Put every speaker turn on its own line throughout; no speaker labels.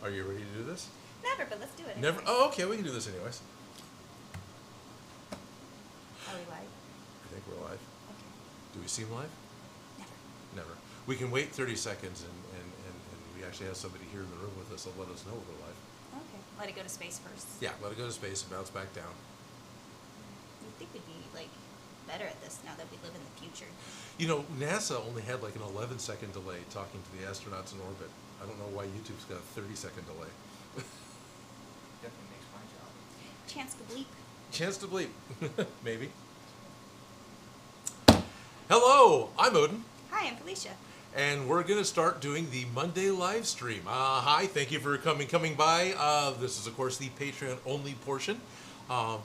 Are you ready to do this?
Never, but let's do it.
Never? Oh, okay, we can do this anyways.
Are we live?
I think we're live.
Okay.
Do we seem live?
Never.
Never. We can wait 30 seconds and we actually have somebody here in the room with us that'll let us know we're live.
Okay. Let it go to space first.
Yeah, let it go to space and bounce back down.
You'd think we'd be, like, better at this now that we live in the future.
You know, NASA only had like an 11-second delay talking to the astronauts in orbit. I don't know why YouTube's got a 30-second delay.
Definitely makes my job.
Chance to bleep.
Chance to bleep. Maybe. Hello, I'm Odin.
Hi, I'm Felicia.
And we're going to start doing the Monday live stream. Hi, thank you for coming by. This is, of course, the Patreon-only portion. Hello,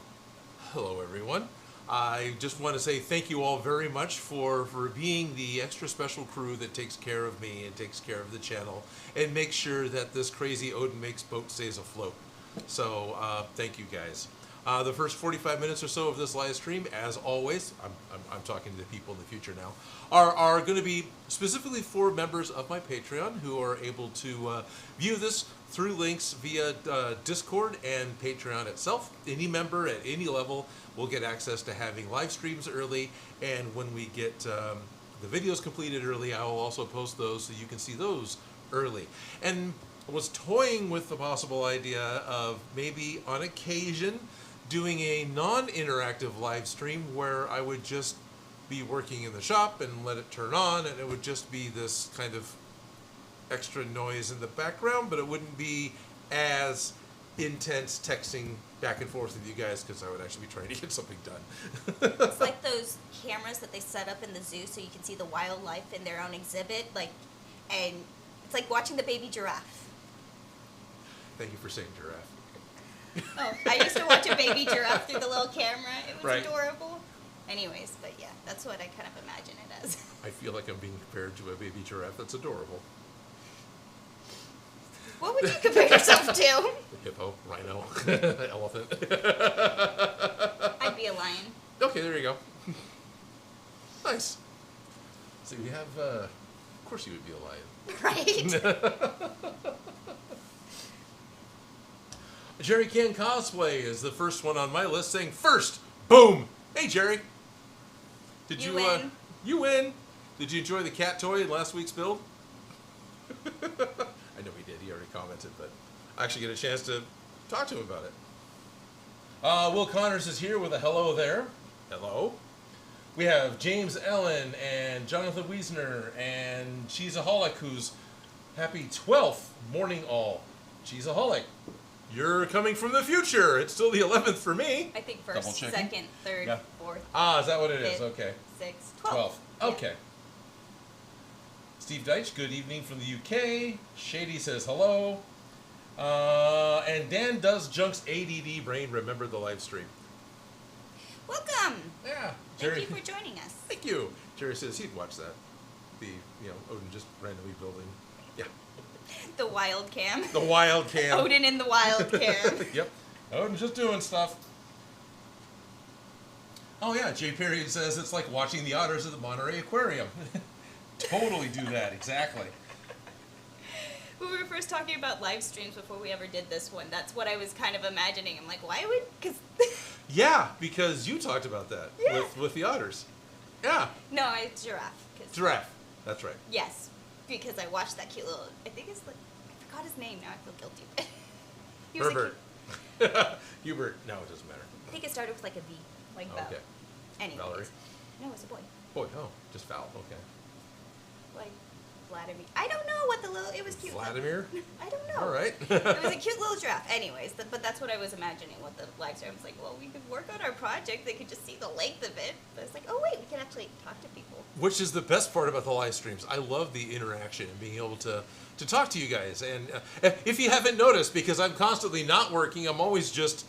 everyone. I just want to say thank you all very much for being the extra special crew that takes care of me and takes care of the channel and makes sure that this crazy Odin Makes boat stays afloat. So thank you guys. The first 45 minutes or so of this live stream, as always, I'm talking to the people in the future now, are going to be specifically for members of my Patreon who are able to view this through links via Discord and Patreon itself. Any member at any level will get access to having live streams early, and when we get the videos completed early, I will also post those so you can see those early. And I was toying with the possible idea of maybe on occasion doing a non-interactive live stream where I would just be working in the shop and let it turn on, and it would just be this kind of extra noise in the background, but it wouldn't be as intense texting back and forth with you guys because I would actually be trying to get something done.
It's like those cameras that they set up in the zoo so you can see the wildlife in their own exhibit, and it's like watching the baby giraffe.
Thank you for saying giraffe.
Oh, I used to watch a baby giraffe through the little camera. It was
Right.
adorable. Anyways, but yeah, that's what I kind of imagine it as.
I feel like I'm being compared to a baby giraffe. That's adorable.
What would you compare yourself to?
Hippo, rhino, elephant.
I'd be a lion.
Okay, there you go. Nice. So you have, of course you would be a lion.
Right?
Jerry Can Cosplay is the first one on my list saying first, boom. Hey Jerry. Did
You
you
win.
You win. Did you enjoy the cat toy in last week's build? I know he did. He already commented, but I actually get a chance to talk to him about it. Will Connors is here with a hello there. Hello. We have James Ellen and Jonathan Wiesner and Cheeseaholic, who's happy 12th morning all. Cheeseaholic, you're coming from the future. It's still the 11th for me.
I think
Double
first,
checking.
second, third,
Yeah.
fourth,
Ah, is that what it is?
fifth,
Okay.
sixth,
12th.
12th. Yeah.
Okay. Steve Deitch, good evening from the UK. Shady says hello. And Dan does Junk's ADD brain remember the live stream.
Welcome.
Yeah.
Thank you for joining us.
Thank you. Jerry says he'd watch that. The, Odin just randomly building. Yeah.
The wild cam.
The wild cam.
Odin in the wild cam.
Yep. Odin's just doing stuff. Oh yeah, Jay Perry says it's like watching the otters at the Monterey Aquarium. Totally do that, exactly.
When we were first talking about live streams before we ever did this one, that's what I was kind of imagining. I'm like, why would, because...
Yeah, because you talked about that
Yeah.
with the otters. Yeah.
No, it's giraffe. 'Cause
Giraffe. That's right.
yes, because I watched that cute little, I think it's like, I forgot his name, now I feel guilty. He was a
Herbert.
cute-
Hubert. No, it doesn't matter.
I think it started with like a V, like Val.
Okay.
Anyways.
Valerie.
No, it's a boy.
Boy, oh, just foul. Okay.
Like Vladimir. I don't know what the little, it was cute.
Vladimir?
I don't know.
All right.
It was a cute little giraffe. Anyways, but that's what I was imagining with the live stream. I was like, well, we could work on our project. They could just see the length of it. But it's like, oh, wait, we can actually talk to people.
Which is the best part about the live streams. I love the interaction and being able to talk to you guys. And if you haven't noticed, because I'm constantly not working, I'm always just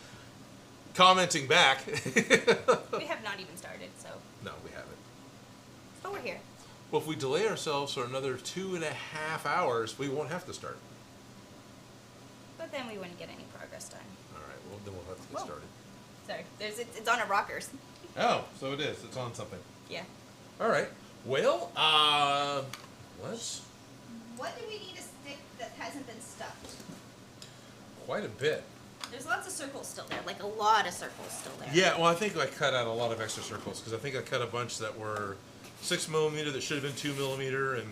commenting back.
We have not even started, so.
No, we haven't.
But we're here.
Well, if we delay ourselves for another 2.5 hours, we won't have to start.
But then we wouldn't get any progress done.
All right, well, then we'll have to get
Whoa.
started.
Sorry, it's on our rockers.
Oh, so it is. It's on something.
Yeah.
All right. Well, let's...
What do we need to stick that hasn't been stuffed?
quite a bit.
There's lots of circles still there, like a lot of circles still there.
Yeah, well, I think I cut out a lot of extra circles because I think I cut a bunch that were 6mm that should have been 2mm and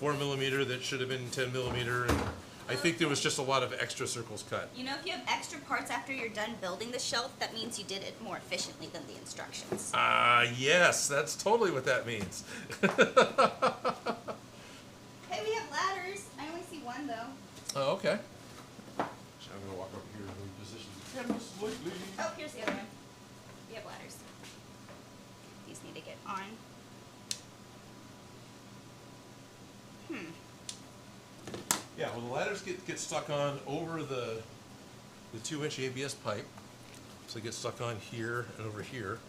4mm that should have been 10mm, and I think there was just a lot of extra circles cut.
You know, if you have extra parts after you're done building the shelf, that means you did it more efficiently than the instructions.
Yes, that's totally what that means.
Hey, we have ladders. I only see one though.
Oh, okay. So I'm gonna walk over here and reposition the camera slightly.
Oh, here's the other one. We have ladders. These need to get on.
Yeah, well, the ladders get stuck on over the 2-inch ABS pipe, so they get stuck on here and over here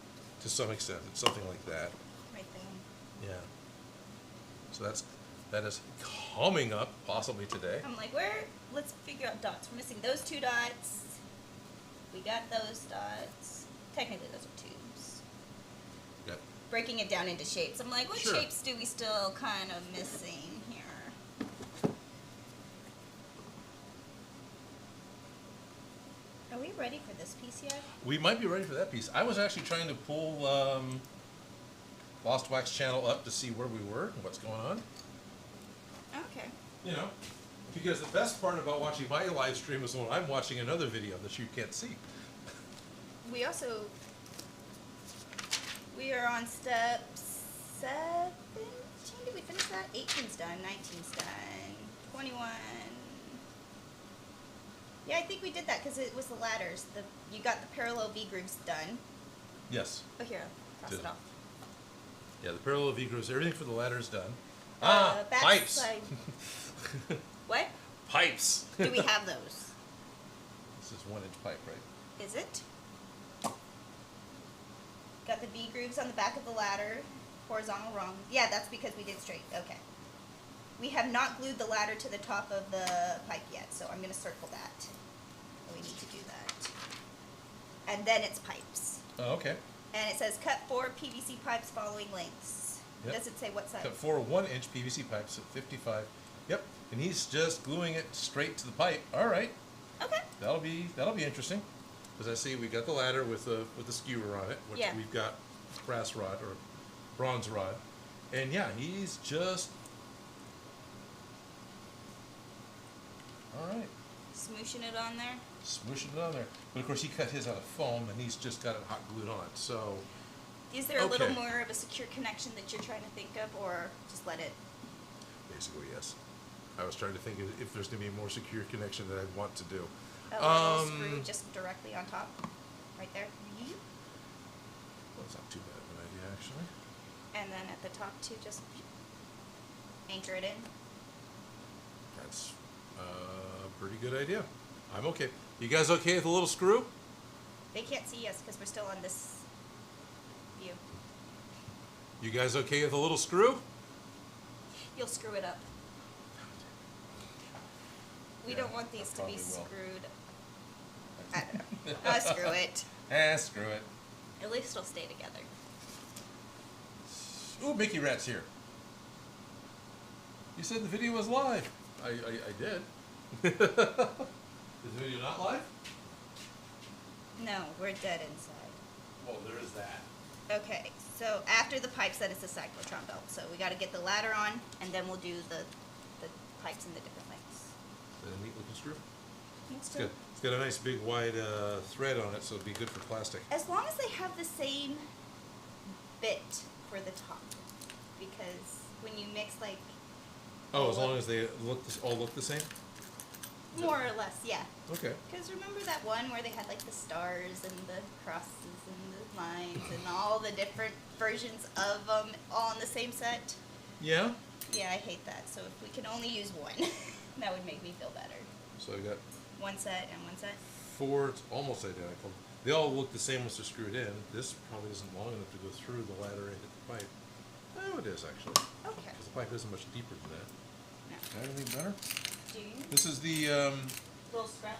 to some extent. It's something like that.
Right there.
Yeah. So that is coming up possibly today.
I'm like, let's figure out dots. We're missing those 2 dots. We got those dots. Technically, those are tubes.
Yep.
Breaking it down into shapes. I'm like, what
Sure.
shapes do we still kind of missing here? Are we ready for this piece yet?
We might be ready for that piece. I was actually trying to pull Lost Wax channel up to see where we were and what's going on.
Okay.
You know, because the best part about watching my live stream is when I'm watching another video that you can't see.
We are on step 17. Did we finish that? 18's done, 19's done, 21. Yeah, I think we did that because it was the ladders. You got the parallel V grooves done.
Yes.
Oh, here, cross
Did.
it off.
Yeah, the parallel V grooves, everything for the ladder is done.
Back
Pipes.
side. What?
Pipes.
Do we have those?
This is 1-inch pipe, right?
Is it? Got the V grooves on the back of the ladder. Horizontal wrong. Yeah, that's because we did straight. Okay. We have not glued the ladder to the top of the pipe yet, so I'm going to circle that. We need to do that. And then it's pipes.
Oh, okay.
And it says cut 4 PVC pipes following lengths.
Yep.
Does it say what size?
Cut 4 1-inch PVC pipes at 55. Yep. And he's just gluing it straight to the pipe. All right.
Okay.
That'll be interesting. As I see, we got the ladder with the skewer on it, which
Yeah.
we've got brass rod or bronze rod, and yeah, he's just all right.
Smooshing it on there.
Smooshing it on there, but of course he cut his out of foam, and he's just got it hot glued on. So
Is there a little
Okay.
more of a secure connection that you're trying to think of, or just let it?
basically, yes. I was trying to think if there's going to be a more secure connection that I'd want to do.
A little screw just directly on top, right there.
Well, it's not too bad of an idea, actually.
And then at the top too, just anchor it in.
That's a pretty good idea. I'm okay. You guys okay with a little screw?
They can't see us because we're still on this view.
You guys okay with a little screw?
You'll screw it up. We
Yeah,
don't want these
I
to be
probably will.
screwed. I don't know. Screw it.
Screw it.
At least it'll stay together.
Ooh, Mickey Rat's here. You said the video was live. I did. Is the video not live?
No, we're dead inside.
Well, there is that.
Okay, so after the pipes, then it's a cyclotron belt. So we got to get the ladder on, and then we'll do the pipes in the different lengths.
Is that a neat looking screw?
It's
It's good. It's got a nice big wide thread on it, so it'd be good for plastic.
As long as they have the same bit for the top, because when you mix like
Oh, as long as they all look the same?
more or less, yeah.
Okay.
Because remember that one where they had like the stars and the crosses and the lines and all the different versions of them all in the same set?
Yeah?
Yeah, I hate that. So if we can only use one, that would make me feel better.
So I got
One set and one set.
4, it's almost identical. They all look the same once they're screwed in. This probably isn't long enough to go through the ladder and hit the pipe. Oh, it is actually.
Okay.
Because the pipe isn't much deeper than that.
No.
Is that anything better?
Do you?
This is the,
Little scrap.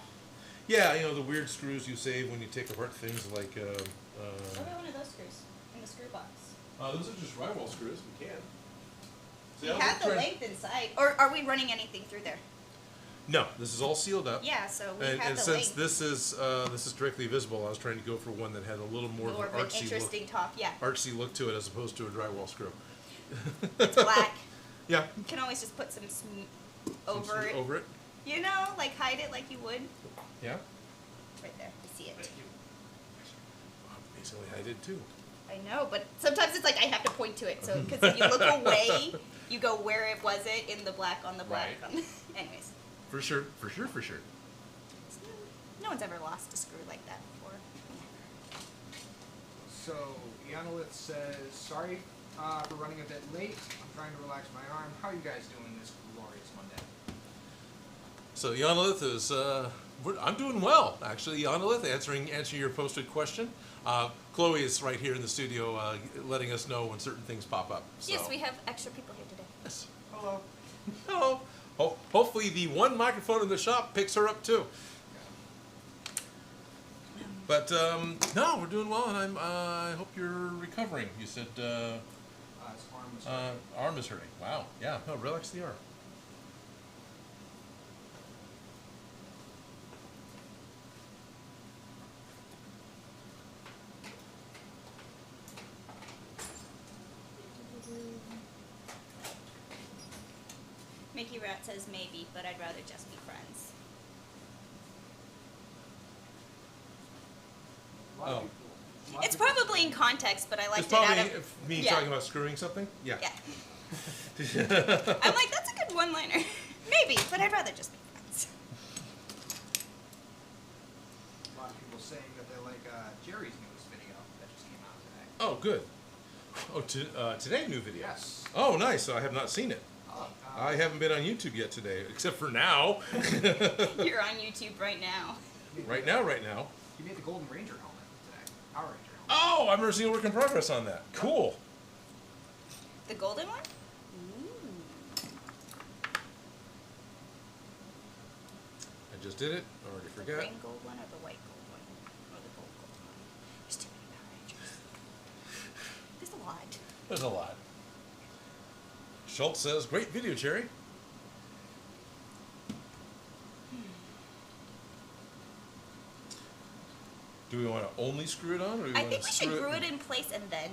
yeah, you know, the weird screws you save when you take apart things like,
What about one of those screws in the screw box?
those are just drywall screws. We can. See,
You
I was
have the
trying-
length inside. Or are we running anything through there?
No, this is all sealed up.
Yeah, so we
And
have the
since
link.
this is directly visible, I was trying to go for one that had a little more
More
of
of
an
an
artsy
interesting
look,
top. Yeah,
to it as opposed to a drywall screw.
it's black.
Yeah.
You can always just put some
Some
over it.
Over it.
You know, like hide it like you would.
Yeah.
Right there, I see it.
Basically, I did too.
I know, but sometimes it's like I have to point to it. So because if you look away, you go where it wasn't in the black on the black.
Right.
Anyways.
For sure.
No one's ever lost a screw like that before.
So, Yanolith says, sorry for running a bit late. I'm trying to relax my arm. How are you guys doing this glorious Monday?
So Yanolith is, I'm doing well, actually. Yanolith, answering your posted question. Chloe is right here in the studio letting us know when certain things pop up. So.
Yes, we have extra people here today.
Yes.
Hello.
Hello. Hopefully the one microphone in the shop picks her up too. But no, we're doing well, and I hope you're recovering. You said
His arm was hurting.
arm is hurting. Wow. Yeah. No, relax the arm.
Mickey Rat says maybe, but I'd rather just be friends.
A lot of
Oh.
people- a lot of
It's
people-
probably in context, but I liked
It's
it out
probably
of...
me
yeah.
talking about screwing something. Yeah.
Yeah. I'm like, that's a good one-liner. Maybe, but I'd rather just be friends.
A lot of people saying that they like Jerry's newest video that just came out today.
Oh, good. Oh, today new video.
Yes.
Oh, nice. I have not seen it.
Oh,
I haven't been on YouTube yet today, except for now.
You're on YouTube right now.
Right now.
He made the Golden Ranger helmet today. Power Ranger helmet.
Oh, I'm seeing a work in progress on that. Cool.
The golden one?
I just did it. Already
The
forgot.
green gold one or the white gold one? Or the gold one? There's too many Power Rangers. There's a lot.
There's a lot. Schultz says, great video, Cherry. Do we want to only screw it on, or do we
I
want
think
to
we should
screw
glue it in place and then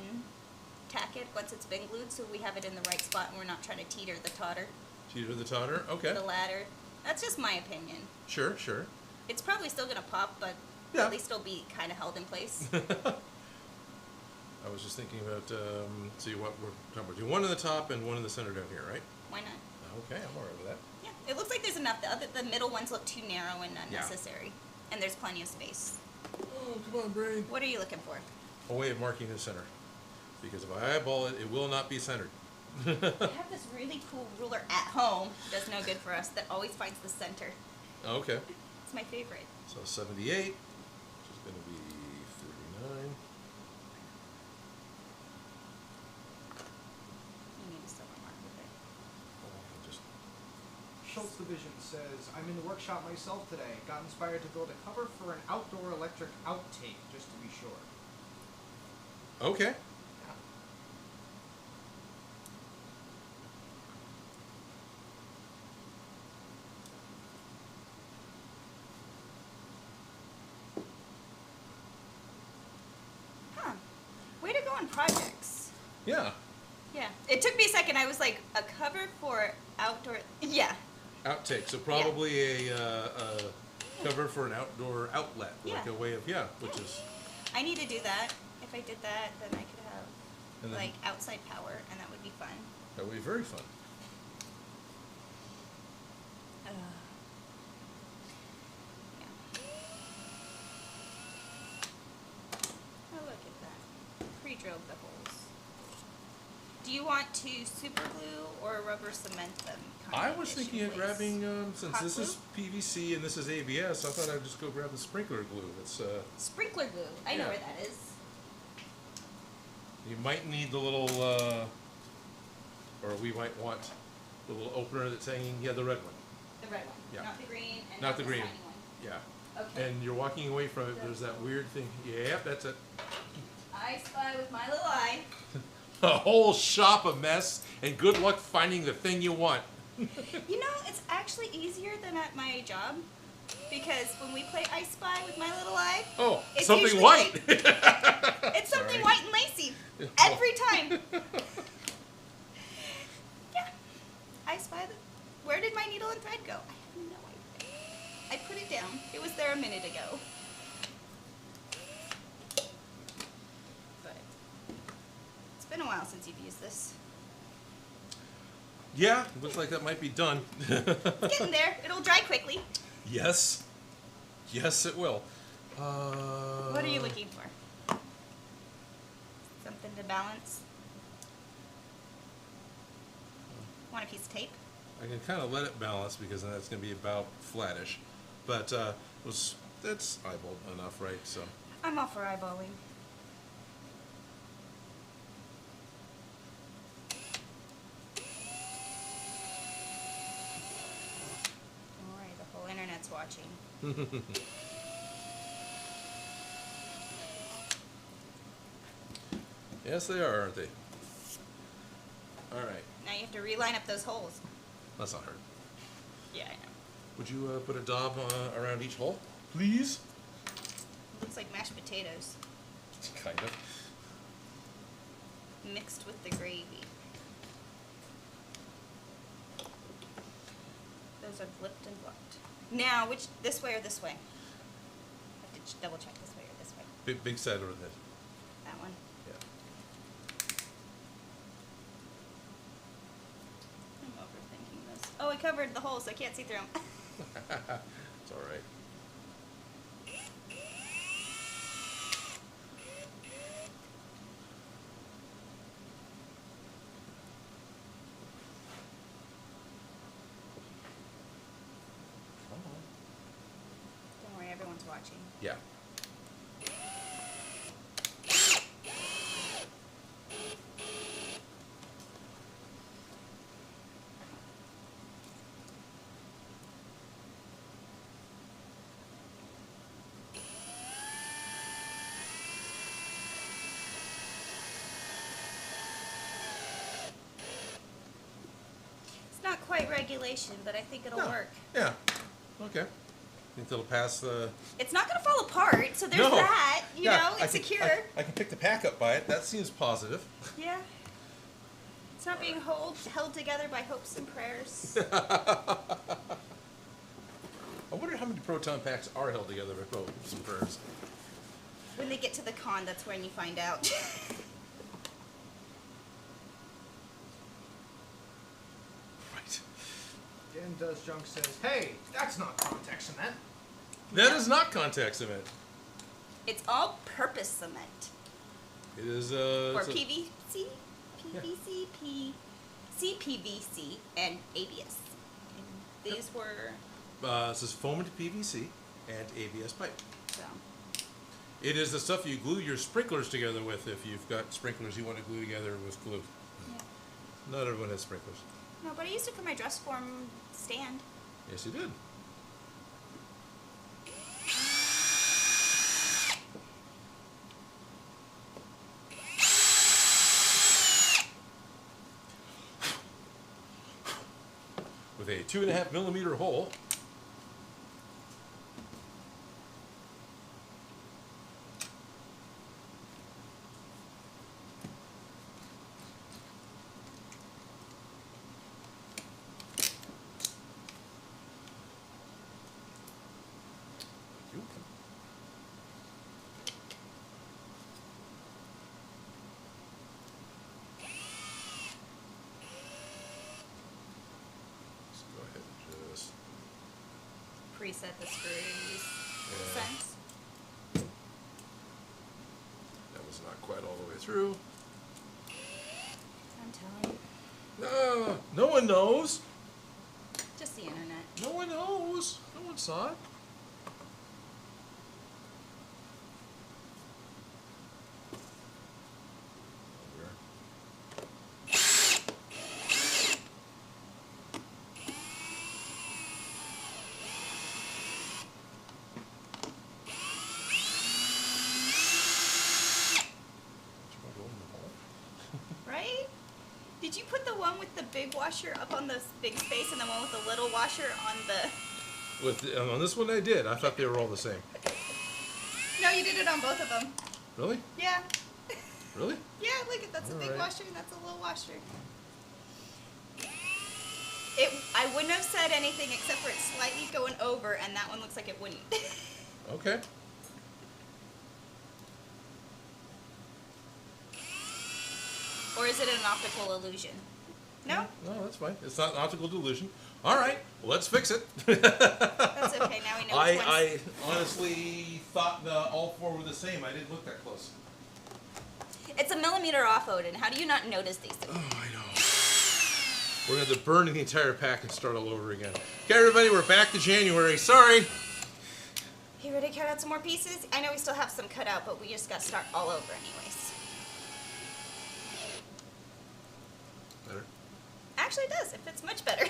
tack it once it's been glued so we have it in the right spot and we're not trying to teeter the totter,
Teeter the totter? Okay.
the ladder. That's just my opinion.
Sure.
It's probably still going to pop, but
Yeah.
at least it'll be kind of held in place.
I was just thinking about, see what we're talking about. Do one in the top and one in the center down here, right?
Why not?
Okay, I'm alright with that.
Yeah, it looks like there's enough. The middle ones look too narrow and
Yeah.
unnecessary. And there's plenty of space.
Oh, come on, brain.
What are you looking for?
A way of marking the center. Because if I eyeball it, it will not be centered.
I have this really cool ruler at home, does no good for us, that always finds the center.
Okay.
It's my favorite.
So 78, which is going to be 39.
You need a silver mark with it.
Just
Schultz Division says, I'm in the workshop myself today. Got inspired to build a cover for an outdoor electric outtake, just to be sure.
okay.
Yeah.
Huh. Way to go on projects.
Yeah.
Yeah. It took me a second. I was like, a cover for outdoor. Yeah.
Outtake. So probably a cover for an outdoor outlet, like
Yeah.
a way of which is
I need to do that. If I did that, then I could have
And then-
like outside power, and that would be fun.
that would be very fun.
Yeah. Oh, look at that. Pre-drilled the holes. Do you want to super glue or rubber cement them?
I was thinking of grabbing, since
Hot
this is PVC and this is ABS, I thought I'd just go grab the sprinkler glue. It's
sprinkler glue. I know
Yeah.
where that is.
you might need the little, or we might want the little opener that's hanging. Yeah, the red one.
The red one,
Yeah.
not the green, and
Not the green.
shiny one.
Yeah.
Okay.
And you're walking away from it. There's that weird thing. Yep, that's it.
I spy with my little eye.
A whole shop of mess, and good luck finding the thing you want.
You know, it's actually easier than at my job. Because when we play I Spy with my little eye,
Oh,
it's
something
usually
white.
it's something
Sorry.
white and lacy. Every time. Yeah. I Spy where did my needle and thread go? I have no idea. I put it down. It was there a minute ago. But it's been a while since you've used this.
Yeah, looks like that might be done.
It's getting there. It'll dry quickly.
Yes. Yes, it will.
What are you looking for? Something to balance? Want a piece of tape?
I can kind of let it balance because then that's going to be about flattish. But that's eyeballed enough, right? So.
I'm all for eyeballing. Don't worry, the whole internet's watching.
Yes, they are, aren't they? All right.
Now you have to reline up those holes.
That's not hard.
Yeah, I know.
Would you put a daub around each hole, please?
Looks like mashed potatoes
Kind of.
mixed with the gravy. Those are blipped and blocked. Now, this way or this way? I have to double check this way or this way.
Big side over there.
That one.
Yeah.
I'm overthinking this. Oh, I covered the holes, so I can't see through them.
It's all right. Come on.
Don't worry, everyone's watching.
Yeah.
It's not quite regulation, but I think it'll
No.
work.
Yeah. Okay. Think it'll pass the.
It's not going to fall apart, so there's
No.
that. You
Yeah,
know,
I
it's
can-
secure.
I can pick the pack up by it. That seems positive.
Yeah. It's not being held together by hopes and prayers.
I wonder how many proton packs are held together by some prayers.
When they get to the con, that's when you find out.
Right.
Dan Does Junk says, hey, that's not contact cement.
That is not contact cement.
It's all-purpose cement.
It is
Or
it's a-
PVC, PVC, CPVC, and ABS. And these were,
this is foamed PVC and ABS pipe.
so,
It is the stuff you glue your sprinklers together with if you've got sprinklers you want to glue together with glue.
yeah.
Not everyone has sprinklers.
No, but I used it for my dress form stand.
Yes, you did. With a 2.5 millimeter hole. Let's go ahead and just.
Preset the screws.
Yeah.
Sense.
That was not quite all the way through.
I'm telling you.
No one knows.
Just the internet.
No one knows. No one saw it.
Right? Did you put the one one with the big washer up on the big space and the one with the little washer on the...
On this one I did. I thought they were all the same.
No, you did it on both of them.
Really?
Yeah.
Really?
Yeah, look, that's a big
Alright.
washer and that's a little washer. I wouldn't have said anything except for it slightly going over, and that one looks like it wouldn't.
Okay.
Or is it an optical illusion? No?
No, that's fine. It's not an optical delusion. All right, let's fix it.
That's okay, now we know which one's...
I honestly thought all four were the same. I didn't look that close.
It's a millimeter off, Odin. How do you not notice these things?
Oh, I know. We're going to have to burn the entire pack and start all over again. Okay, everybody, we're back to January. Sorry.
You ready to cut out some more pieces? I know we still have some cut out, but we just got to start all over anyways.
Better?
Actually, it does. It fits much better.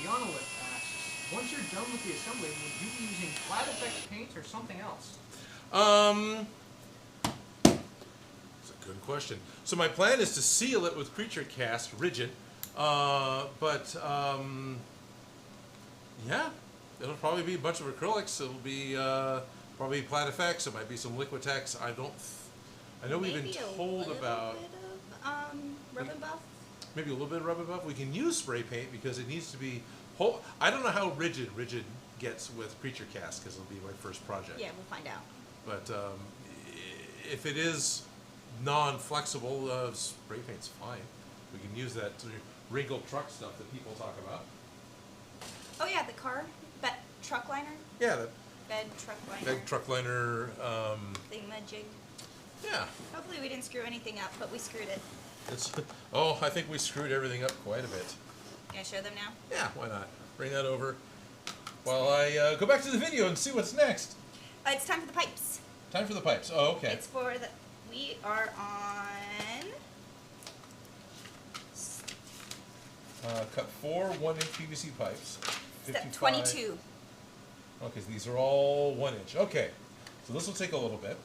Yonolith asks, once you're done with the assembly, would you be using flat effect paint or something else?
That's a good question. So my plan is to seal it with creature cast, rigid, but yeah, it'll probably be a bunch of acrylics. It'll be probably Plat effects. It might be some Liquitex. I know we've been told about
Rub and buff.
maybe a little bit of rub and buff. We can use spray paint because it needs to be whole. I don't know how rigid gets with creature cast because it'll be my first project.
Yeah, we'll find out.
But if it is non-flexible, spray paint's fine. We can use that wrinkled truck stuff that people talk about.
Oh yeah, the car, truck liner,
Yeah, that
bed truck liner,
big truck liner.
thingamajig.
Yeah,
Hopefully we didn't screw anything up, but we screwed it.
it's. Oh, I think we screwed everything up quite a bit.
Can I show them now?
Yeah, why not? Bring that over while I go back to the video and see what's next.
It's time for the pipes.
Time for the pipes. Oh, okay.
It's for the... We are on...
Cut 4 1-inch PVC pipes.
Step 22.
Okay, so these are all 1 inch. Okay, so this will take a little bit.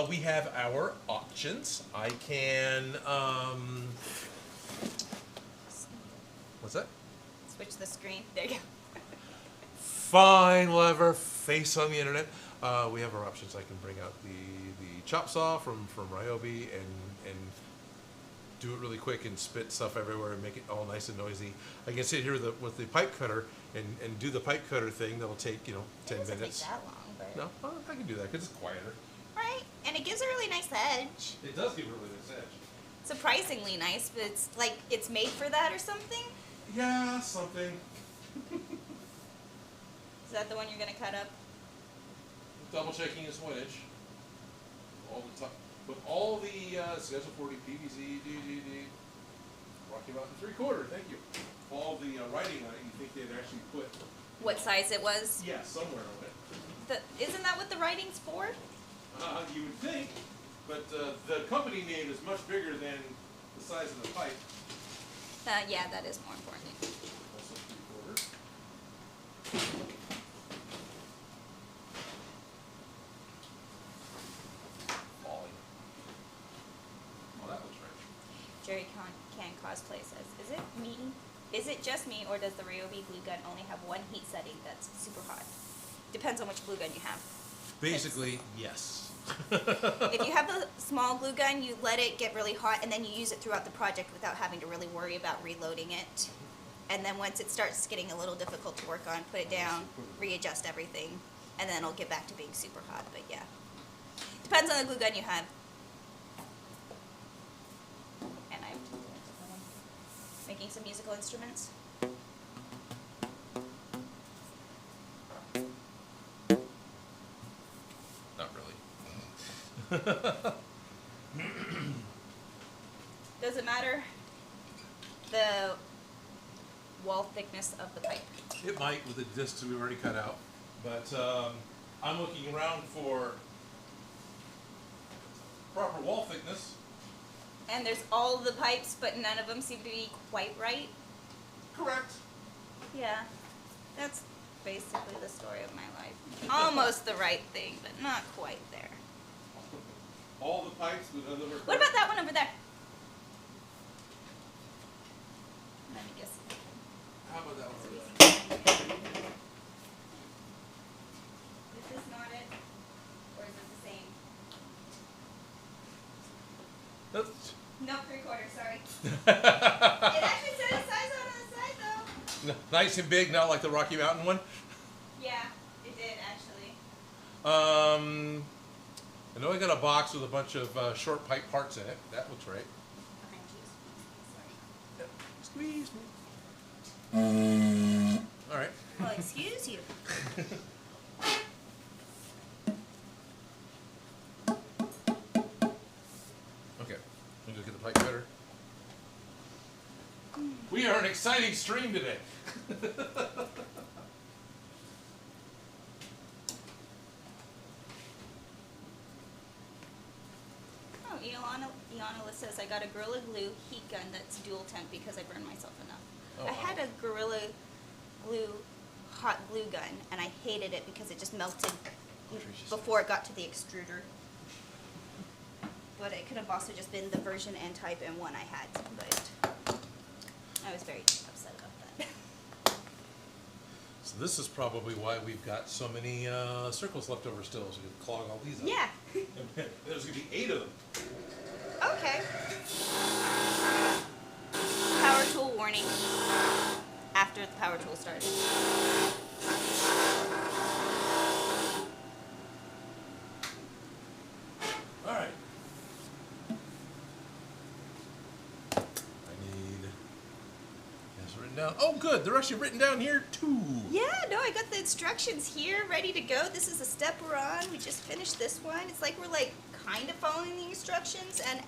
We have our options. I can, what's that?
Switch the screen. There you go.
Fine, whatever. Face on the internet. We have our options. I can bring out the chop saw from Ryobi and do it really quick and spit stuff everywhere and make it all nice and noisy. I can sit here with the pipe cutter and do the pipe cutter thing. That'll take 10
It doesn't
minutes.
take that long, but...
No, well, I can do that because it's quieter.
Right, and it gives a really nice edge.
It does give a really nice edge.
Surprisingly nice, but it's like it's made for that or something.
Yeah, something.
Is that the one you're gonna cut up?
Double checking is 1 inch. All the top, with all the Schedule 40 PVC, Rocky Mountain 3/4. Thank you. All the writing on it. You think they'd actually put?
What size it was?
Yeah, somewhere on it.
Isn't that what the writing's for?
You would think, but the company name is much bigger than the size of the pipe.
Yeah, that is more important.
Also 3/4. Falling. Oh, that looks right.
Jerry Can Cosplay says, is it just me, or does the Ryobi glue gun only have one heat setting that's super hot? Depends on which glue gun you have.
Basically, yes.
If you have the small glue gun, you let it get really hot, and then you use it throughout the project without having to really worry about reloading it. And then once it starts getting a little difficult to work on, put it down, readjust everything, and then it'll get back to being super hot. But yeah, depends on the glue gun you have. And I'm making some musical instruments.
Not really.
Does it matter the wall thickness of the pipe?
It might with the discs we've already cut out, but I'm looking around for proper wall thickness.
And there's all the pipes, but none of them seem to be quite right.
Correct.
Yeah, that's basically the story of my life. Almost the right thing, but not quite there.
All the pipes with other.
What about that one over there? Let me guess.
How about that one?
Is this not it? Or is it the same?
That's
No, 3/4, sorry. It actually said a size out on the side
nice and big, not like the Rocky Mountain one.
though. Yeah, it did actually.
I know I got a box with a bunch of short pipe parts in it. That looks right.
Behind you. Sorry.
Yep. Squeeze me. All right.
Well, excuse you.
Okay. Let me go get the pipe cutter. We are an exciting stream today.
Oh, Ianna says I got a Gorilla Glue heat gun that's dual temp because I burned myself enough.
Oh,
I
wow.
had a Gorilla Glue hot glue gun and I hated it because it just melted before it got to the extruder. But it could have also just been the version and type and one I had, but I was very upset about that.
So this is probably why we've got so many circles left over still, so we can clog all these up.
Yeah.
There's going to be 8 of them.
Okay. Power tool warning after the power tool started.
All right. I need this written down. Oh, good. They're actually written down here, too.
Yeah, no, I got the instructions here ready to go. This is the step we're on. We just finished this one. It's like we're like kind of following the instructions and,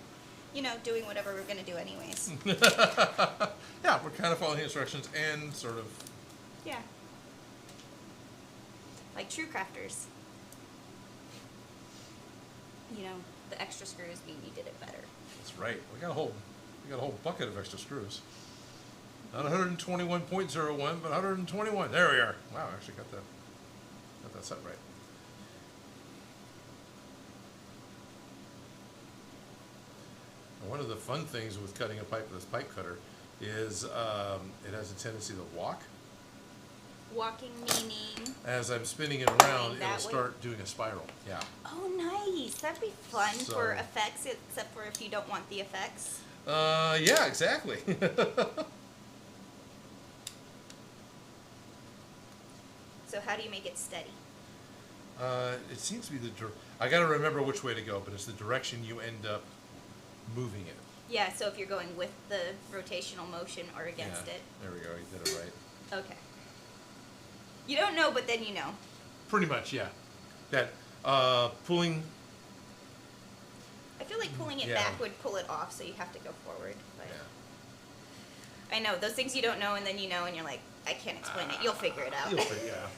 you know, doing whatever we're going to do anyways.
Yeah, we're kind of following the instructions and sort of.
Yeah. Like true crafters. You know, the extra screws mean you did it better.
That's right. We got a whole bucket of extra screws. Not 121.01, but 121. There we are. Wow, I actually got that set right. And one of the fun things with cutting a pipe with this pipe cutter is it has a tendency to walk.
Walking meaning.
As I'm spinning it around,
That
it'll
way?
start doing a spiral. Yeah.
Oh, nice. That'd be fun for
So-
effects, except for if you don't want the effects.
Yeah, exactly.
So how do you make it steady?
It seems to be I got to remember which way to go, but it's the direction you end up moving it.
Yeah, so if you're going with the rotational motion or against
Yeah,
it.
there we go. You did it right.
Okay. You don't know, but then you know.
Pretty much, yeah. That pulling.
I feel like pulling it
Yeah.
back would pull it off, so you have to go forward. But
Yeah.
I know, those things you don't know, and then you know, and you're like, I can't explain it. You'll figure it out.
You'll figure it out.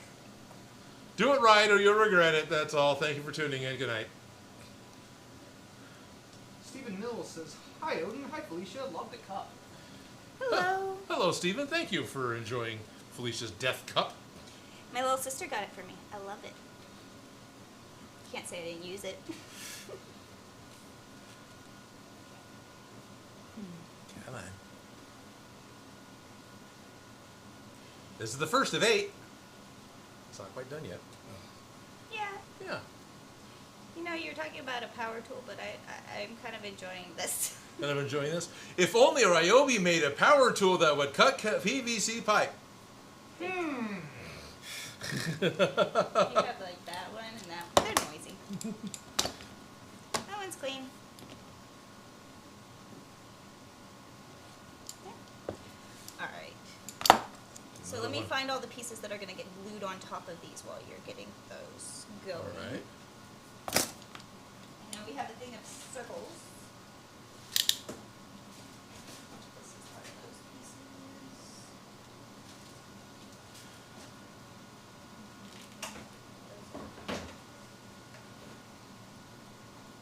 Do it right, or you'll regret it. That's all. Thank you for tuning in. Good night.
Stephen Mills says, "Hi Odin, hi Felicia, love the cup."
Hello.
Hello, Stephen. Thank you for enjoying Felicia's Death Cup.
My little sister got it for me. I love it. Can't say I didn't use it.
Come on. This is the first of 8. It's not quite done yet.
Yeah.
Yeah.
You know, you're talking about a power tool, but I'm kind of enjoying this.
And I'm enjoying this. If only Ryobi made a power tool that would cut PVC pipe.
You have like that one and that one. They're noisy. That one's clean. Alright. So let me
Another one.
find all the pieces that are going to get glued on top of these while you're getting those going.
All right.
Now we have a thing of circles. This is part of those pieces.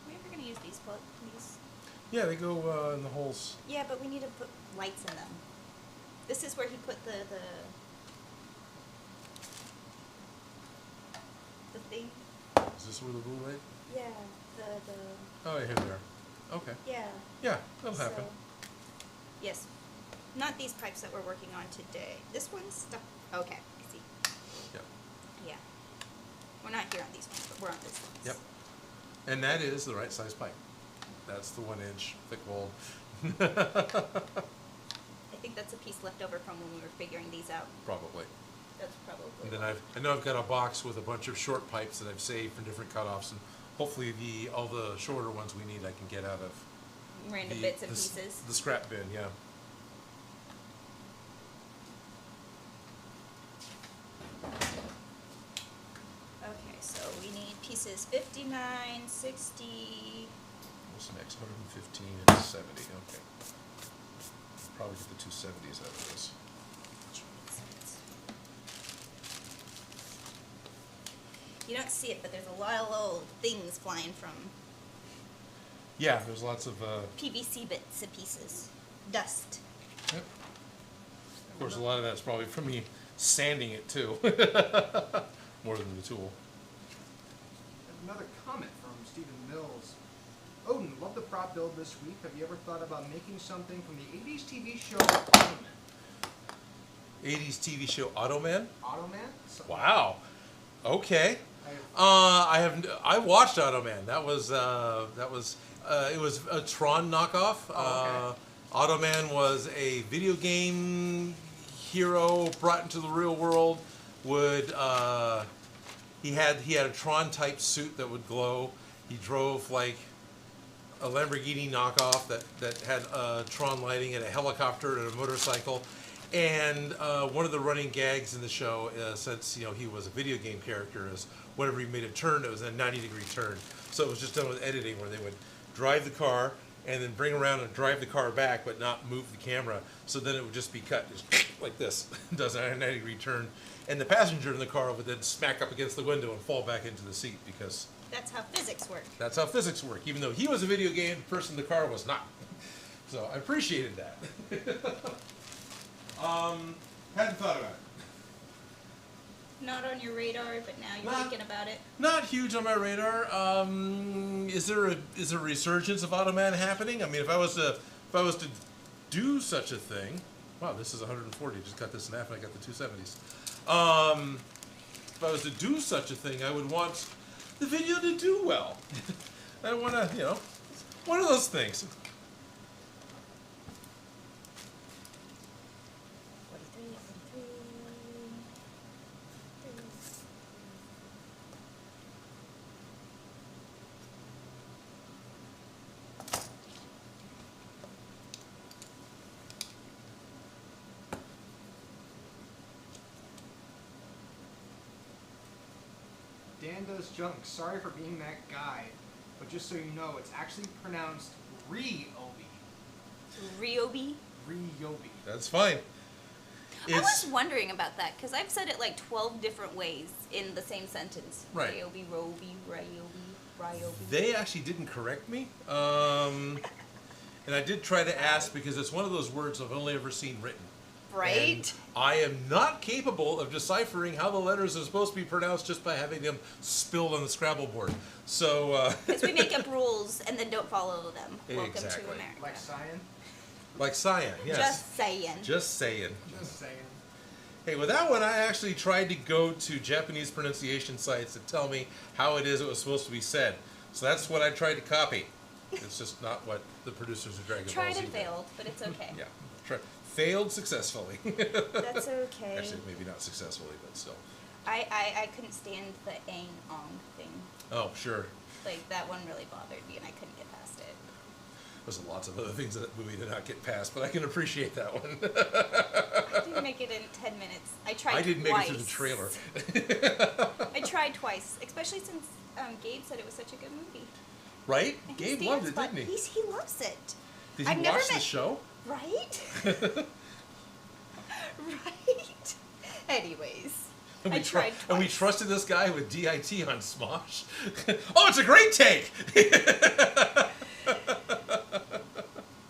Are we ever going to use these these?
Yeah, they go in the holes.
Yeah, but we need to put lights in them. This is where he put the thing.
Is this where the blue light?
Yeah, the
Oh, here they are. Okay.
yeah.
Yeah, that'll happen.
So, yes. Not these pipes that we're working on today. This one's stuck. Okay, I see.
Yep.
Yeah. We're not here on these ones, but we're on this ones.
Yep. And that is the right size pipe. That's the 1 inch thick wall.
I think that's a piece left over from when we were figuring these out.
Probably.
That's probably.
And then I know I've got a box with a bunch of short pipes that I've saved for different cutoffs, and hopefully all the shorter ones we need I can get out of
Random bits and pieces.
The scrap bin, yeah.
Okay, so we need pieces 59, 60.
What's next? 115 and 70. Okay. Probably get the 270s out of this.
You don't see it, but there's a lot of little things flying from
Yeah, there's lots of.
PVC bits and pieces. Dust.
Yep. Of course, a lot of that's probably from me sanding it too, more than the tool.
Another comment from Stephen Mills. Odin, love the prop build this week. Have you ever thought about making something from the 80s TV show Automan?
80s TV show Automan?
Automan?
Wow. Okay. I watched Automan. It was a Tron knockoff.
Oh, okay.
Automan was a video game hero brought into the real world. He had a Tron type suit that would glow. He drove like a Lamborghini knockoff that had Tron lighting, and a helicopter and a motorcycle. And one of the running gags in the show, since he was a video game character, is whenever he made a turn, it was a 90-degree turn. So it was just done with editing, where they would drive the car and then bring around and drive the car back, but not move the camera. So then it would just be cut just like this, does a 90-degree turn, and the passenger in the car would then smack up against the window and fall back into the seat, because
That's how physics work.
that's how physics work. Even though he was a video game person, the car was not. So I appreciated that. Hadn't thought about it.
Not on your radar, but now you're thinking about it.
Not huge on my radar. Is there a resurgence of Automan happening? I mean, if I was to do such a thing, wow, this is 140. Just cut this in half, and I got the 270s. If I was to do such a thing, I would want the video to do well. I want to, one of those things.
43, 43.
Dan Does Junk, sorry for being that guy, but just so you know, it's actually pronounced Ryobi.
Ryobi?
Ryobi.
That's fine.
I was wondering about that, because I've said it like 12 different ways in the same sentence.
Right.
Ryobi, Robi, Ryobi.
They actually didn't correct me. And I did try to ask, because it's one of those words I've only ever seen written.
Right?
And I am not capable of deciphering how the letters are supposed to be pronounced just by having them spilled on the Scrabble board. So,
Because we make up rules and then don't follow them. Welcome
Exactly.
to America.
Like cyan?
like cyan, yes.
Just saying.
Just saying.
Just saying.
Hey, with that one, I actually tried to go to Japanese pronunciation sites that tell me how it was supposed to be said. So that's what I tried to copy. It's just not what the producers of Dragon Ball Z
Tried and
did.
failed, but it's okay.
Yeah, failed successfully.
That's okay.
Actually, maybe not successfully, but still.
I couldn't stand the ang ong thing.
Oh, sure.
Like, that one really bothered me, and I couldn't get past it.
There's lots of other things in that movie did not get past, but I can appreciate that one.
I didn't make it in 10 minutes. I tried twice.
I didn't make it through the trailer.
I tried twice, especially since Gabe said it was such a good movie.
Right?
And
Gabe
he
loved
stands
it,
by-
didn't he?
He loves it.
Did
I've
he
never
watch the
met-
show?
Right? Right? Anyways. I tried twice.
And we trusted this guy with DIT on Smosh. Oh, it's a great take!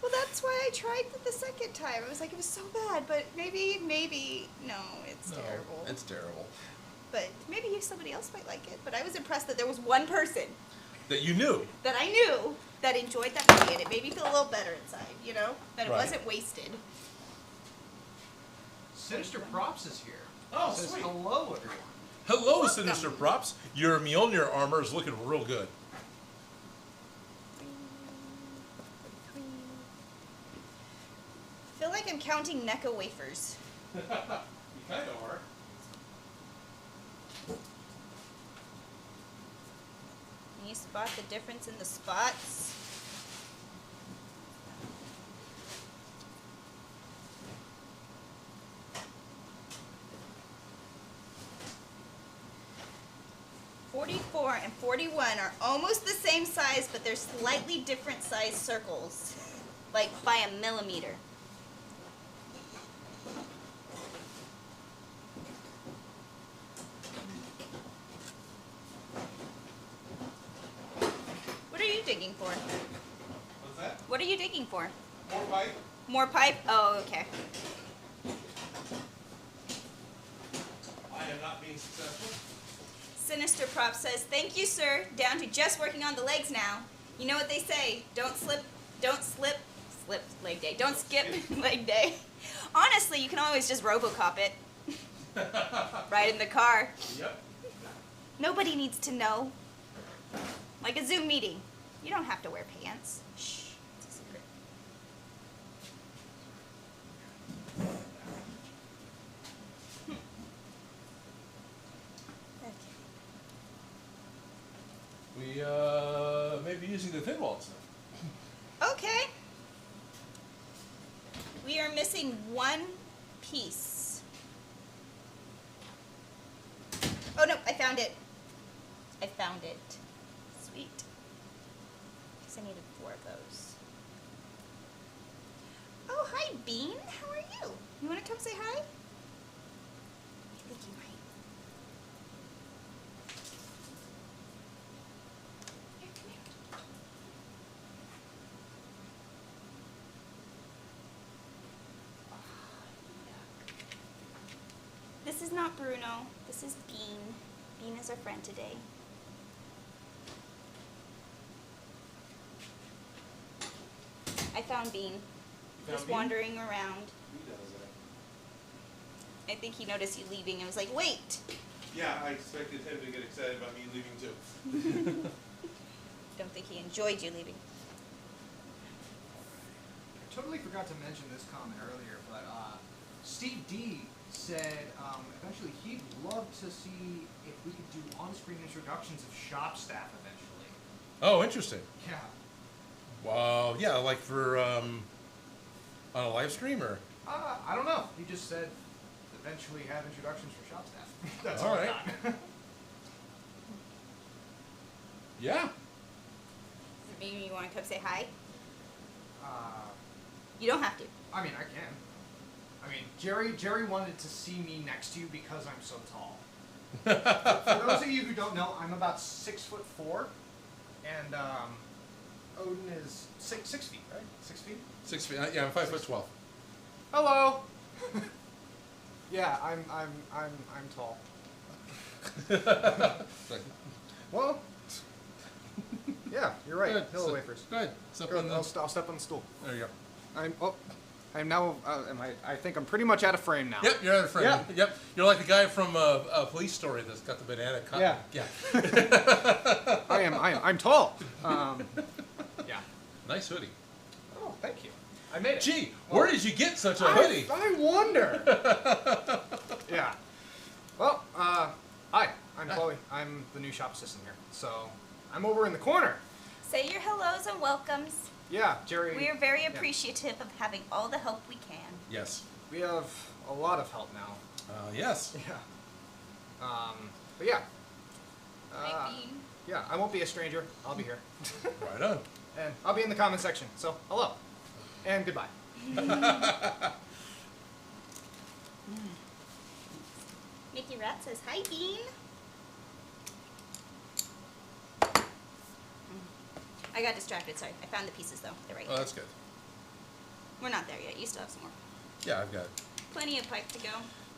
Well, that's why I tried the second time. I was like, it was so bad, but maybe, no, it's terrible.
It's terrible.
But maybe somebody else might like it. But I was impressed that there was one person
That you knew.
that I knew that enjoyed that movie, and it made me feel a little better inside, that it
Right.
wasn't wasted.
Sinister Props is here.
Oh,
Says
sweet.
hello, everyone.
Hello,
Welcome.
Sinister Props. Your Mjolnir armor is looking real good.
I feel like I'm counting Necco wafers.
You kind of are.
Can you spot the difference in the spots? .44 and 41 are almost the same size, but they're slightly different size circles, like by a millimeter. What are you digging for?
What's that?
What are you digging for?
More pipe?
More pipe? Oh, okay.
I am not being successful.
Sinister Prop says, thank you, sir. Down to just working on the legs now. You know what they say, don't slip, leg day. Don't skip leg day. Honestly, you can always just RoboCop it. Right in the car.
Yep.
Nobody needs to know. Like a Zoom meeting. You don't have to wear pants. Shh, it's a secret.
We may be using the thin walls now.
Okay. We are missing one piece. Oh no, I found it. I found it. Sweet. Guess I needed 4 of those. Oh, hi, Bean. How are you? You want to come say hi? I think you might. Here, come here. This is not Bruno. This is Bean. Bean is our friend today. I found Bean. Just
Bean?
wandering around.
Who does that?
I think he noticed you leaving and was like, wait!
Yeah, I expected him to get excited about me leaving too.
Don't think he enjoyed you leaving.
I totally forgot to mention this comment earlier, but Steve D said eventually he'd love to see if we could do on-screen introductions of shop staff eventually.
Oh, interesting.
Yeah.
Wow. Yeah, like for on a live stream or.
I don't know. He just said eventually have introductions for shop staff. That's
All
all
right.
I got.
Yeah.
Maybe you want to come say hi?
uh,
You don't have to.
I mean, I can. I mean, Jerry wanted to see me next to you because I'm so tall. For those of you who don't know, I'm about 6'4", and Odin is 6 feet, right? 6 feet.
6 feet. Yeah, I'm 5'12".
Hello. Yeah, I'm tall. Well, yeah, you're right.
Good.
Hello,
So-
wafers.
Good. Step
Good,
on the.
I'll step on the stool.
There you go.
I'm now. I think I'm pretty much out of frame now.
Yep, you're out of frame.
Yeah.
Yep, you're like the guy from a Police Story that's got the banana cut.
Yeah.
Yeah.
I'm tall. Yeah.
Nice hoodie.
Oh, thank you. I made it.
Gee, where did you get such a hoodie?
I wonder. Yeah. Well, hi. I'm Chloe. I'm the new shop assistant here. So, I'm over in the corner.
Say your hellos and welcomes.
Yeah, Jerry.
We are very appreciative of having all the help we can.
Yes.
We have a lot of help now.
Yes.
Yeah. But yeah.
Hi, Bean.
Yeah, I won't be a stranger. I'll be here.
Right on.
And I'll be in the comment section. So, hello. And goodbye.
Mickey Rat says, hi, Bean. I got distracted, sorry. I found the pieces, though. They're right
Oh,
here.
that's good.
We're not there yet. You still have some more.
Yeah, I've got.
Plenty of pipe to go.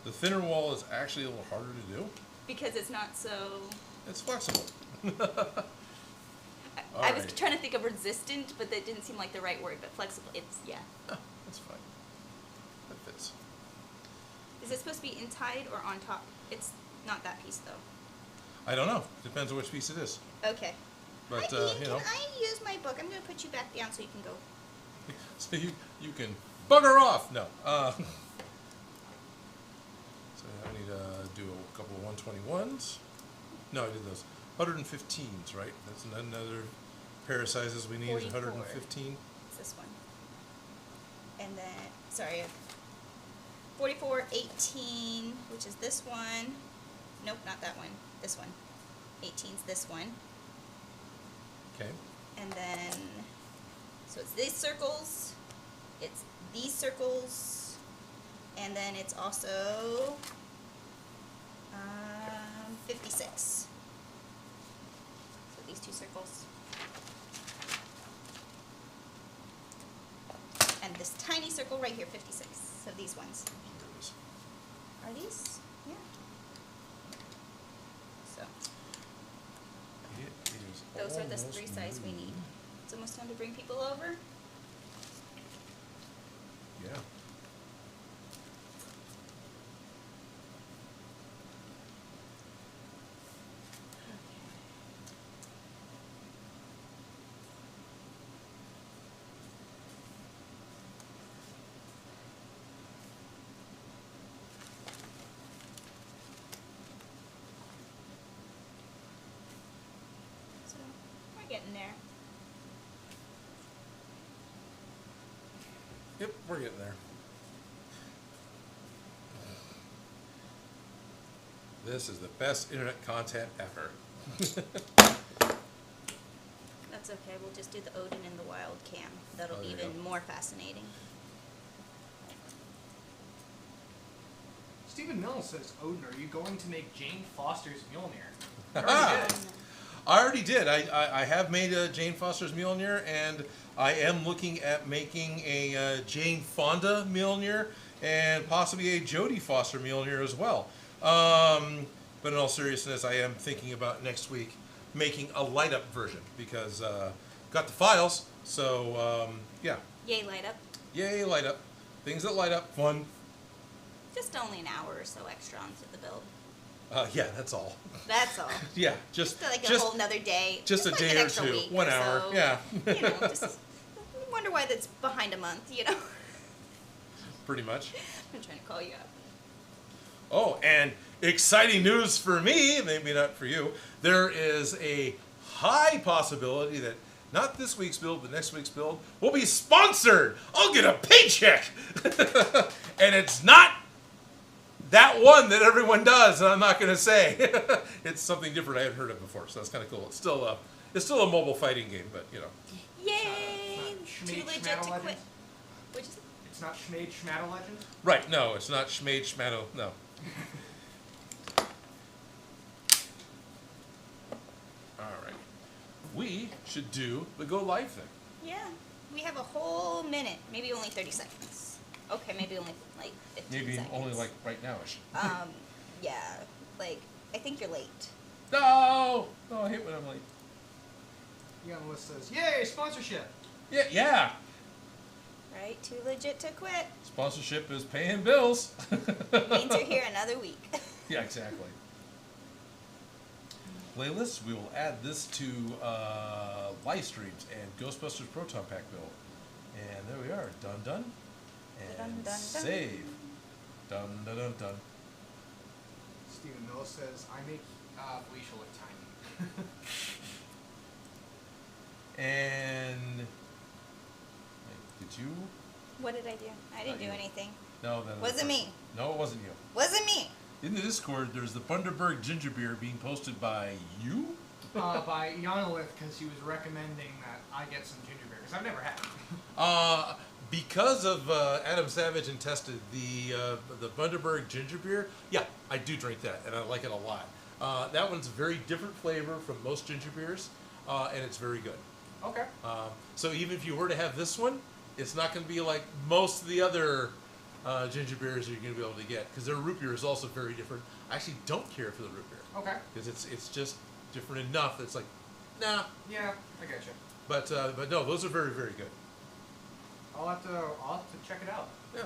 The thinner wall is actually a little harder to do.
Because it's not so...
It's flexible.
I was
Alright.
trying to think of resistant, but that didn't seem like the right word. But flexible, it's, yeah.
Oh, that's fine. That fits.
Is it supposed to be inside or on top? It's not that piece though.
I don't know. Depends on which piece it is.
Okay.
But
Hi, Ian,
you know,
can I use my book? I'm going to put you back down so you can go.
so you can bugger off. No. So I need to do a couple of 121s. No, I did those 115s, right? That's another pair of sizes we need. Is
44.
115.
It's this one. And then, sorry, 44, 18, which is this one. Nope, not that one. This one. 18's this one.
Okay.
And then, so it's these circles, it's these circles, and then it's also 56. So these two circles. And this tiny circle right here, 56. So these ones. Are these? Yeah. So
It is
those are the
almost
3 sizes we
new.
need. It's almost time to bring people over.
Yeah.
So we're getting there.
Yep, we're getting there. This is the best internet content ever.
That's okay. We'll just do the Odin in the wild cam. That'll
Oh,
be
there you
even
go.
more fascinating.
Stephen Mills says, Odin, are you going to make Jane Foster's Mjolnir?
I already did. I have made a Jane Foster's Mjolnir, and I am looking at making a Jane Fonda Mjolnir, and possibly a Jodie Foster Mjolnir as well. But in all seriousness, I am thinking about next week making a light-up version, because got the files, so yeah.
Yay, light up.
Yay, light up. Things that light up, fun.
Just only an hour or so extra onto the build.
Yeah, that's all.
That's all.
Yeah, just
Like a whole nother day.
just a
like
day
an
or
extra
two,
week
1
or
hour,
so.
yeah.
You know, just wonder why that's behind a month, you know.
Pretty much.
I'm trying to call you out.
Oh, and exciting news for me, maybe not for you. There is a high possibility that not this week's build, but next week's build will be sponsored. I'll get a paycheck. And it's not that one that everyone does, and I'm not going to say. It's something different I hadn't heard of before, so that's kind of cool. It's still a mobile fighting game, but you know.
Yay!
Schmade
Too legit
Schmaddle
to
Legends?
quit. What'd you say?
It's not Schmade Schmaddle Legends?
Right, no, it's not Schmade Schmatto, no. All right. We should do the go live thing.
Yeah. We have a whole minute. Maybe only 30 seconds. Okay, maybe only like 15
Maybe
seconds.
only like right now-ish.
Yeah. Like, I think you're late.
No! No, I hate when I'm late.
Young List says, yay, sponsorship!
Yeah.
Right? Too legit to quit.
Sponsorship is paying bills.
Means you're here another week.
Yeah, exactly. Playlists, we will add this to live streams and Ghostbusters Proton Pack build. And there we are. Done. And
Dun, dun, dun.
save. Done.
Stephen Mills says, I make Felicia look tiny.
And did you?
What did I do? I didn't
Not
do
you.
anything.
No,
Wasn't me.
No, it wasn't you.
Wasn't me.
In the Discord, there's the Bundaberg Ginger Beer being posted by you?
By Yanolith, because he was recommending that I get some ginger beer, because I've never had it.
Because of Adam Savage and tested the Bundaberg Ginger Beer, yeah, I do drink that, and I like it a lot. That one's a very different flavor from most ginger beers, and it's very good.
Okay.
So even if you were to have this one, it's not going to be like most of the other ginger beers you're going to be able to get, because their root beer is also very different. I actually don't care for the root beer.
Okay.
Because it's just different enough that it's like, nah.
Yeah, I get you.
But no, those are very, very good.
I'll have to check it out.
Yeah.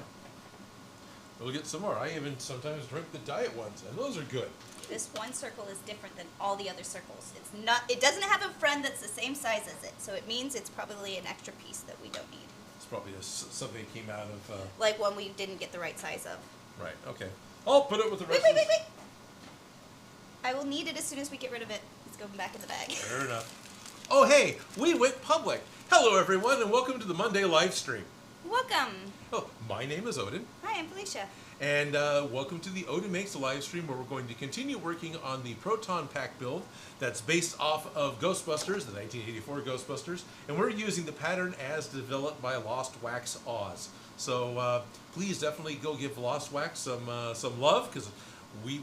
We'll get some more. I even sometimes drink the diet ones, and those are good.
This one circle is different than all the other circles. It's not. It doesn't have a friend that's the same size as it, so it means it's probably an extra piece that we don't need.
It's probably something that came out of...
Like one we didn't get the right size of.
Right, okay. I'll put it with the rest
Wait.
of this.
I will need it as soon as we get rid of it. It's going back in the bag.
Fair enough. Oh, hey, we went public. Hello, everyone, and welcome to the Monday live stream.
Welcome.
Oh, my name is Odin.
Hi, I'm Felicia.
And welcome to the Odin Makes live stream, where we're going to continue working on the Proton Pack build that's based off of Ghostbusters, the 1984 Ghostbusters, and we're using the pattern as developed by Lost Wax Oz. So please definitely go give Lost Wax some love, because we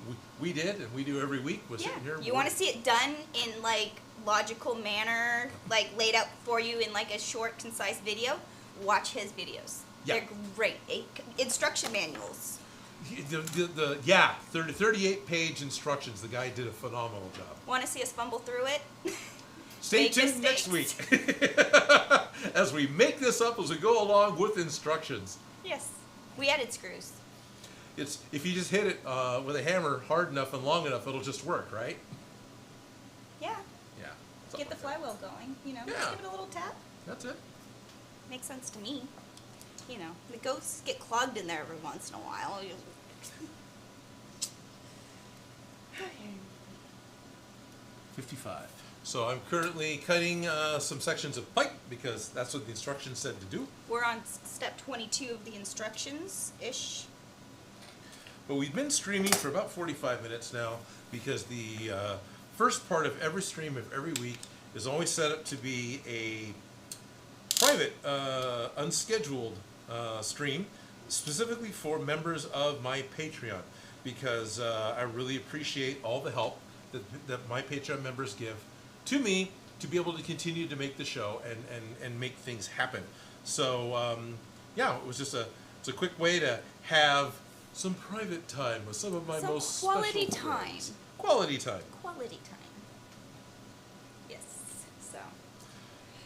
did, and we do every week. We're sitting here.
You want to see it done in like logical manner, like laid out for you in like a short, concise video? Watch his videos.
Yeah.
They're great. Instruction manuals.
The 38-page instructions. The guy did a phenomenal job.
Want to see us fumble through it?
Stay
Make
tuned
mistakes.
next week as we make this up as we go along with instructions.
Yes. We added screws.
It's if you just hit it with a hammer hard enough and long enough, it'll just work, right?
Yeah.
Yeah.
Get the flywheel going. You know, just
Yeah.
give it a little tap.
That's it.
Makes sense to me. You know, the ghosts get clogged in there every once in a while.
55. So I'm currently cutting some sections of pipe because that's what the instructions said to do.
We're on step 22 of the instructions-ish.
But we've been streaming for about 45 minutes now because the first part of every stream of every week is always set up to be a private, unscheduled stream, specifically for members of my Patreon, because I really appreciate all the help that my Patreon members give to me to be able to continue to make the show and make things happen. So yeah, it was just it's a quick way to have some private time with some of my
Some
most
quality
special
time.
friends. Quality time.
Quality time. Yes. So.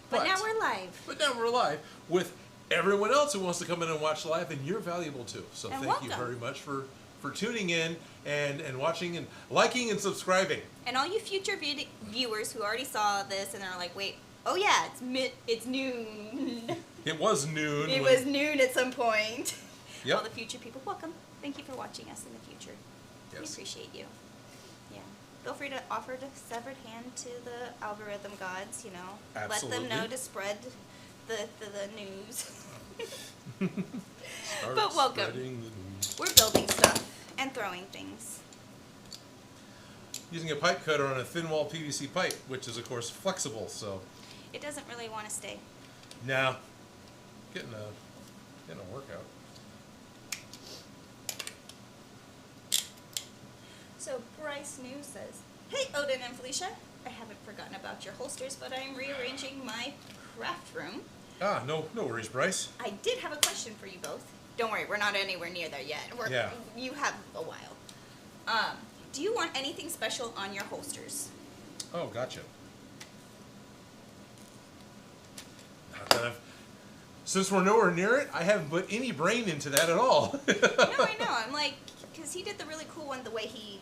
But now we're live.
But now we're live with everyone else who wants to come in and watch live, and you're valuable too. So
And
thank you
welcome.
very much for tuning in and watching and liking and subscribing.
And all you future viewers who already saw this and are like, wait, oh yeah, it's noon.
It was noon.
It was noon at some point.
Yep.
All the future people, welcome. Thank you for watching us in the future. We
Yes.
appreciate you. Yeah. Feel free to offer a severed hand to the algorithm gods, you know.
Absolutely.
Let them know to spread the news.
Start
But welcome.
spreading the news.
We're building stuff and throwing things.
Using a pipe cutter on a thin wall PVC pipe, which is of course flexible. So
It doesn't really want to stay.
now, getting a workout.
So Bryce News says, "Hey Odin and Felicia, I haven't forgotten about your holsters, but I am rearranging my craft room.
Ah, no worries, Bryce.
I did have a question for you both. Don't worry, we're not anywhere near there yet.
Yeah.
You have a while. Do you want anything special on your holsters?"
Oh, gotcha. Not that since we're nowhere near it, I haven't put any brain into that at all.
No, I know. I'm like, because he did the really cool one the way he,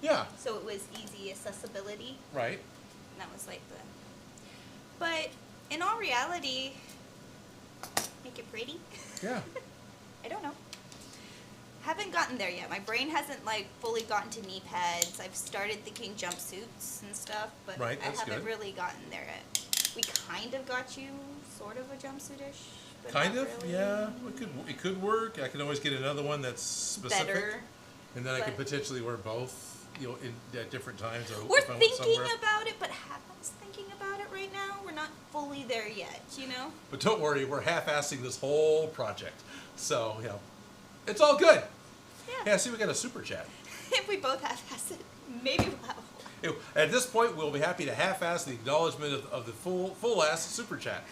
Yeah,
so it was easy accessibility.
right.
And that was like the. But in all reality, make it pretty.
Yeah.
I don't know. Haven't gotten there yet. My brain hasn't like fully gotten to knee pads. I've started thinking jumpsuits and stuff, but
Right,
I
that's
haven't
good.
really gotten there yet. We kind of got you sort of a jumpsuit-ish, but
Kind
not
of,
really.
yeah. It could work. I can always get another one that's specific,
Better.
and then I could
but-
potentially wear both, at different times. Or
We're
if I went
thinking
somewhere.
about it, but Haven's thinking about it right now. We're not fully there yet, you know?
But don't worry, we're half-assing this whole project, so it's all good.
Yeah.
Yeah, see, we got a super chat.
If we both half-ass it, maybe we'll have a whole.
At this point, we'll be happy to half-ass the acknowledgement of the full-ass super chat,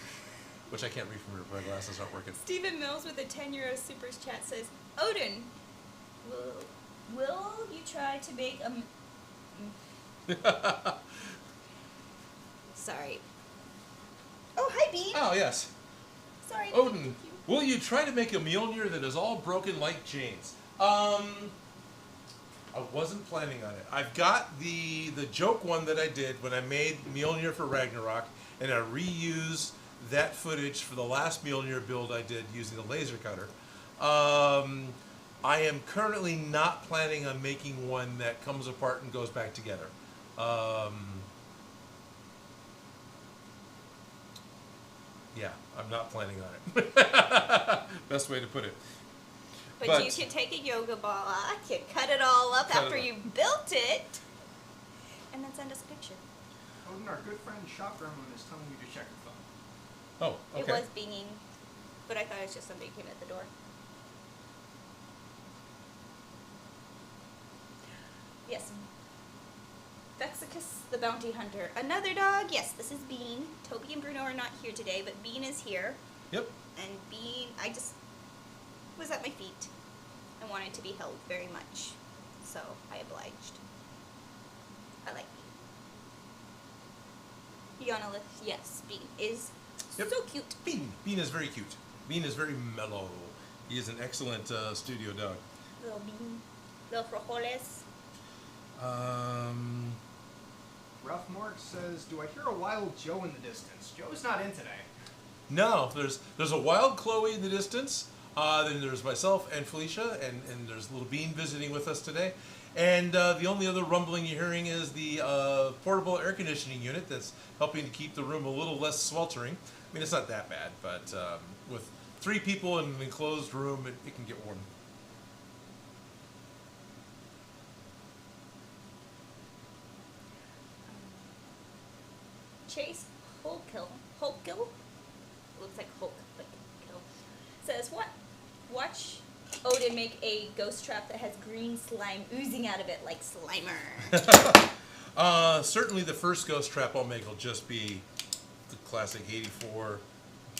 which I can't read from here. My glasses aren't working.
Stephen Mills with a 10 euro super chat says, Odin, will you try to make a... Sorry. Oh, hi, Bean.
Oh yes,
Sorry.
Odin. Will you try to make a Mjolnir that is all broken like chains? I wasn't planning on it. I've got the joke one that I did when I made Mjolnir for Ragnarok, and I reused that footage for the last Mjolnir build I did using the laser cutter. I am currently not planning on making one that comes apart and goes back together. Yeah, I'm not planning on it. Best way to put it.
But you can take a yoga ball, you cut it all up after you built it, and then send us a picture.
Odin, our good friend Shop Gremlin is telling you to check your phone.
Oh, okay.
It was binging, but I thought it was just somebody came at the door. Yes. Vexicus the Bounty Hunter. Another dog? Yes, this is Bean. Toby and Bruno are not here today, but Bean is here.
Yep.
And Bean, I just was at my feet and wanted to be held very much. So I obliged. I like Bean. Yonolith, yes, Bean is
Yep.
so cute.
Bean is very cute. Bean is very mellow. He is an excellent studio dog.
Little Bean. Little frijoles.
Ralph Mark says, do I hear a wild Joe in the distance? Joe's not in today.
No, there's a wild Chloe in the distance. Then there's myself and Felicia, and there's little Bean visiting with us today. And the only other rumbling you're hearing is the portable air conditioning unit that's helping to keep the room a little less sweltering. I mean, it's not that bad, but with 3 people in an enclosed room, it can get warm.
Chase Holkill, looks like Hulk, but kill, says, what? Watch Odin make a ghost trap that has green slime oozing out of it like Slimer.
Certainly the first ghost trap I'll make will just be the classic 84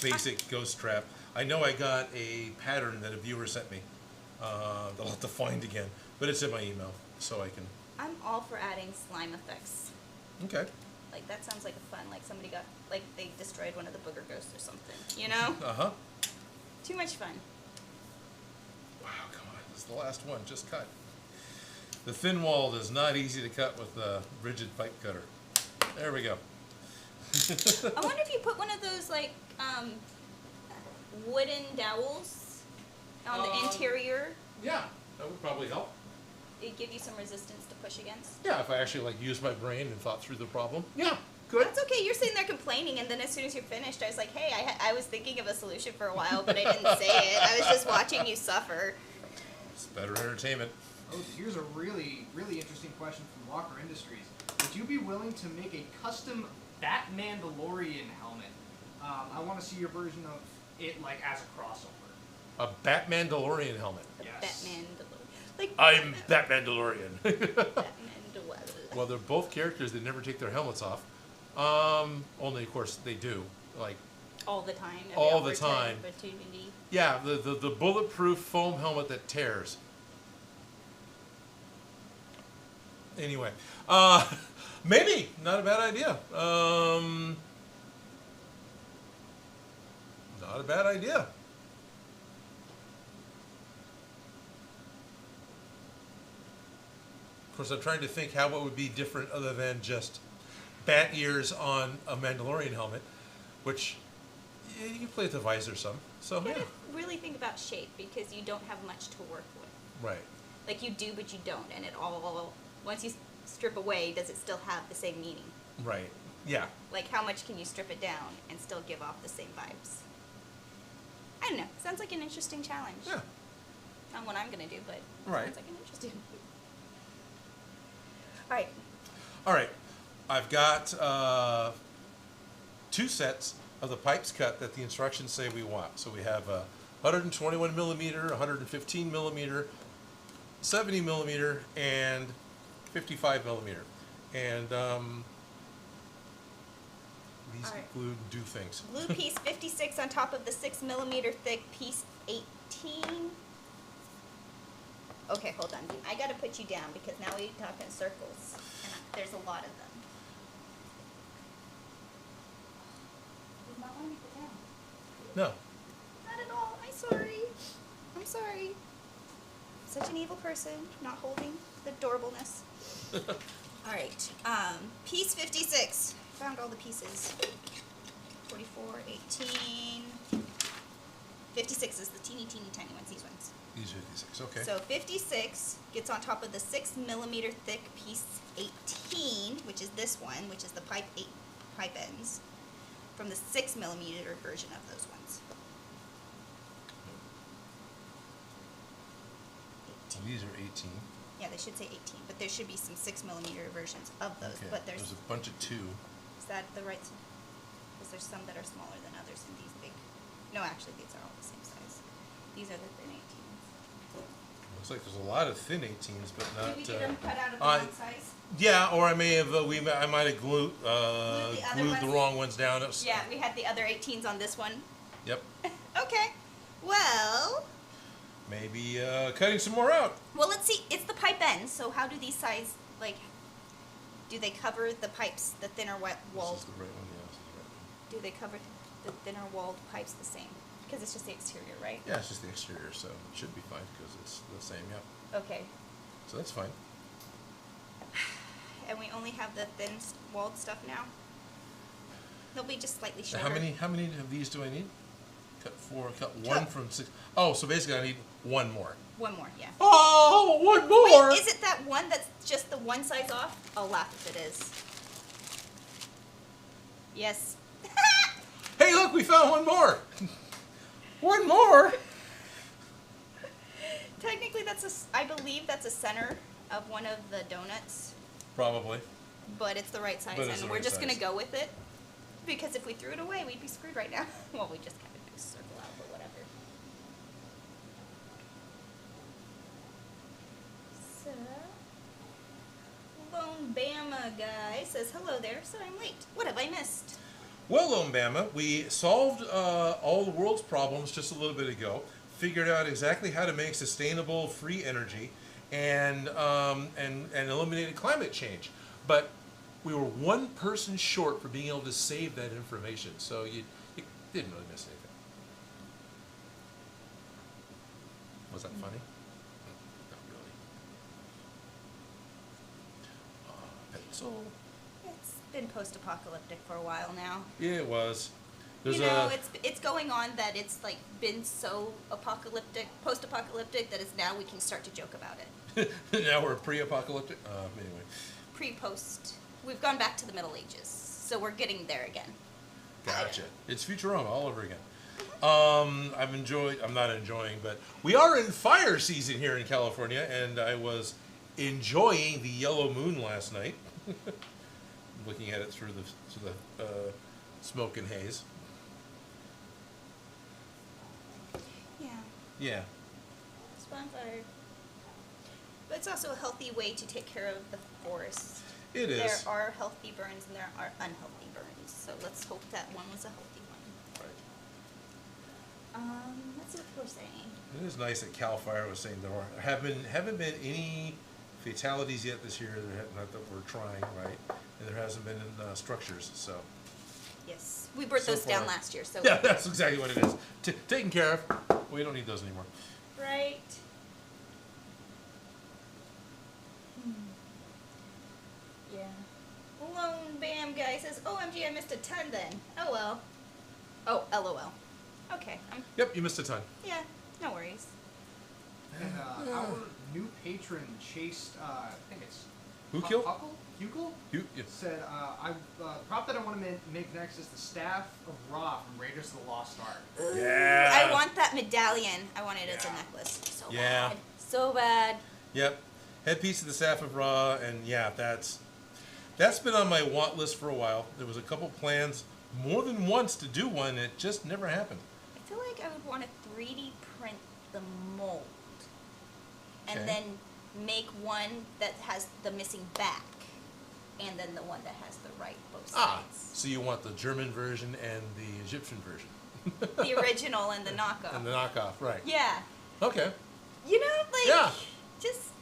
basic ghost trap. I know I got a pattern that a viewer sent me that I'll have to find again, but it's in my email, so I can...
I'm all for adding slime effects.
Okay.
Like, that sounds like a fun, like somebody got, like they destroyed one of the booger ghosts or something, you know?
Uh-huh.
Too much fun.
Wow, come on. This is the last one. Just cut. The thin wall is not easy to cut with a rigid pipe cutter. There we go.
I wonder if you put one of those, like, wooden dowels on the interior,
Yeah, that would probably help.
it'd give you some resistance to push against.
Yeah, if I actually like used my brain and thought through the problem. Yeah, good.
That's okay. You're sitting there complaining, and then as soon as you're finished, I was like, hey, I was thinking of a solution for a while, but I didn't say it. I was just watching you suffer.
It's better entertainment.
Oh, here's a really, really interesting question from Walker Industries. Would you be willing to make a custom Batman-DeLorean helmet? I want to see your version of it, like, as a crossover.
A Batman DeLorean helmet.
Yes.
Batman DeLorean. Like,
I'm Batman DeLorean.
Batman DeLorean.
Well, they're both characters that never take their helmets off. Only, of course, they do. Like,
All the time. Every
all the time.
opportunity.
yeah, the bulletproof foam helmet that tears. Anyway, maybe not a bad idea. Not a bad idea. Of course, I'm trying to think how it would be different other than just bat ears on a Mandalorian helmet, which yeah, you can play with the visor some. So
You
yeah,
gotta really think about shape because you don't have much to work with.
right.
Like you do, but you don't, and it all once you strip away, does it still have the same meaning?
Right. Yeah.
Like how much can you strip it down and still give off the same vibes? I don't know. Sounds like an interesting challenge.
Yeah.
Not what I'm gonna do, but
Right.
sounds like an interesting. All right.
All right. I've got 2 sets of the pipes cut that the instructions say we want. So we have a 121 millimeter, 115 millimeter, 70 millimeter, and 55 millimeter. And these
All right.
glued do things.
Blue piece 56 on top of the 6 millimeter thick piece 18. Okay, hold on. I gotta put you down because now we talk in circles, and there's a lot of them. Did not want me to put down.
No.
Not at all. I'm sorry. Such an evil person, not holding the adorableness. Alright, piece 56. Found all the pieces. 44, 18. 56 is the teeny tiny ones, these ones.
These 56, okay.
So 56 gets on top of the 6mm thick piece 18, which is this one, which is the pipe ends, from the 6mm version of those ones.
So these are 18.
Yeah, they should say 18, but there should be some 6mm versions of those.
Okay.
But there's
a bunch of 2.
Is that the right? Because there's some that are smaller than others in these big. No, actually, these are all the same size. These are the thin 18s.
Looks like there's a lot of thin 18s, but not.
Did we get them cut out of the wrong size?
Yeah, or I may have. I might have glued the wrong ones down.
Yeah, we had the other 18s on this one.
Yep.
Okay. Well.
Maybe cutting some more out.
Well, let's see. It's the pipe ends. So how do these sides do they cover the pipes, the thinner walled?
This is the right one. Yeah, this is the right one.
Do they cover the thinner walled pipes the same? Because it's just the exterior, right?
Yeah, it's just the exterior, so it should be fine because it's the same. Yeah.
Okay.
So that's fine.
And we only have the thin walled stuff now. They'll be just slightly
So
shorter.
how many of these do I need? Cut 4. Cut 1 from 6. Oh, so basically I need 1 more.
One more, yeah.
Oh, 1 more.
Wait, is it that one that's just the one size off? I'll laugh if it is. Yes.
Hey, look, we found 1 more. 1 more.
Technically, I believe that's a center of one of the donuts,
Probably.
but it's the right size,
But it's
and
the
we're
right
just
size.
gonna go with it. Because if we threw it away, we'd be screwed right now. Well, we just kind of do a circle out, but whatever. So, Lone Bama guy says, hello there, so I'm late. What have I missed?
Well, Bama, we solved all the world's problems just a little bit ago. Figured out exactly how to make sustainable, free energy, and eliminated climate change. But we were 1 person short for being able to save that information, so you didn't really miss anything. Was that funny? Not really. Pencil.
It's been post-apocalyptic for a while now.
Yeah, it was. There's
It's going on that it's been so post-apocalyptic that it's now we can start to joke about it.
Now we're pre-apocalyptic. Anyway.
Pre-post. We've gone back to the Middle Ages, so we're getting there again.
Gotcha. It's Futurama all over again. I'm not enjoying, but we are in fire season here in California, and I was enjoying the yellow moon last night, looking at it through the smoke and haze.
Yeah.
Yeah.
It's bonfire. But it's also a healthy way to take care of the forest.
It is.
There are healthy burns and there are unhealthy burns. So let's hope that one was a healthy one.
Right.
Let's see what people are saying.
It is nice that Cal Fire was saying there haven't been any fatalities yet this year. Not that we're trying, right? And there hasn't been in structures, so.
Yes. We burnt
So
those down
far.
last year, so.
Yeah, that's exactly what it is. Taken care of. We don't need those anymore.
Right. Yeah. Lone Bam guy says, OMG, I missed a ton then. Oh well. Oh, LOL. Okay.
Yep, you missed a ton.
Yeah, no worries.
And our new patron chased, I think it's
Who killed?
Huckle?
You, yeah.
Said, prop that I want to make next is the Staff of Ra from Raiders of the Lost Ark.
Yeah.
I want that medallion. I want it as a
Yeah.
necklace. So
Yeah.
bad. So bad.
Yep. Headpiece of the Staff of Ra, and yeah, that's been on my want list for a while. There was a couple plans more than once to do one, it just never happened.
I feel like I would want to 3D print the mold. And
Okay.
then make one that has the missing back. And then the one that has the right both sides.
So you want the German version and the Egyptian version.
The original and the knockoff.
And the knockoff, right.
Yeah.
Okay.
You know,
Yeah.
just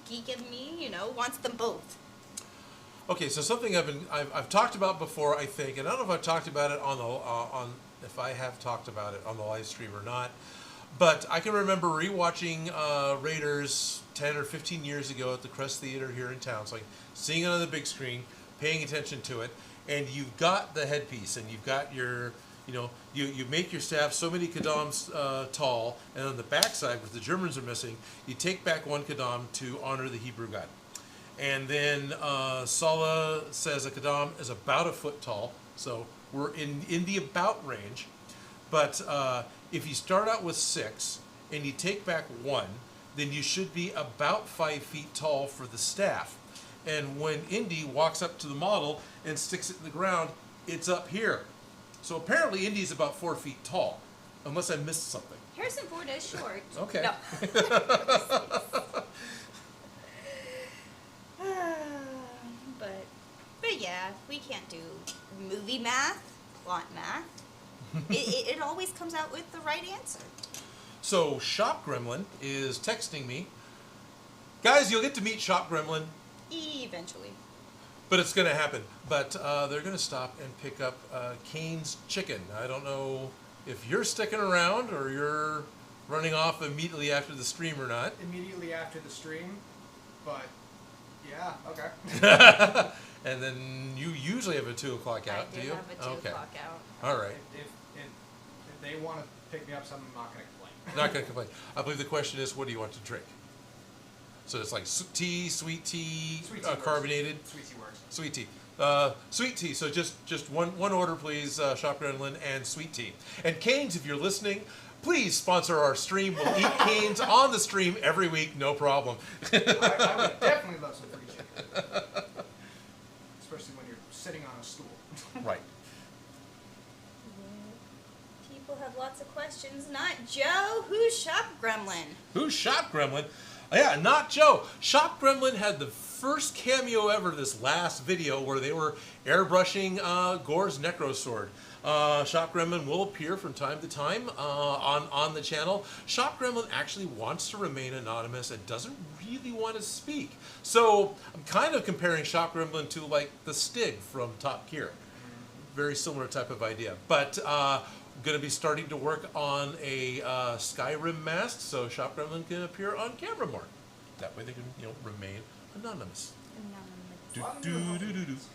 geek in me, wants them both.
Okay, so something I've talked about before, I think, and I don't know if I've talked about it if I have talked about it on the live stream or not, But I can remember rewatching Raiders 10 or 15 years ago at the Crest Theater here in town. So like seeing it on the big screen, paying attention to it, and you've got the headpiece, and you've got your, you make your staff so many kadams tall, and on the backside, where the Germans are missing, you take back one kadam to honor the Hebrew God. And then Sala says a kadam is about a foot tall, so we're in the about range. But if you start out with 6 and you take back 1, then you should be about 5 feet tall for the staff. And when Indy walks up to the model and sticks it in the ground, it's up here. So apparently Indy's about 4 feet tall, unless I missed something.
Harrison Ford is short.
Okay.
No. But yeah, we can't do movie math, plot math. It always comes out with the right answer.
So Shop Gremlin is texting me. Guys, you'll get to meet Shop Gremlin.
Eventually.
But it's going to happen. But they're going to stop and pick up Kane's chicken. I don't know if you're sticking around or you're running off immediately after the stream or not.
Immediately after the stream, but yeah, okay.
And then you usually have a 2 o'clock out, do you?
I do have a 2 o'clock out.
All right.
If they want to pick me up something, I'm not going to complain.
Not going to complain. I believe the question is, what do you want to drink? So it's like tea, sweet tea, carbonated.
Sweet tea works.
Sweet tea. Sweet tea. So just one order, please, Shop Gremlin, and sweet tea. And Canes, if you're listening, please sponsor our stream. We'll eat Canes on the stream every week, no problem.
I would definitely love some free chicken. Especially when you're sitting on a stool.
Right.
People have lots of questions. Not Joe. Who's Shop Gremlin?
Who's Shop Gremlin? Yeah, not Joe. Shop Gremlin had the first cameo ever this last video where they were airbrushing Gore's Necrosword. Shop Gremlin will appear from time to time on the channel. Shop Gremlin actually wants to remain anonymous and doesn't really want to speak. So I'm kind of comparing Shop Gremlin to like the Stig from Top Gear. Very similar type of idea. But going to be starting to work on a Skyrim mast, so Shop Gremlin can appear on camera more. That way they can, remain anonymous.
Anonymous.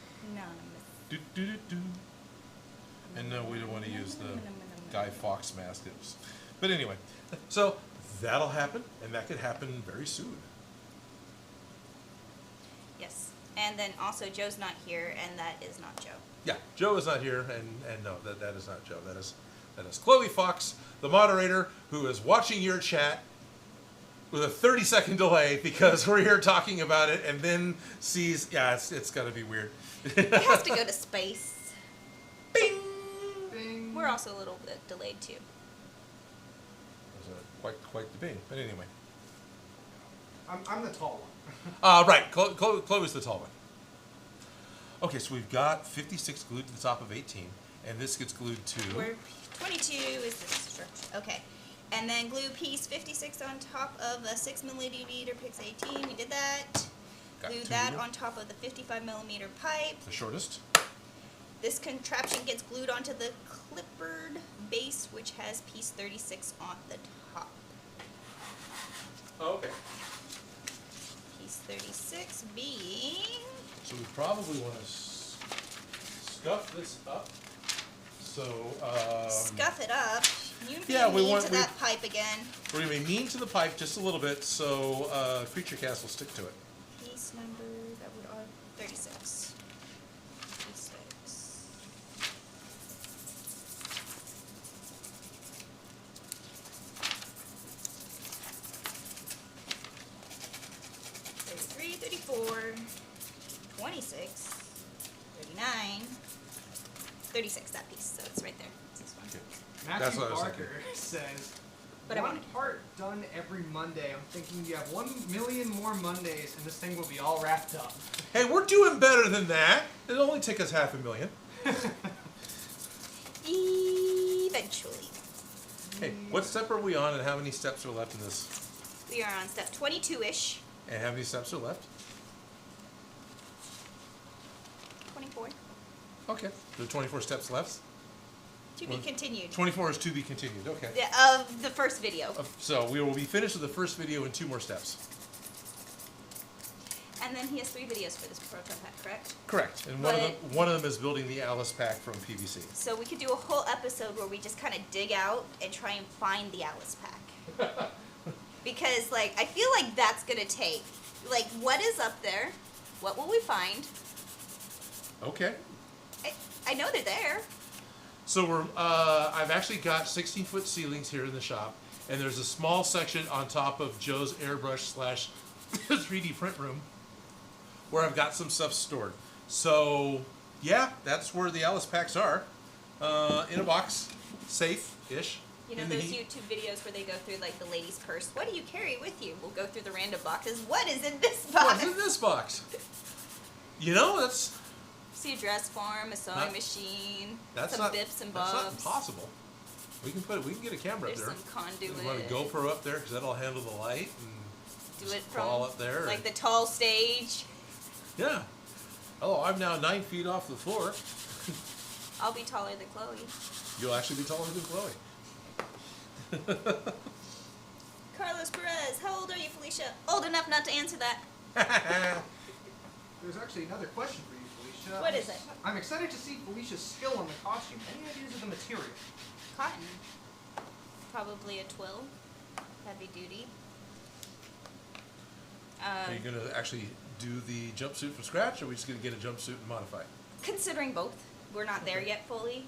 And no, we don't want to use the Guy Fawkes mask. But anyway, so that'll happen, and that could happen very soon.
Yes. And then also Joe's not here, and that is not Joe.
Yeah, Joe is not here, and no, that is not Joe. That is Chloe Fox, the moderator, who is watching your chat with a 30-second delay because we're here talking about it, and then sees, yeah, it's got to be weird.
It has to go to space.
Bing!
Bing.
We're also a little bit delayed too.
Quite the bing, but anyway.
I'm the tall one.
Right, Chloe's the tall one. Okay, so we've got 56 glued to the top of 18, and this gets glued to...
Where 22 is this structure. Okay. And then glue piece 56 on top of a 6 milliliter Pix 18. We did that.
Got
Glue
2.
that on top of the 55 millimeter pipe.
The shortest.
This contraption gets glued onto the clippered base, which has piece 36 on the top.
Oh, okay.
Piece 36 being...
So we probably want to scuff this up. So,
Scuff it up. You can
yeah,
be mean to that pipe again.
We're going to be mean to the pipe just a little bit, so Creature Cast will stick to it.
Piece number, that would are 36. 36. $33, $34, $26, $39, $36 that piece, so it's right there. It's this one.
Okay.
Matthew
That's what I was
Barker says,
But I
one
want-
part done every Monday. I'm thinking you have 1 million more Mondays and this thing will be all wrapped up.
Hey, we're doing better than that. It'll only take us 500,000.
Eventually.
Hey, what step are we on, and how many steps are left in this?
We are on step 22-ish.
And how many steps are left?
24.
Okay. There are 24 steps left.
To be continued.
24 is to be continued. Okay.
Yeah, of the first video.
So we will be finished with the first video in 2 more steps.
And then he has 3 videos for this Proton Pack, correct?
Correct. And
But-
one of them is building the Alice pack from PVC.
So we could do a whole episode where we just kind of dig out and try and find the Alice pack. Because, like, I feel like that's going to take, like, what is up there? What will we find?
Okay.
I know they're there.
So I've actually got 16-foot ceilings here in the shop, and there's a small section on top of Joe's airbrush / 3D print room where I've got some stuff stored. So yeah, that's where the Alice packs are, in a box, safe-ish.
You know
in the
those
heat.
YouTube videos where they go through, like, the lady's purse? What do you carry with you? We'll go through the random boxes. What is in this box?
What's in this box? You know, that's
See a dress form, a sewing
Not-
machine,
that's
some
not
bips and
that's
bobs.
not impossible. We can get a camera
There's
up there.
some conduit.
We want a GoPro up there because that'll handle the light and
Do it
fall
from
up there.
like the tall stage.
Yeah. Oh, I'm now 9 feet off the floor.
I'll be taller than Chloe.
You'll actually be taller than Chloe.
Carlos Perez, how old are you, Felicia? Old enough not to answer that.
There's actually another question for you, Felicia.
What is it?
I'm excited to see Felicia's skill on the costume. Any ideas of the material?
Cotton. Probably a twill. Heavy duty.
Are you going to actually do the jumpsuit from scratch, or are we just going to get a jumpsuit and modify it?
Considering both. We're not there yet fully.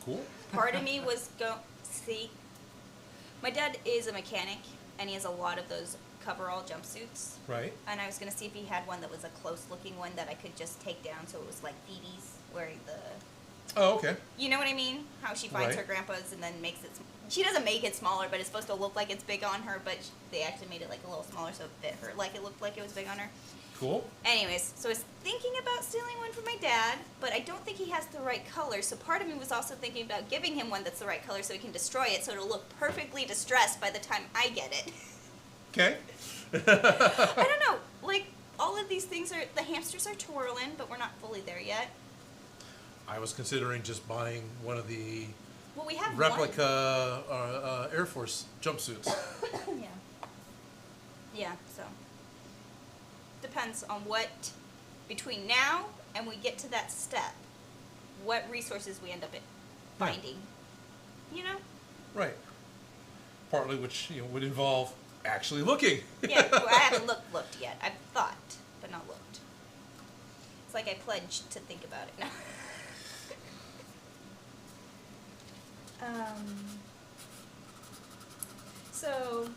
Cool.
Part of me was see, my dad is a mechanic, and he has a lot of those coverall jumpsuits.
Right.
And I was going to see if he had one that was a close-looking one that I could just take down so it was like Phoebe's wearing the...
Oh, okay.
You know what I mean? How she finds
Right.
her grandpa's and then makes it... She doesn't make it smaller, but it's supposed to look like it's big on her, but they actually made it like a little smaller so it fit her like it looked like it was big on her.
Cool.
Anyways, so I was thinking about stealing one from my dad, but I don't think he has the right color, so part of me was also thinking about giving him one that's the right color so he can destroy it so it'll look perfectly distressed by the time I get it.
Okay.
I don't know, like, all of these things are... The hamsters are twirling, but we're not fully there yet.
I was considering just buying one of the
Well, we have
replica Air Force jumpsuits.
one. Yeah. Yeah, so... Depends on what... Between now and we get to that step, what resources we end up finding. You know?
Right. Partly which would involve actually looking.
Yeah, well, I haven't looked yet. I've thought, but not looked. It's like I pledged to think about it now. So,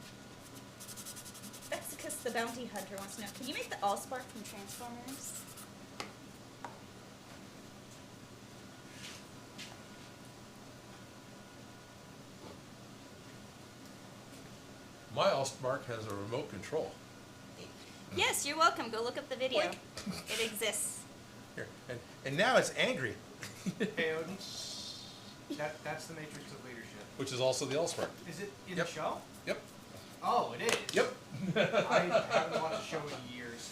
Vexicus the Bounty Hunter wants to know, can you make the Allspark from Transformers?
My Allspark has a remote control.
Yes, you're welcome. Go look up the video.
Boink.
It exists.
Here. And now it's angry,
Hey, Odin. That's the Matrix of Leadership.
which is also the Allspark.
Is it in
Yep.
the show?
Yep.
Oh, it is.
Yep.
I haven't watched the show in years.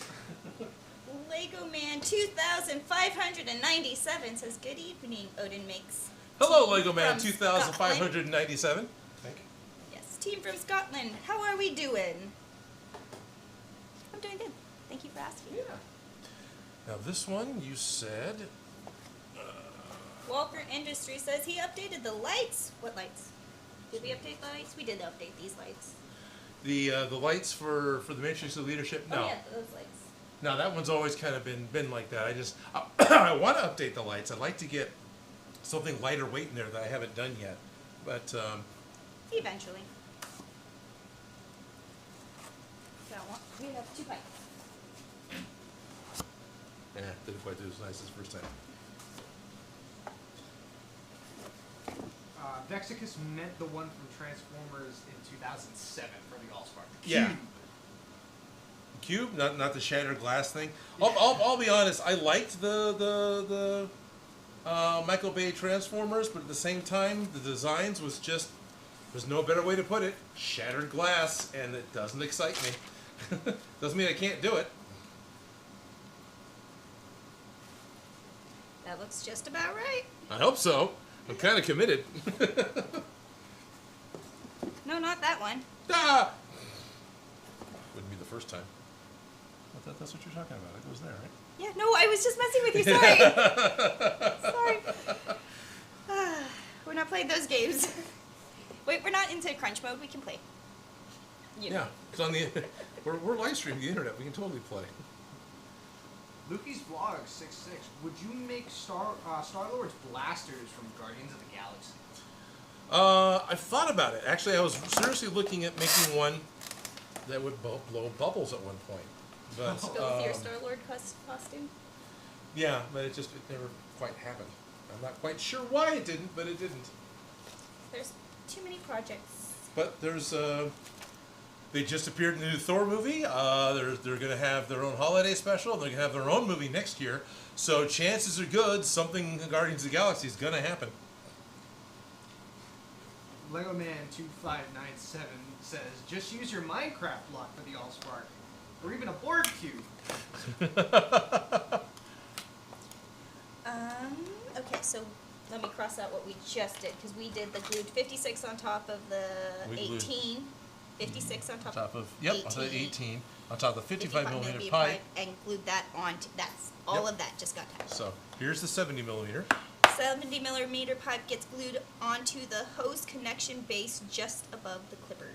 Lego Man 2597 says, good evening, Odin Makes.
Hello,
Team
Lego Man
from
2597. Thank you.
Yes, team from Scotland. How are we doing? I'm doing good. Thank you for asking.
Yeah. Now this one you said.
Walker Industries says he updated the lights. What lights? Did we update the lights? We did update these lights.
The lights for the Matrix of Leadership. No.
Oh yeah, those lights.
No, that one's always kind of been like that. I want to update the lights. I'd like to get something lighter weight in there that I haven't done yet. But
Eventually. We have 2 pipes.
didn't quite do as nice as the first time.
Vexicus meant the one from Transformers in 2007 for the Allspark.
Yeah. Cube, not the shattered glass thing. I'll be honest. I liked the Michael Bay Transformers, but at the same time, the designs was just, there's no better way to put it, shattered glass, and it doesn't excite me. Doesn't mean I can't do it.
That looks just about right.
I hope so. I'm kind of committed.
No, not that one.
Ah! Wouldn't be the first time. That's what you're talking about. It goes there, right?
Yeah, no, I was just messing with you. Sorry. Sorry. We're not playing those games. Wait, we're not into crunch mode. We can play. You know.
Yeah, because on the we're live streaming the internet. We can totally play.
Lukey's vlog 66. Would you make Star-Lord's blasters from Guardians of the Galaxy?
I've thought about it. Actually, I was seriously looking at making one that would blow bubbles at one point. But
Go with your Star-Lord costume?
yeah, but it never quite happened. I'm not quite sure why it didn't, but it didn't.
There's too many projects.
But there's they just appeared in the new Thor movie. They're going to have their own holiday special. They're going to have their own movie next year. So chances are good something in Guardians of the Galaxy is going to happen.
Lego Man 2597 says, just use your Minecraft block for the Allspark. Or even a Borg cube.
Okay, so let me cross out what we just did, because we did the glued 56 on top of the
We glued-
18. 56 on top,
On top of 18. On top of the 55 millimeter
millimeter
pipe.
and glued that onto, that's, all
Yep.
of that just got attached.
So here's the 70 millimeter.
70 millimeter pipe gets glued onto the hose connection base just above the clipboard.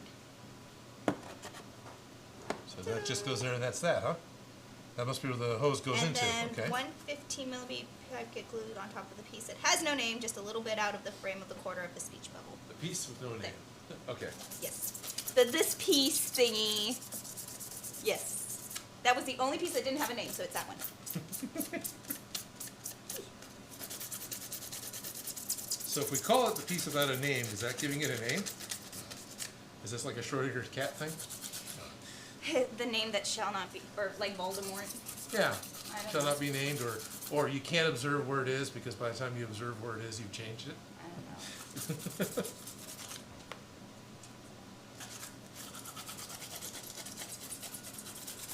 So that just goes there and that's that, huh? That must be where the hose goes
And
into.
then
Okay.
one 15 millimeter pipe get glued on top of the piece that has no name, just a little bit out of the frame of the quarter of the speech bubble.
The piece with no name. Okay.
Yes. This piece thingy. Yes. That was the only piece that didn't have a name, so it's that one.
So if we call it the piece without a name, is that giving it a name? Is this like a Schrodinger's cat thing?
The name that shall not be, or like Voldemort.
Yeah.
I don't
Shall
know.
not be named, or you can't observe where it is because by the time you observe where it is, you've changed it.
I don't know.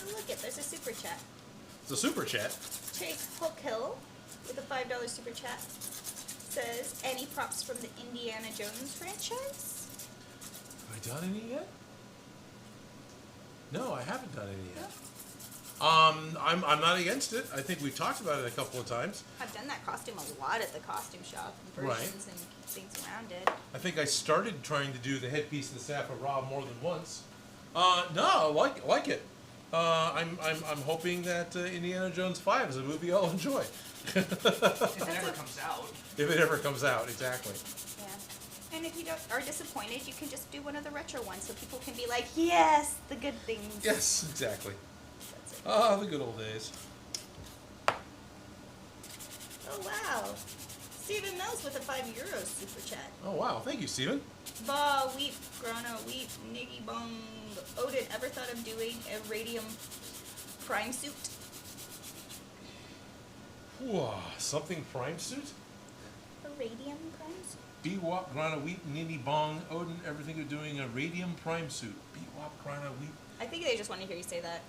Oh, look it, there's a super chat.
It's a super chat.
Chase Hookhill with a $5 super chat says, any props from the Indiana Jones franchise?
Have I done any yet? No, I haven't done any
No.
yet. I'm not against it. I think we've talked about it a couple of times.
I've done that costume a lot at the costume shop, and
Right.
versions and things around it.
I think I started trying to do the headpiece of the Staff of Ra more than once. No, I like it. I'm hoping that Indiana Jones 5 is a movie I'll enjoy.
If it ever comes out.
If it ever comes out, exactly.
Yeah. And if you are disappointed, you can just do one of the retro ones so people can be like, yes, the good things.
Yes, exactly.
That's it.
Ah, the good old days.
Oh, wow. Stephen Mills with a €5 super chat.
Oh, wow. Thank you, Steven.
Ba, weep, grana, weep, niggy bong. Odin, ever thought of doing a radium prime suit?
Whoa, something prime suit?
A radium prime suit?
Bewop, Grana, Weep, Nini, Bong, Odin, everything you're doing a radium prime suit. Bewop, Grana, Weep.
I think they just want to hear you say that.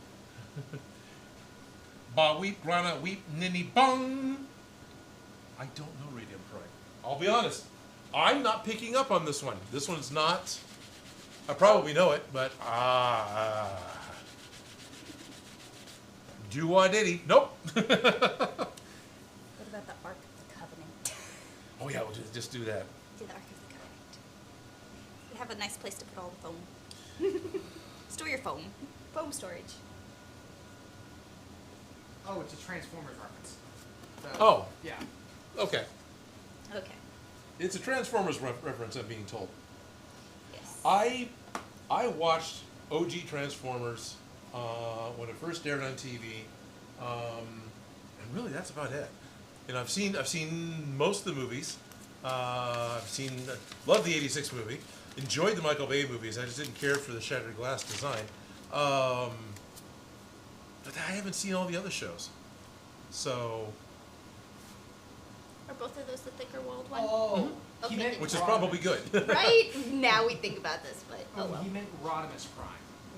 Ba, Weep, Grana, Weep, Nini, Bong. I don't know radium prime. I'll be honest. I'm not picking up on this one. This one's not. I probably know it, but do I did he? Nope.
What about the Ark of the Covenant?
Oh yeah, we'll just do that.
Do the Ark of the Covenant. You have a nice place to put all the foam. Store your foam. Foam storage.
Oh, it's a Transformers reference.
Oh.
Yeah.
Okay.
Okay.
It's a Transformers reference, I'm being told.
Yes.
I watched OG Transformers when it first aired on TV, and really that's about it. And I've seen most of the movies. Loved the '86 movie. Enjoyed the Michael Bay movies. I just didn't care for the shattered glass design. But I haven't seen all the other shows. So,
Are both of those the thicker walled one?
Oh.
Okay.
He meant
which is
Rodimus.
probably good.
Right? Now we think about this, but oh
Oh,
well.
he meant Rodimus Prime.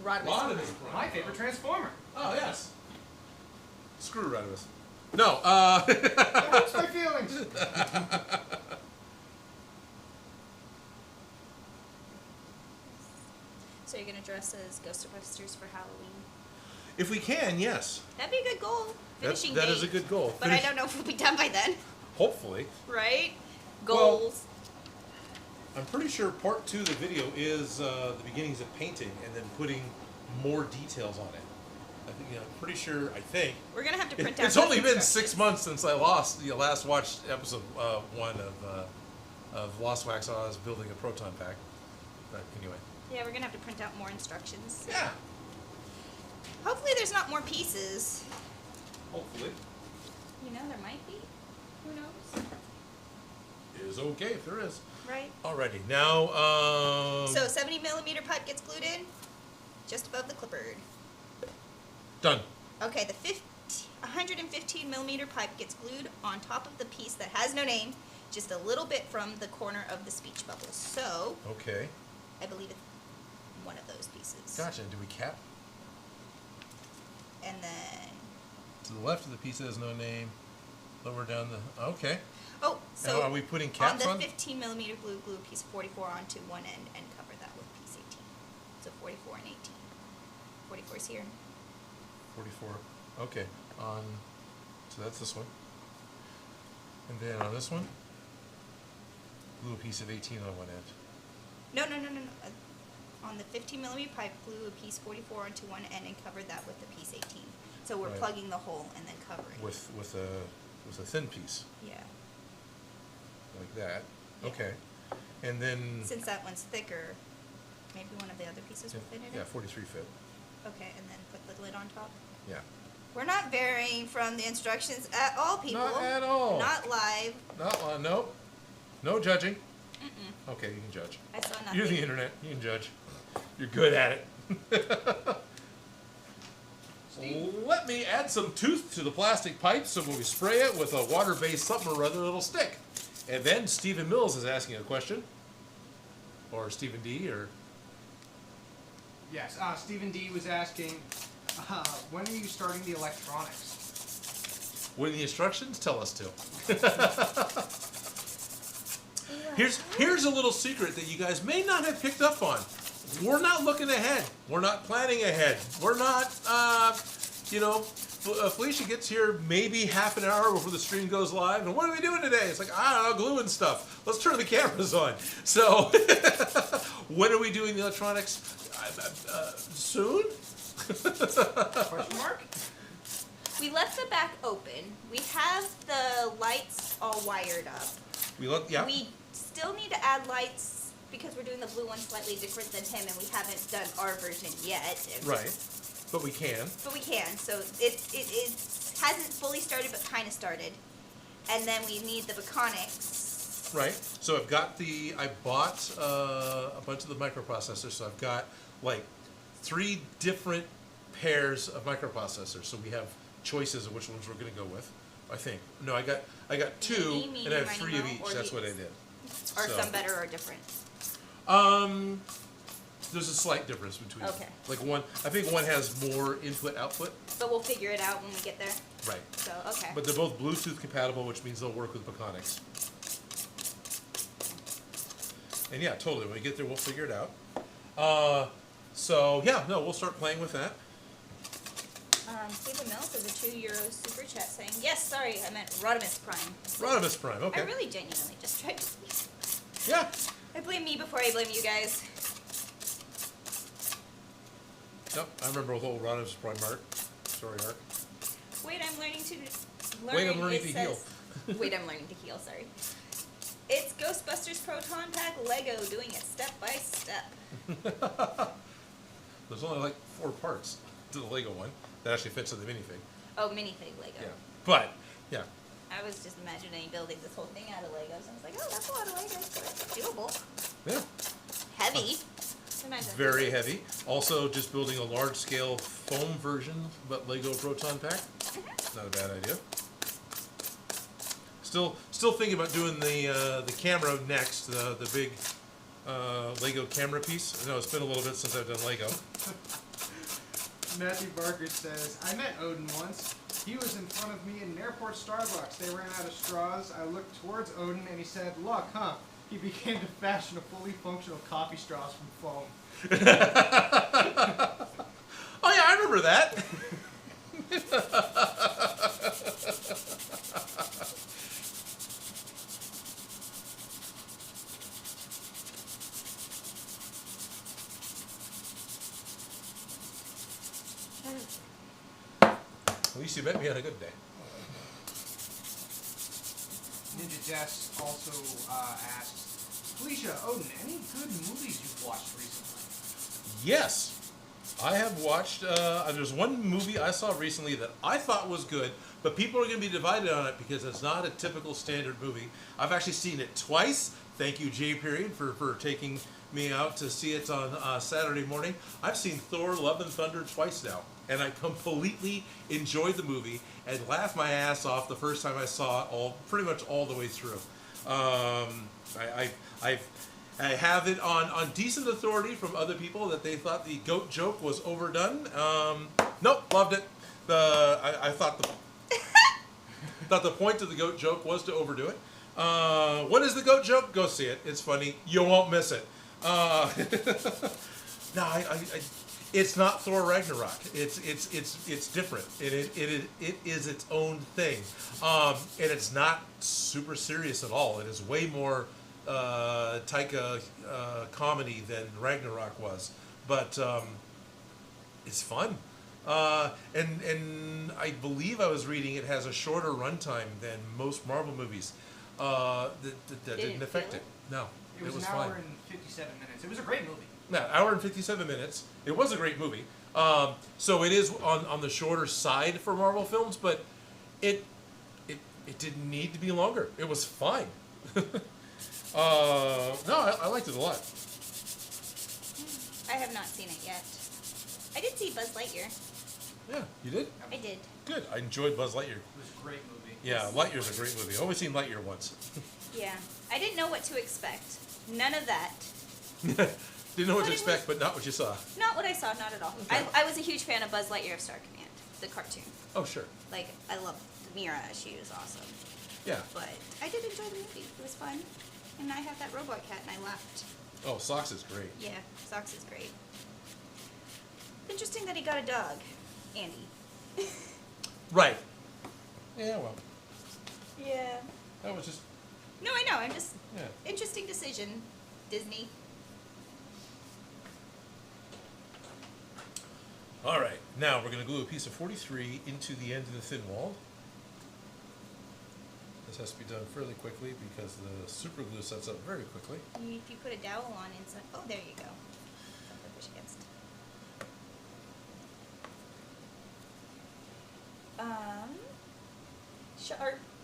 Rodimus.
My favorite Transformer.
Oh yes. Screw Rodimus. No.
It hurts my feelings.
you gonna dress as Ghostbusters for Halloween?
If we can, yes.
That'd be a good goal. Finishing
That is
date.
a good goal.
But I don't know if we'll be done by then.
Hopefully.
Right?
Well,
Goals.
I'm pretty sure part 2 of the video is the beginnings of painting and then putting more details on it. I'm pretty sure. I think
We're gonna have to print out.
it's only
those
been
instructions.
6 months since I last watched episode 1 of Lost Wax Oz building a proton pack. But anyway.
Yeah, we're gonna have to print out more instructions.
Yeah.
Hopefully, there's not more pieces.
Hopefully.
You know, there might be. Who knows?
It is okay if there is.
Right.
Alrighty. Now.
So 70mm pipe gets glued in, just above the clipboard.
Done.
Okay, the 115mm pipe gets glued on top of the piece that has no name, just a little bit from the corner of the speech bubble. So,
Okay.
I believe it's one of those pieces.
Gotcha. Do we cap?
And then,
To the left of the piece that has no name. Lower down the. Okay.
oh,
Now,
so
are we putting
on
caps
the
on?
15mm glue a piece 44 onto one end and cover that with piece 18. So 44 and 18. 44 is here.
44. Okay. So that's this one. And then on this one, glue a piece of 18 on one end.
No. On the 15mm pipe, glue a piece 44 onto one end and cover that with the piece 18. So we're
Right.
plugging the hole and then covering.
With a thin piece
Yeah.
like that.
Yeah.
Okay. And then
Since that one's thicker, maybe one of the other pieces will fit in
yeah,
it?
43 fit.
Okay, and then put the lid on top.
Yeah.
We're not varying from the instructions at all, people.
Not at all.
Not live.
Nope. No judging. Okay, you can judge.
I saw nothing.
You're the internet. You can judge. You're good at it. Let me add some tooth to the plastic pipe so when we spray it with a water-based something or other, it'll stick. And then Stephen Mills is asking a question. Or Stephen D. or...
Yes, Stephen D was asking, when are you starting the electronics?
When the instructions tell us to. Here's a little secret that you guys may not have picked up on. We're not looking ahead. We're not planning ahead. We're not, Felicia gets here maybe half an hour before the stream goes live. And what are we doing today? It's like, I don't know, gluing stuff. Let's turn the cameras on. So, when are we doing the electronics? Soon?
Question mark?
We left the back open. We have the lights all wired up.
Yeah.
We still need to add lights because we're doing the blue one slightly different than him, and we haven't done our version yet.
Right. But we can.
But we can. So it hasn't fully started, but kind of started. And then we need the Baconics.
Right. So I bought a bunch of the microprocessors. So I've got like 3 different pairs of microprocessors. So we have choices of which ones we're going to go with. I think. No, I got 2, and I have 3 of each. That's what I did.
Are some better or different?
There's a slight difference between them.
Okay.
Like I think one has more input output.
But we'll figure it out when we get there.
Right.
So, okay.
But they're both Bluetooth compatible, which means they'll work with Baconics. And yeah, totally. When we get there, we'll figure it out. We'll start playing with that.
Stephen Mills has a €2 super chat saying, yes, sorry, I meant Rodimus Prime.
Rodimus Prime, okay.
I really genuinely just tried to please.
Yeah.
I blame me before I blame you guys.
Nope, I remember with old Rodimus Prime Mark. Sorry, Mark.
Wait, I'm learning to
Wait, I'm learning to heal.
Wait, I'm learning to heal, sorry. It's Ghostbusters Proton Pack Lego doing it step by step.
There's only like 4 parts to the Lego one that actually fits in the minifig.
Oh, minifig Lego.
Yeah. But, yeah.
I was just imagining building this whole thing out of Legos. I was like, oh, that's a lot of Legos, but it's doable.
Yeah.
Heavy. Imagine.
Very heavy. Also, just building a large-scale foam version, but Lego Proton Pack. Not a bad idea. Still thinking about doing the camera next, the big Lego camera piece. I know it's been a little bit since I've done Lego.
Matthew Barker says, I met Odin once. He was in front of me in an airport Starbucks. They ran out of straws. I looked towards Odin and he said, luck, huh? He began to fashion a fully functional coffee straws from foam.
Oh yeah, I remember that. At least you met me on a good day.
Ninja Jess also asks, Felicia, Odin, any good movies you've watched recently?
Yes, I have watched. There's one movie I saw recently that I thought was good, but people are going to be divided on it because it's not a typical standard movie. I've actually seen it twice. Thank you, J. Period, for taking me out to see it on Saturday morning. I've seen Thor: Love and Thunder twice now, and I completely enjoyed the movie and laughed my ass off the first time I saw it, pretty much all the way through. I have it on decent authority from other people that they thought the goat joke was overdone. Nope, loved it. I thought the point of the goat joke was to overdo it. What is the goat joke? Go see it. It's funny. You won't miss it. No, it's not Thor Ragnarok. It's different. It is its own thing, and it's not super serious at all. It is way more Taika comedy than Ragnarok was, but it's fun. And I believe I was reading it has a shorter runtime than most Marvel movies. That didn't affect it. No,
It was an
fine.
hour and 57 minutes. It was a great movie.
Yeah, hour and 57 minutes. It was a great movie. So it is on the shorter side for Marvel films, but it didn't need to be longer. It was fine. No, I liked it a lot.
I have not seen it yet. I did see Buzz Lightyear.
Yeah, you did?
I did.
Good. I enjoyed Buzz Lightyear.
It was a great movie.
Yeah, Lightyear's a great movie. I've only seen Lightyear once.
Yeah. I didn't know what to expect. None of that.
Didn't know what
But
to
it
expect, but not what you saw.
Not what I saw, not at all.
Okay.
I was a huge fan of Buzz Lightyear of Star Command, the cartoon.
Oh, sure.
Like, I loved Mira. She was awesome.
Yeah.
But I did enjoy the movie. It was fun. And I have that robot cat, and I laughed.
Oh, Socks is great.
Yeah, Socks is great. Interesting that he got a dog, Andy.
Right. Yeah, well,
Yeah.
that was just,
No, I know. I'm just
yeah.
interesting decision, Disney.
All right, now we're going to glue a piece of 43 into the end of the thin wall. This has to be done fairly quickly because the super glue sets up very quickly.
If you put a dowel on inside, oh, there you go. Don't push against.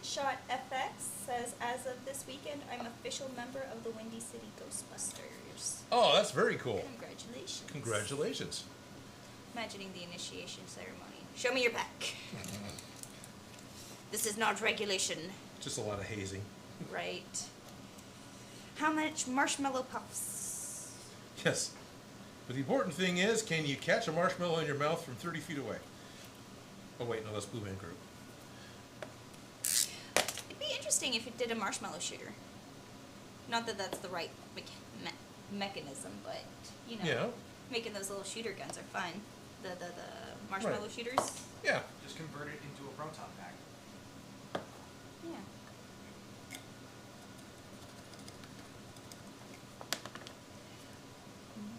Shot FX says, as of this weekend, I'm official member of the Windy City Ghostbusters.
Oh, that's very cool.
Congratulations.
Congratulations.
Imagining the initiation ceremony. Show me your pack. This is not regulation,
Just a lot of hazing.
right? How much marshmallow puffs?
Yes. But the important thing is, can you catch a marshmallow in your mouth from 30 feet away? Oh, wait, no, that's Blue Man Group.
It'd be interesting if it did a marshmallow shooter. Not that that's the right mechanism, but, you know,
Yeah.
making those little shooter guns are fun. The marshmallow
Right.
shooters.
Yeah.
Just convert it into a Proton Pack.
Yeah.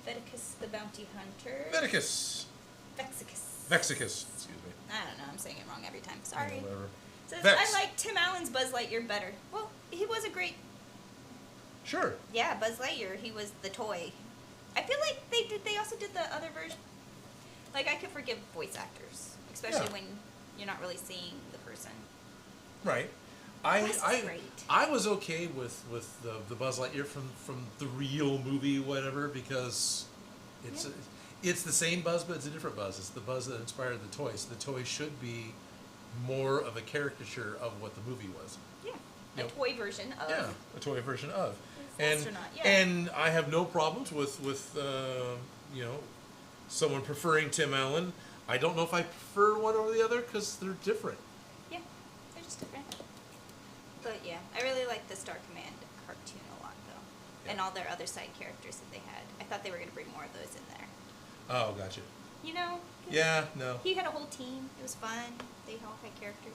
Veticus the Bounty Hunter.
Medicus.
Vexicus.
Vexicus. Excuse me.
I don't know, I'm saying it wrong every time. Sorry.
Yeah, whatever.
Says,
Vex.
I like Tim Allen's Buzz Lightyear better. Well, he was a great,
Sure.
yeah, Buzz Lightyear. He was the toy. I feel like they also did the other version. Like, I could forgive voice actors, especially
Yeah.
when you're not really seeing the person.
Right.
Buzz is
I
great.
I was okay with the Buzz Lightyear from the real movie, whatever, because it's the same Buzz, but it's a different Buzz. It's the Buzz that inspired the toy. So the toy should be more of a caricature of what the movie was.
Yeah.
Yep.
A toy version of.
Yeah, a toy version of.
It's astronaut, yeah.
And I have no problems with you know, someone preferring Tim Allen. I don't know if I prefer one over the other because they're different.
Yeah, they're just different. But yeah, I really like the Star Command cartoon a lot, though. And all their other side characters that they had. I thought they were going to bring more of those in there.
Oh, gotcha.
You know?
Yeah, no.
He had a whole team. It was fun. They all had characters.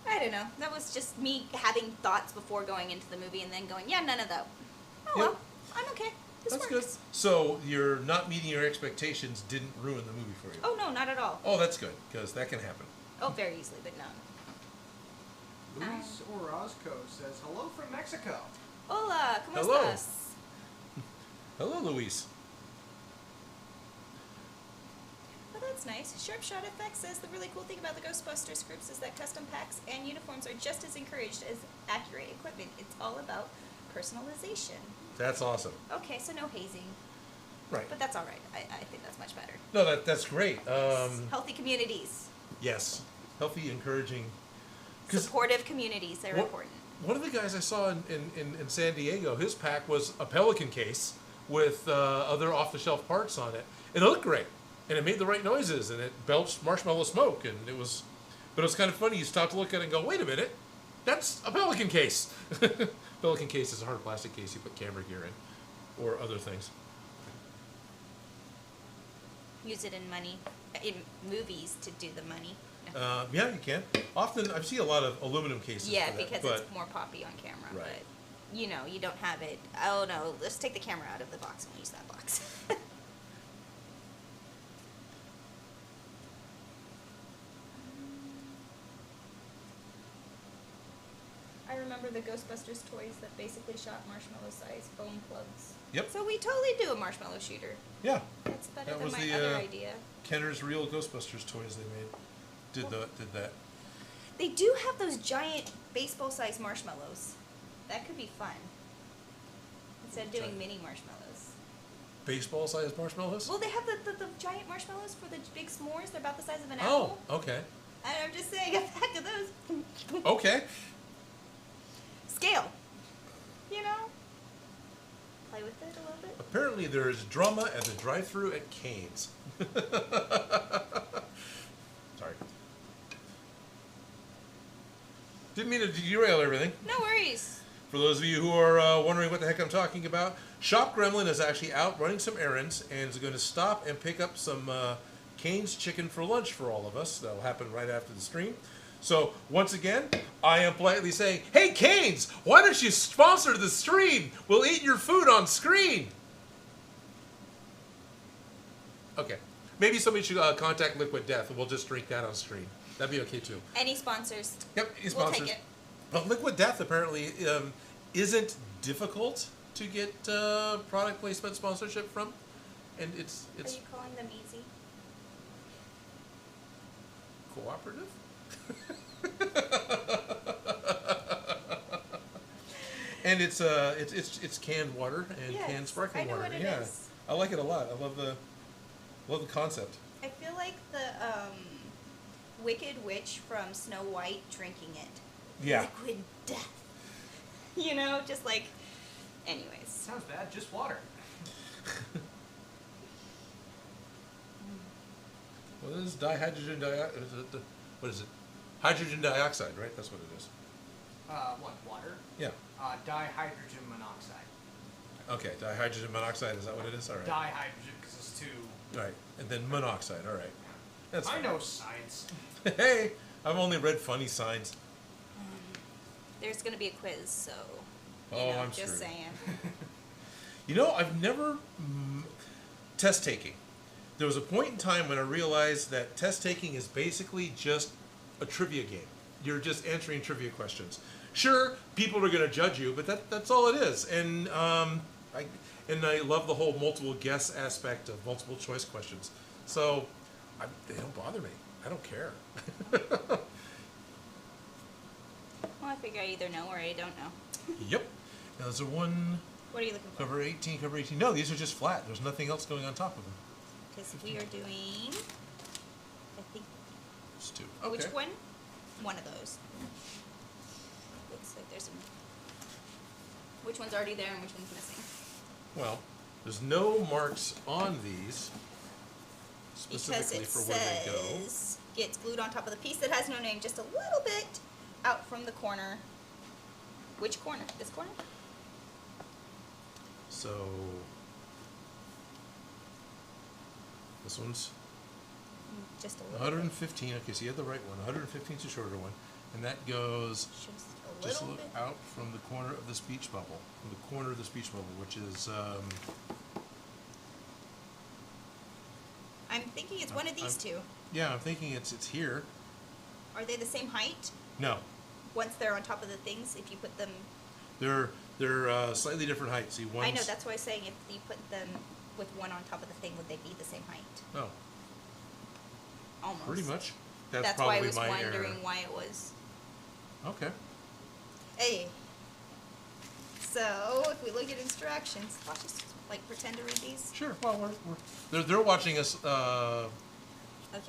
I don't know. That was just me having thoughts before going into the movie and then going, yeah, none of that. Oh,
Yep.
well, I'm okay. This
That's
works.
good. So you're not meeting your expectations didn't ruin the movie for you.
Oh, no, not at all.
Oh, that's good, because that can happen.
Oh, very easily, but no.
Luis Orozco says, hello from Mexico.
Hola, ¿cómo
Hello.
estás?
Hello, Luis.
Oh, that's nice. Sharpshot FX says the really cool thing about the Ghostbusters groups is that custom packs and uniforms are just as encouraged as accurate equipment. It's all about personalization.
That's awesome.
Okay, so no hazing.
Right.
But that's all right. I think that's much better.
No, that's great.
Healthy communities.
Yes. Healthy, encouraging. 'Cause
Supportive communities. They're important.
one of the guys I saw in San Diego, his pack was a Pelican case with other off-the-shelf parts on it. It looked great, and it made the right noises, and it belched marshmallow smoke, and it was... But it was kind of funny. You stop to look at it and go, wait a minute, that's a Pelican case. Pelican case is a hard plastic case you put camera gear in, or other things.
Use it in money. In movies to do the money.
Yeah, you can. Often, I see a lot of aluminum cases.
Yeah,
for that,
because
but
it's more poppy on camera.
Right.
But, you know, you don't have it. Oh, no, let's take the camera out of the box and we'll use that box. I remember the Ghostbusters toys that basically shot marshmallow-sized foam plugs.
Yep.
So we totally do a marshmallow shooter.
Yeah,
That's better
That
than
was
my
the,
other idea.
Kenner's Real Ghostbusters toys they made did that.
They do have those giant baseball-sized marshmallows. That could be fun. Instead of doing
Giant.
mini marshmallows.
Baseball-sized marshmallows.
Well, they have the giant marshmallows for the big s'mores. They're about the size of an
Oh,
apple.
okay.
And I'm just saying, a pack of those.
Okay.
Scale. You know? Play with it a little bit.
Apparently there is drama at the drive-thru at Cane's. Sorry. Didn't mean to derail everything.
No worries.
For those of you who are wondering what the heck I'm talking about, Shop Gremlin is actually out running some errands and is going to stop and pick up some Cane's chicken for lunch for all of us. That'll happen right after the stream. So, once again, I am politely saying, hey, Cane's, why don't you sponsor the stream? We'll eat your food on screen. Okay. Maybe somebody should contact Liquid Death and we'll just drink that on screen. That'd be okay, too.
Any sponsors?
Yep, any
We'll
sponsors.
take it.
But Liquid Death apparently isn't difficult to get product placement sponsorship from. And it's
Are you calling them easy?
cooperative. And it's canned water and
Yes,
canned sparkling
I know
water.
what it
Yeah,
is.
I like it a lot. I love the concept.
I feel like the Wicked Witch from Snow White drinking it.
Yeah.
Liquid death. You know, just like, anyways.
Sounds bad, just water.
Well, this is dihydrogen dioxide. What is it? Hydrogen dioxide, right? That's what it is.
What, water?
Yeah.
Dihydrogen monoxide.
Okay, dihydrogen monoxide. Is that what it is? All right.
Dihydrogen, because it's two.
Right, and then monoxide. All right. That's
I
fine.
know science.
Hey, I've only read funny signs.
There's going to be a quiz, so, you
Oh,
know,
I'm
just
screwed.
saying.
You know, I've never test taking. There was a point in time when I realized that test taking is basically just a trivia game. You're just answering trivia questions. Sure, people are going to judge you, but that's all it is. And I love the whole multiple guess aspect of multiple choice questions. So they don't bother me. I don't care.
Well, I figure I either know or I don't know.
Yep. Now, there's a one
What are you looking for?
cover 18, cover 18. No, these are just flat. There's nothing else going on top of them.
Because we are doing, I think,
Just two.
which
Okay.
one? One of those. Looks like there's some. Which one's already there and which one's missing?
Well, there's no marks on these
Because
specifically
it
for where they go.
says it's glued on top of the piece that has no name, just a little bit out from the corner. Which corner? This corner?
So this one's
Just a little
115. Okay, so you had the right one. 115 is the shorter one, and that goes
bit. Just a
just a
little
little
bit.
out from the corner of the speech bubble. From the corner of the speech bubble, which is
I'm thinking it's one of these two.
yeah, I'm thinking it's here.
Are they the same height?
No,
Once they're on top of the things, if you put them...
they're slightly different heights. See, one's,
I know, that's why I was saying if you put them with one on top of the thing, would they be the same height?
Oh,
Almost.
pretty much.
That's why
probably
I was
my
wondering
error.
why it was...
Okay.
Hey. So, if we look at instructions, watch us like pretend to read these.
Sure. Well, they're watching us.
Okay.
Let's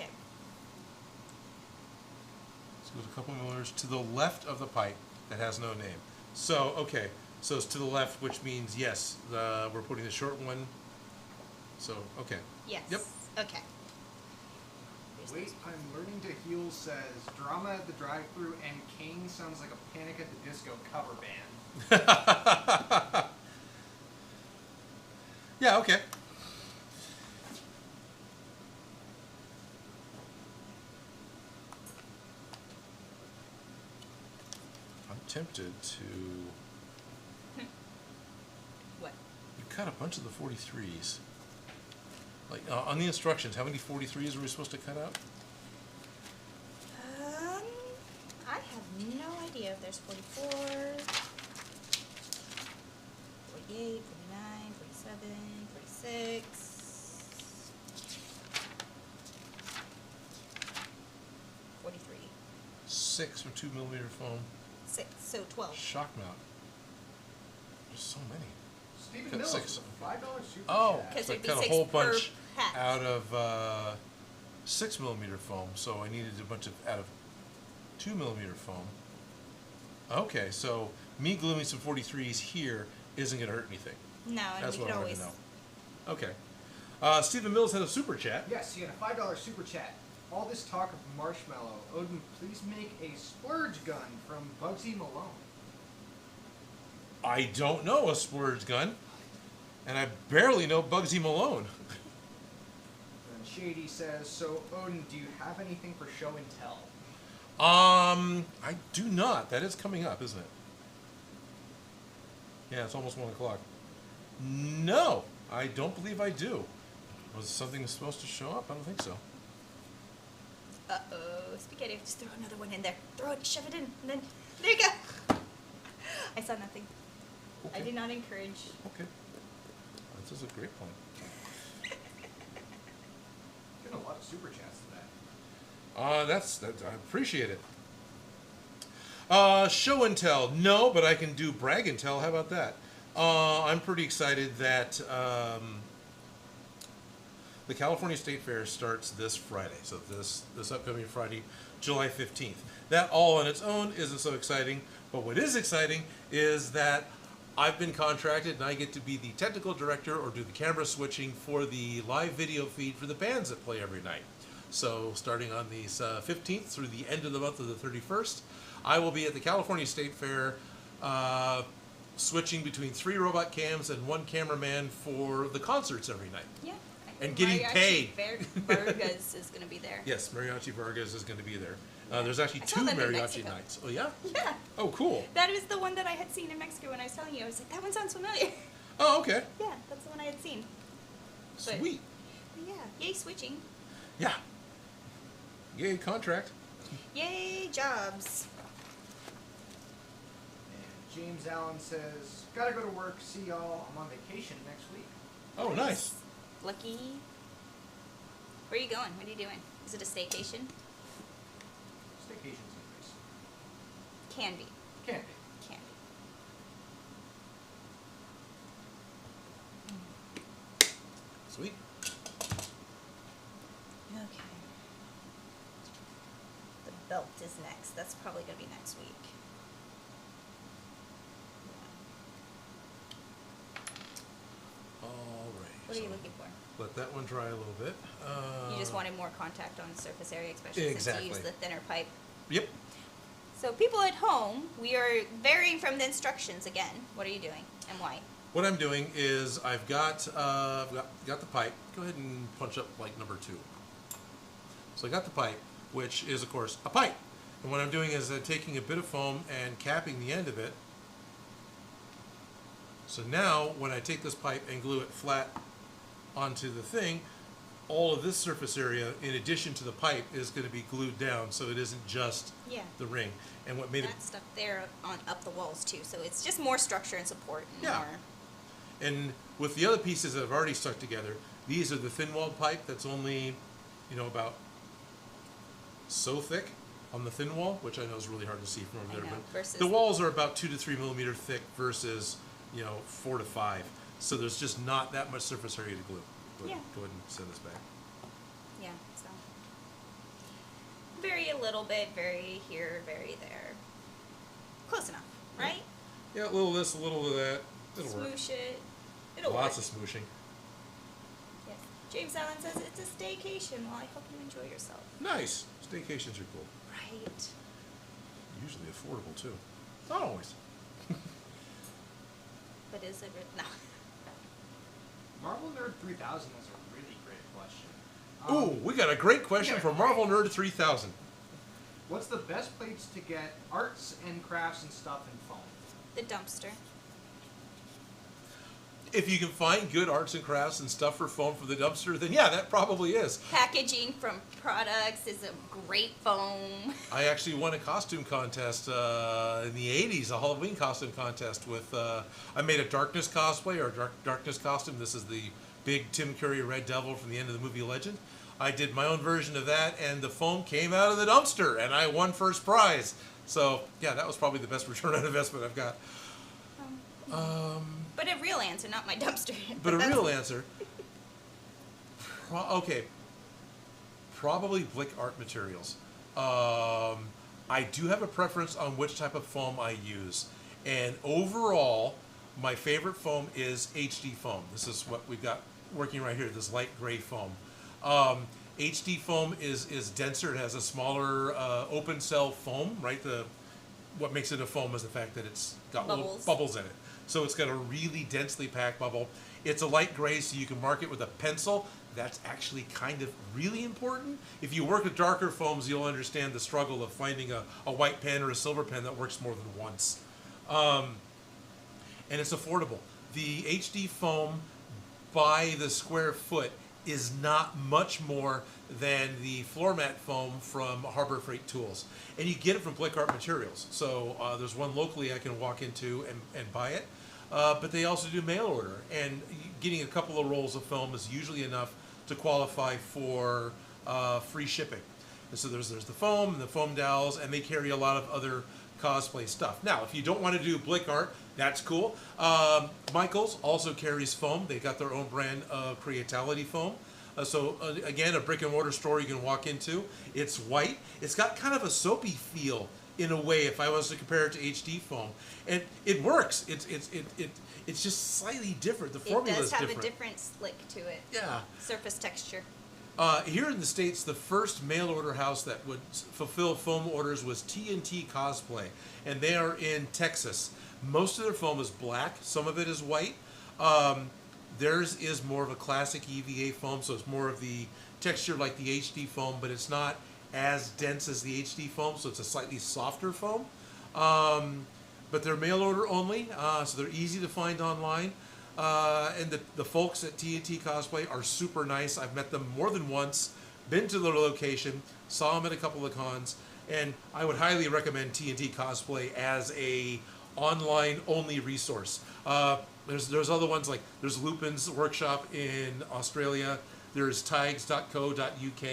go a couple millimeters to the left of the pipe that has no name. So, okay. So it's to the left, which means yes, we're putting the short one. So, okay.
Yes.
Yep.
Okay. Here's
Wait,
those.
I'm learning to heal says drama at the drive-thru and King sounds like a Panic at the Disco cover band.
Yeah, okay. I'm tempted to...
What?
You cut a bunch of the 43s. Like, on the instructions, how many 43s are we supposed to cut out?
I have no idea if there's 44, 48, 49, 47, 46. 43.
6 or 2 millimeter foam
6, so 12.
shock mount. There's so many.
Stephen
Cut
Mills
6.
with a $5 super
Oh,
chat.
'Cause
so I
there'd be
cut a
6
whole
per
bunch
pack.
out of 6 millimeter foam, so I needed a bunch out of 2 millimeter foam. Okay, so me gluing some 43s here isn't going to hurt anything.
No, and
That's
we
what
could
I wanted
always.
to know. Okay. Stephen Mills had a super chat.
Yes, he had a $5 super chat. All this talk of marshmallow. Odin, please make a splurge gun from Bugsy Malone.
I don't know a splurge gun, and I barely know Bugsy Malone.
And Shady says, so Odin, do you have anything for show and tell?
I do not. That is coming up, isn't it? Yeah, it's almost 1 o'clock. No, I don't believe I do. Was something supposed to show up? I don't think so.
Uh-oh, spaghetti. Just throw another one in there. Throw it, shove it in, and then there you go. I saw nothing.
Okay.
I do not encourage.
Okay. This is a great plan.
Getting a lot of super chats today.
I appreciate it. Show and tell. No, but I can do brag and tell. How about that? I'm pretty excited that the California State Fair starts this Friday. So this upcoming Friday, July 15th. That all on its own isn't so exciting, but what is exciting is that I've been contracted and I get to be the technical director or do the camera switching for the live video feed for the bands that play every night. So starting on the 15th through the end of the month of the 31st, I will be at the California State Fair switching between 3 robot cams and 1 cameraman for the concerts every night.
Yeah. I
And
think
getting paid.
Vargas is going to be there.
Yes, Mariachi Vargas is going to be there.
Yeah.
There's actually
I saw
2
them in
mariachi
Mexico.
nights. Oh, yeah?
Yeah.
Oh, cool.
That is the one that I had seen in Mexico when I was telling you. I was like, that one sounds familiar.
Oh, okay.
Yeah, that's the one I had seen. But-
Sweet.
But yeah, yay switching.
Yeah. Yay, contract.
Yay jobs.
And James Allen says, gotta go to work. See y'all. I'm on vacation next week.
Oh, nice.
Lucky. Where are you going? What are you doing? Is it a staycation?
Staycation's nice.
Can be.
Can't be.
Can be.
Sweet.
Okay. The belt is next. That's probably going to be next week.
All right.
What are you
so
looking for?
Let that one dry a little bit.
You just wanted more contact on the surface area, especially since
Exactly.
you use the thinner pipe.
Yep.
So people at home, we are varying from the instructions again. What are you doing and why?
what I'm doing is I've got the pipe. Go ahead and punch up like number 2. So I got the pipe, which is of course a pipe. And what I'm doing is I'm taking a bit of foam and capping the end of it. So now when I take this pipe and glue it flat onto the thing, all of this surface area, in addition to the pipe, is going to be glued down, so it isn't just the ring. And what made
that stuff there on up the walls too, so it's just more structure and support. And
Yeah.
more.
And with the other pieces that I've already stuck together, these are the thin-walled pipe that's only, about so thick on the thin wall, which I know is really hard to see from over there. But
versus
the walls are about 2 to 3 millimeter thick versus, 4 to 5. So there's just not that much surface area to glue. Go ahead and send this back.
Yeah, so vary a little bit, vary here, vary there. Close enough, right?
Yeah, a little of this, a little of that. It'll work.
Smoosh it. It'll
Lots
work.
of smooshing.
Yes. James Allen says it's a staycation. Well, I hope you enjoy yourself.
Nice. Staycations are cool.
Right.
Usually affordable too. Not always.
But is it? No.
Marvel Nerd 3000 is a really great question.
Ooh, we got a great question
yeah.
from Marvel Nerd 3000.
What's the best place to get arts and crafts and stuff in foam?
The dumpster.
If you can find good arts and crafts and stuff for foam for the dumpster, then yeah, that probably is.
Packaging from products is a great foam.
I actually won a costume contest in the 80s, a Halloween costume contest with, I made a Darkness cosplay, or Darkness costume. This is the big Tim Curry Red Devil from the end of the movie Legend. I did my own version of that, and the foam came out of the dumpster, and I won first prize. So, yeah, that was probably the best return on investment I've got.
But a real answer, not my dumpster.
But a real answer. Okay. Probably Blick Art Materials. I do have a preference on which type of foam I use. And overall, my favorite foam is HD foam. This is what we've got working right here, this light gray foam. HD foam is denser. It has a smaller open cell foam, right? What makes it a foam is the fact that it's got little bubbles in it. So it's got a really densely packed bubble. It's a light gray, so you can mark it with a pencil. That's actually kind of really important. If you work with darker foams, you'll understand the struggle of finding a white pen or a silver pen that works more than once. And it's affordable. The HD foam by the square foot is not much more than the floor mat foam from Harbor Freight Tools. And you get it from Blick Art Materials. So there's one locally I can walk into and buy it. But they also do mail order. And getting a couple of rolls of foam is usually enough to qualify for free shipping. And so there's the foam and the foam dowels, and they carry a lot of other cosplay stuff. Now, if you don't want to do Blick Art, that's cool. Michaels also carries foam. They got their own brand of Creatality foam. Again, a brick and mortar store you can walk into. It's white. It's got kind of a soapy feel in a way if I was to compare it to HD foam. And it works. It's just slightly different. The formula is different.
It does have a different slick to it.
Yeah.
Surface texture.
Here in the States, the first mail order house that would fulfill foam orders was TNT Cosplay, and they are in Texas. Most of their foam is black. Some of it is white. Theirs is more of a classic EVA foam, so it's more of the texture like the HD foam, but it's not as dense as the HD foam, so it's a slightly softer foam. But they're mail order only, so they're easy to find online. And the folks at TNT Cosplay are super nice. I've met them more than once, been to their location, saw them at a couple of cons, and I would highly recommend TNT Cosplay as a online only resource. There's other ones like there's Lupin's workshop in Australia. There's tigs.co.uk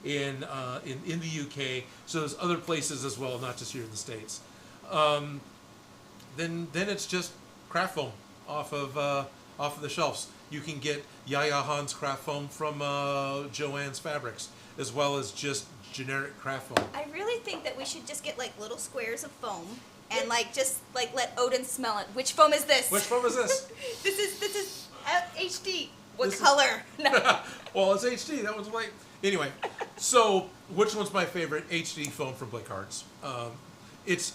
in the UK. So there's other places as well, not just here in the States. Then it's just craft foam off of the shelves. You can get Yaya Han's craft foam from Joann's Fabrics, as well as just generic craft foam.
I really think that we should just get like little squares of foam and just let Odin smell it. Which foam is this?
Which foam is this?
This is HD. What color? No.
Well, it's HD. That one's white. Anyway, so which one's my favorite HD foam from Blick Arts? It's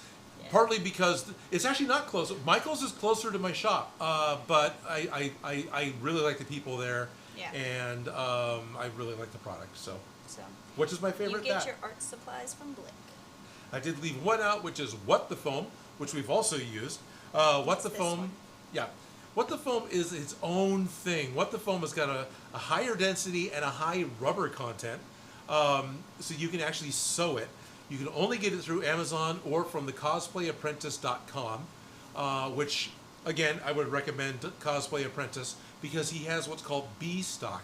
Partly because it's actually not close. Michael's is closer to my shop, but I really like the people there,
Yeah.
and I really like the product. So,
So
which is my favorite?
you get
that.
your art supplies from Blick.
I did leave one out, which is What the Foam, which we've also used. What the
this
Foam,
one?
yeah. What the Foam is its own thing. What the Foam has got a higher density and a high rubber content, so you can actually sew it. You can only get it through Amazon or from the cosplayapprentice.com, which, again, I would recommend Cosplay Apprentice because he has what's called B stock.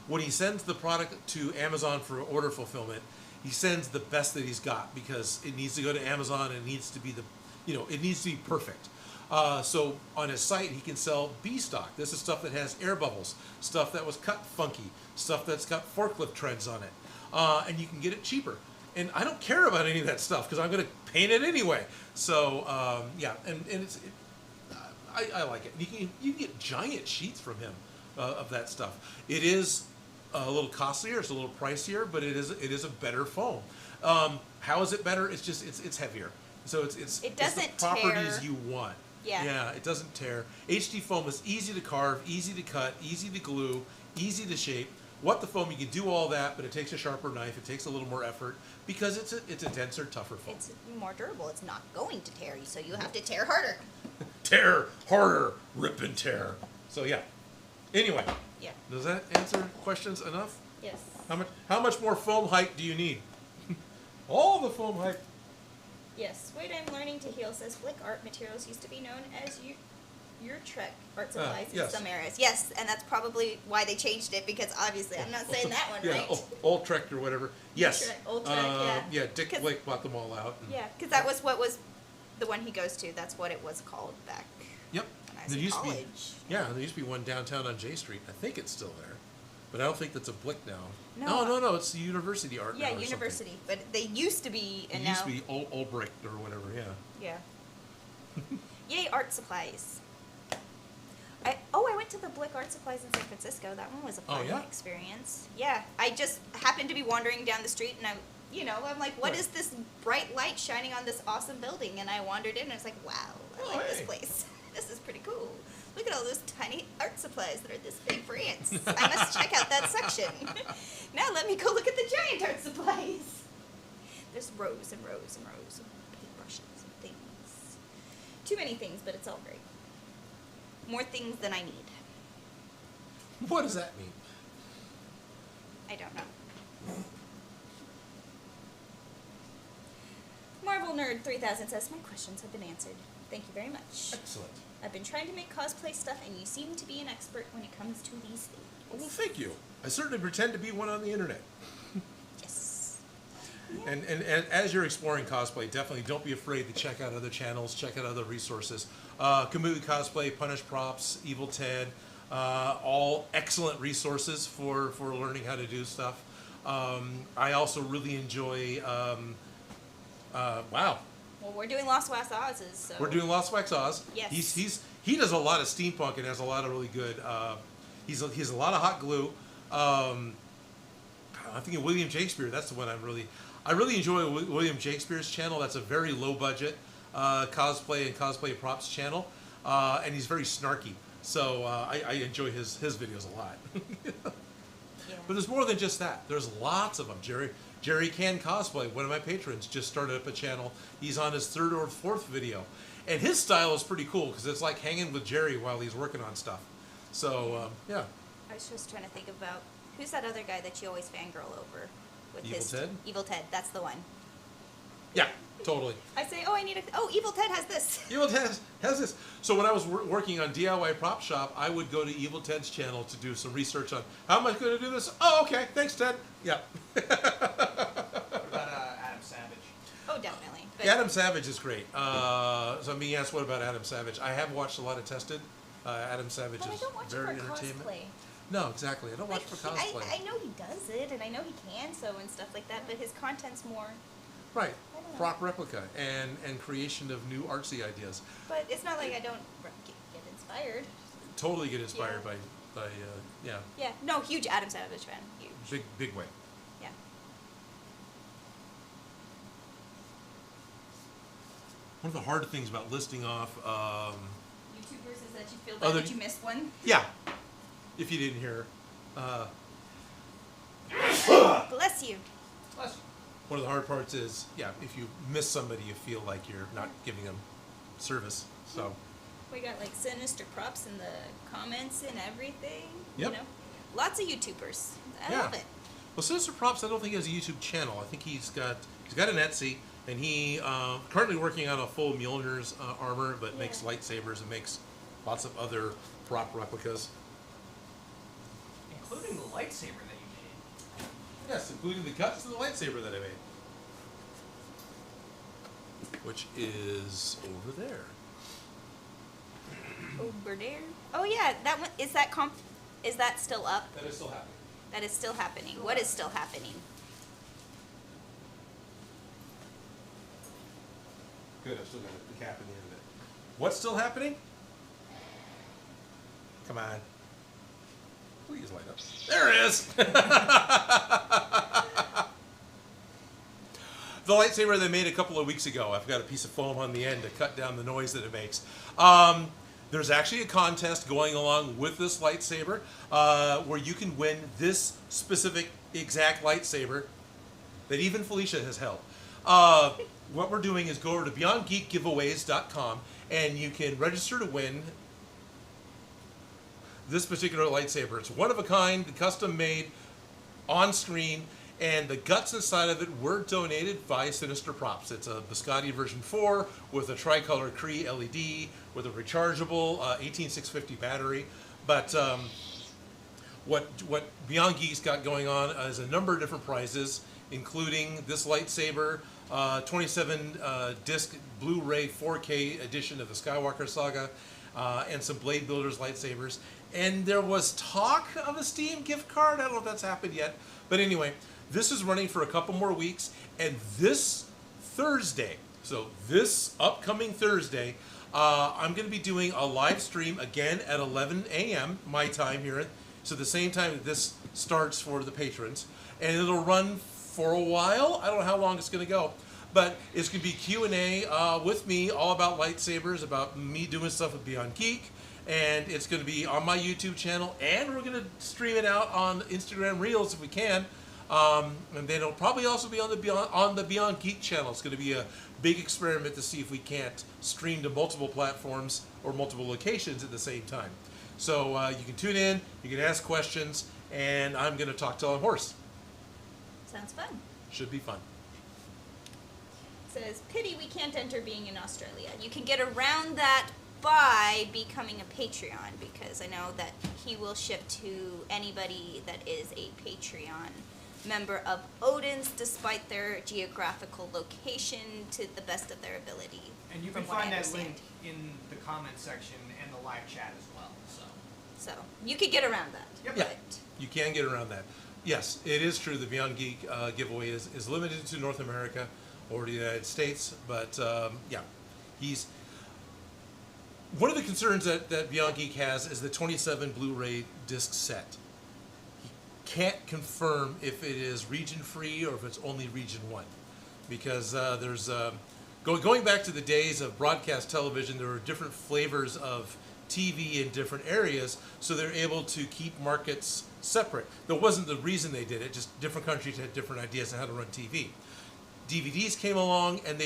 When he sends the product to Amazon for order fulfillment, he sends the best that he's got because it needs to go to Amazon and it needs to be it needs to be perfect. So on his site, he can sell B stock. This is stuff that has air bubbles, stuff that was cut funky, stuff that's got forklift treads on it. And you can get it cheaper. And I don't care about any of that stuff because I'm going to paint it anyway. So, yeah, and I like it. You can get giant sheets from him of that stuff. It is a little costlier, it's a little pricier, but it is a better foam. How is it better? It's just it's heavier. So
It
it's the
doesn't
properties
tear.
you want.
Yeah.
Yeah, it doesn't tear. HD foam is easy to carve, easy to cut, easy to glue, easy to shape. What the Foam, you can do all that, but it takes a sharper knife. It takes a little more effort because it's a denser, tougher foam.
It's more durable. It's not going to tear you, so you have to tear harder.
Tear harder, rip and tear. So yeah. Anyway,
Yeah.
does that answer questions enough?
Yes.
How much more foam height do you need? All the foam height.
Yes. Wait, I'm learning to heal says Blick art materials used to be known as your Trek art supplies
yes.
in some areas. Yes, and that's probably why they changed it because obviously I'm not saying that one
Yeah,
right.
old Trek or whatever. Yes.
Old Trek, yeah.
Yeah, Dick Blake bought them all out.
Yeah, because that was what was the one he goes to. That's what it was called back
Yep.
when I was
There
in
used to be,
college.
there used to be one downtown on J Street. I think it's still there, but I don't think that's a Blick now.
No.
No, it's the University Art.
Yeah,
now or
university, but they used to be,
something.
and
It used
now
to be old Brick or whatever. Yeah.
yeah. Yay, art supplies. I went to the Blick Art Supplies in San Francisco. That one was a fun
yeah?
experience. Yeah, I just happened to be wandering down the street, and I'm like, what
Right.
is this bright light shining on this awesome building? And I wandered in, and I was like, wow, I like this
hey.
place. This is pretty cool. Look at all those tiny art supplies that are this big for ants. I must check out that section. Now let me go look at the giant art supplies. There's rows and rows and rows of paintbrushes and things. Too many things, but it's all great. More things than I need.
What does that mean?
I don't know. Marvel Nerd 3000 says, my questions have been answered. Thank you very much.
Excellent.
I've been trying to make cosplay stuff, and you seem to be an expert when it comes to these
Well,
things.
thank you. I certainly pretend to be one on the internet.
Yes.
And as you're exploring cosplay, definitely don't be afraid to check out other channels, check out other resources. Kamui Cosplay, Punish Props, Evil Ted, all excellent resources for learning how to do stuff. I also really enjoy, wow.
Well, we're doing Lost Wax Oz's, so...
We're doing Lost Wax Oz.
Yes.
He does a lot of steampunk and has a lot of really good, he has a lot of hot glue. I'm thinking William Shakespeare, that's the one I really enjoy William Shakespeare's channel. That's a very low budget cosplay and cosplay props channel, and he's very snarky. So I enjoy his videos a lot.
Yeah.
But there's more than just that. There's lots of them. Jerry Can Cosplay, one of my patrons, just started up a channel. He's on his 3rd or 4th video, and his style is pretty cool because it's like hanging with Jerry while he's working on stuff. So yeah.
I was just trying to think about, who's that other guy that you always fangirl over? With
Evil
his
Ted?
Evil Ted, that's the one.
Yeah, totally.
I say, Evil Ted has this.
Evil Ted has this. So when I was working on DIY Prop Shop, I would go to Evil Ted's channel to do some research on how am I going to do this. Oh, okay. Thanks, Ted. Yeah.
What about Adam Savage?
Oh, definitely. But
Adam Savage is great. So I'm being asked, what about Adam Savage? I have watched a lot of Tested. Adam Savage
But I
is
don't watch
very
it for
entertainment.
cosplay.
No, exactly. I don't watch for cosplay.
I know he does it, and I know he can sew and stuff like that, but his content's more...
Right.
I don't know.
Prop replica and creation of new artsy ideas.
But it's not like I don't get inspired.
Totally get inspired
Yeah.
by yeah,
Yeah, no, huge Adam Savage fan. Huge.
big way.
Yeah.
one of the hard things about listing off.
YouTubers is that you feel bad that you missed one.
Yeah. If you didn't hear.
Bless you.
Bless you.
One of the hard parts is, if you miss somebody, you feel like you're not giving them service. So.
We got like sinister props in the comments and everything.
Yep.
You know, lots of YouTubers. I love it.
Well, Sinister Props, I don't think he has a YouTube channel. I think he's got an Etsy, and he currently working on a full Mjolnir's armor, but makes lightsabers and makes lots of other prop replicas.
Including the lightsaber that you made.
Yes, including the guts of the lightsaber that I made. Which is over there.
Over there. Oh yeah, that one is that is that still up?
That is still happening.
That is still happening. What is still happening?
Good, I've still got the cap in the end of it. What's still happening? Come on. Please light up. There it is! The lightsaber they made a couple of weeks ago. I've got a piece of foam on the end to cut down the noise that it makes. There's actually a contest going along with this lightsaber where you can win this specific exact lightsaber that even Felicia has held. What we're doing is go over to BeyondGeekGiveaways.com and you can register to win this particular lightsaber. It's one of a kind, custom made, on screen, and the guts inside of it were donated by Sinister Props. It's a Biscotti version 4 with a tricolor Cree LED with a rechargeable 18650 battery. But what Beyond Geek's got going on is a number of different prizes, including this lightsaber, 27 disc Blu-ray 4K edition of the Skywalker Saga, and some Blade Builders lightsabers. And there was talk of a Steam gift card. I don't know if that's happened yet. But anyway, this is running for a couple more weeks. And this Thursday, so this upcoming Thursday, I'm going to be doing a live stream again at 11 a.m. my time here. So the same time that this starts for the patrons. And it'll run for a while. I don't know how long it's going to go. But it's going to be Q&A with me, all about lightsabers, about me doing stuff with Beyond Geek. And it's going to be on my YouTube channel. And we're going to stream it out on Instagram Reels if we can. And then it'll probably also be on the Beyond Geek channel. It's going to be a big experiment to see if we can't stream to multiple platforms or multiple locations at the same time. So you can tune in, you can ask questions, and I'm going to talk till I'm hoarse.
Sounds fun.
Should be fun.
Says, pity we can't enter being in Australia. You can get around that by becoming a Patreon, because I know that he will ship to anybody that is a Patreon member of Odin's, despite their geographical location, to the best of their ability.
And you can find that link in the comment section and the live chat as well.
So you could get around that.
Yep.
Yeah, you can get around that. Yes, it is true the Beyond Geek giveaway is limited to North America or the United States, but yeah, he's... One of the concerns that Beyond Geek has is the 27 Blu-ray disc set. He can't confirm if it is region-free or if it's only region 1. Because there's... going back to the days of broadcast television, there were different flavors of TV in different areas, so they're able to keep markets separate. That wasn't the reason they did it, just different countries had different ideas on how to run TV. DVDs came along, and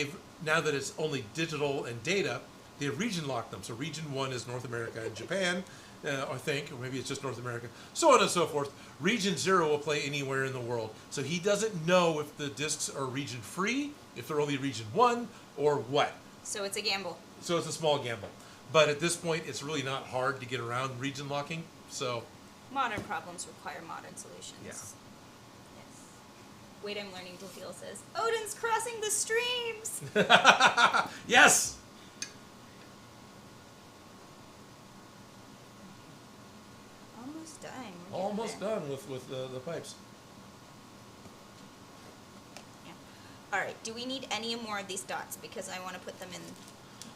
now that it's only digital and data, they've region locked them. So region 1 is North America and Japan, I think, or maybe it's just North America, so on and so forth. Region 0 will play anywhere in the world. So he doesn't know if the discs are region free, if they're only region 1, or what.
So it's a gamble.
So it's a small gamble. But at this point, it's really not hard to get around region locking. So
modern problems require modern solutions.
Yeah.
Yes. Wait, I'm learning to feel says, Odin's crossing the streams!
Yes!
Almost done.
Almost done with the pipes.
Yeah. Alright, do we need any more of these dots? Because I want to put them in...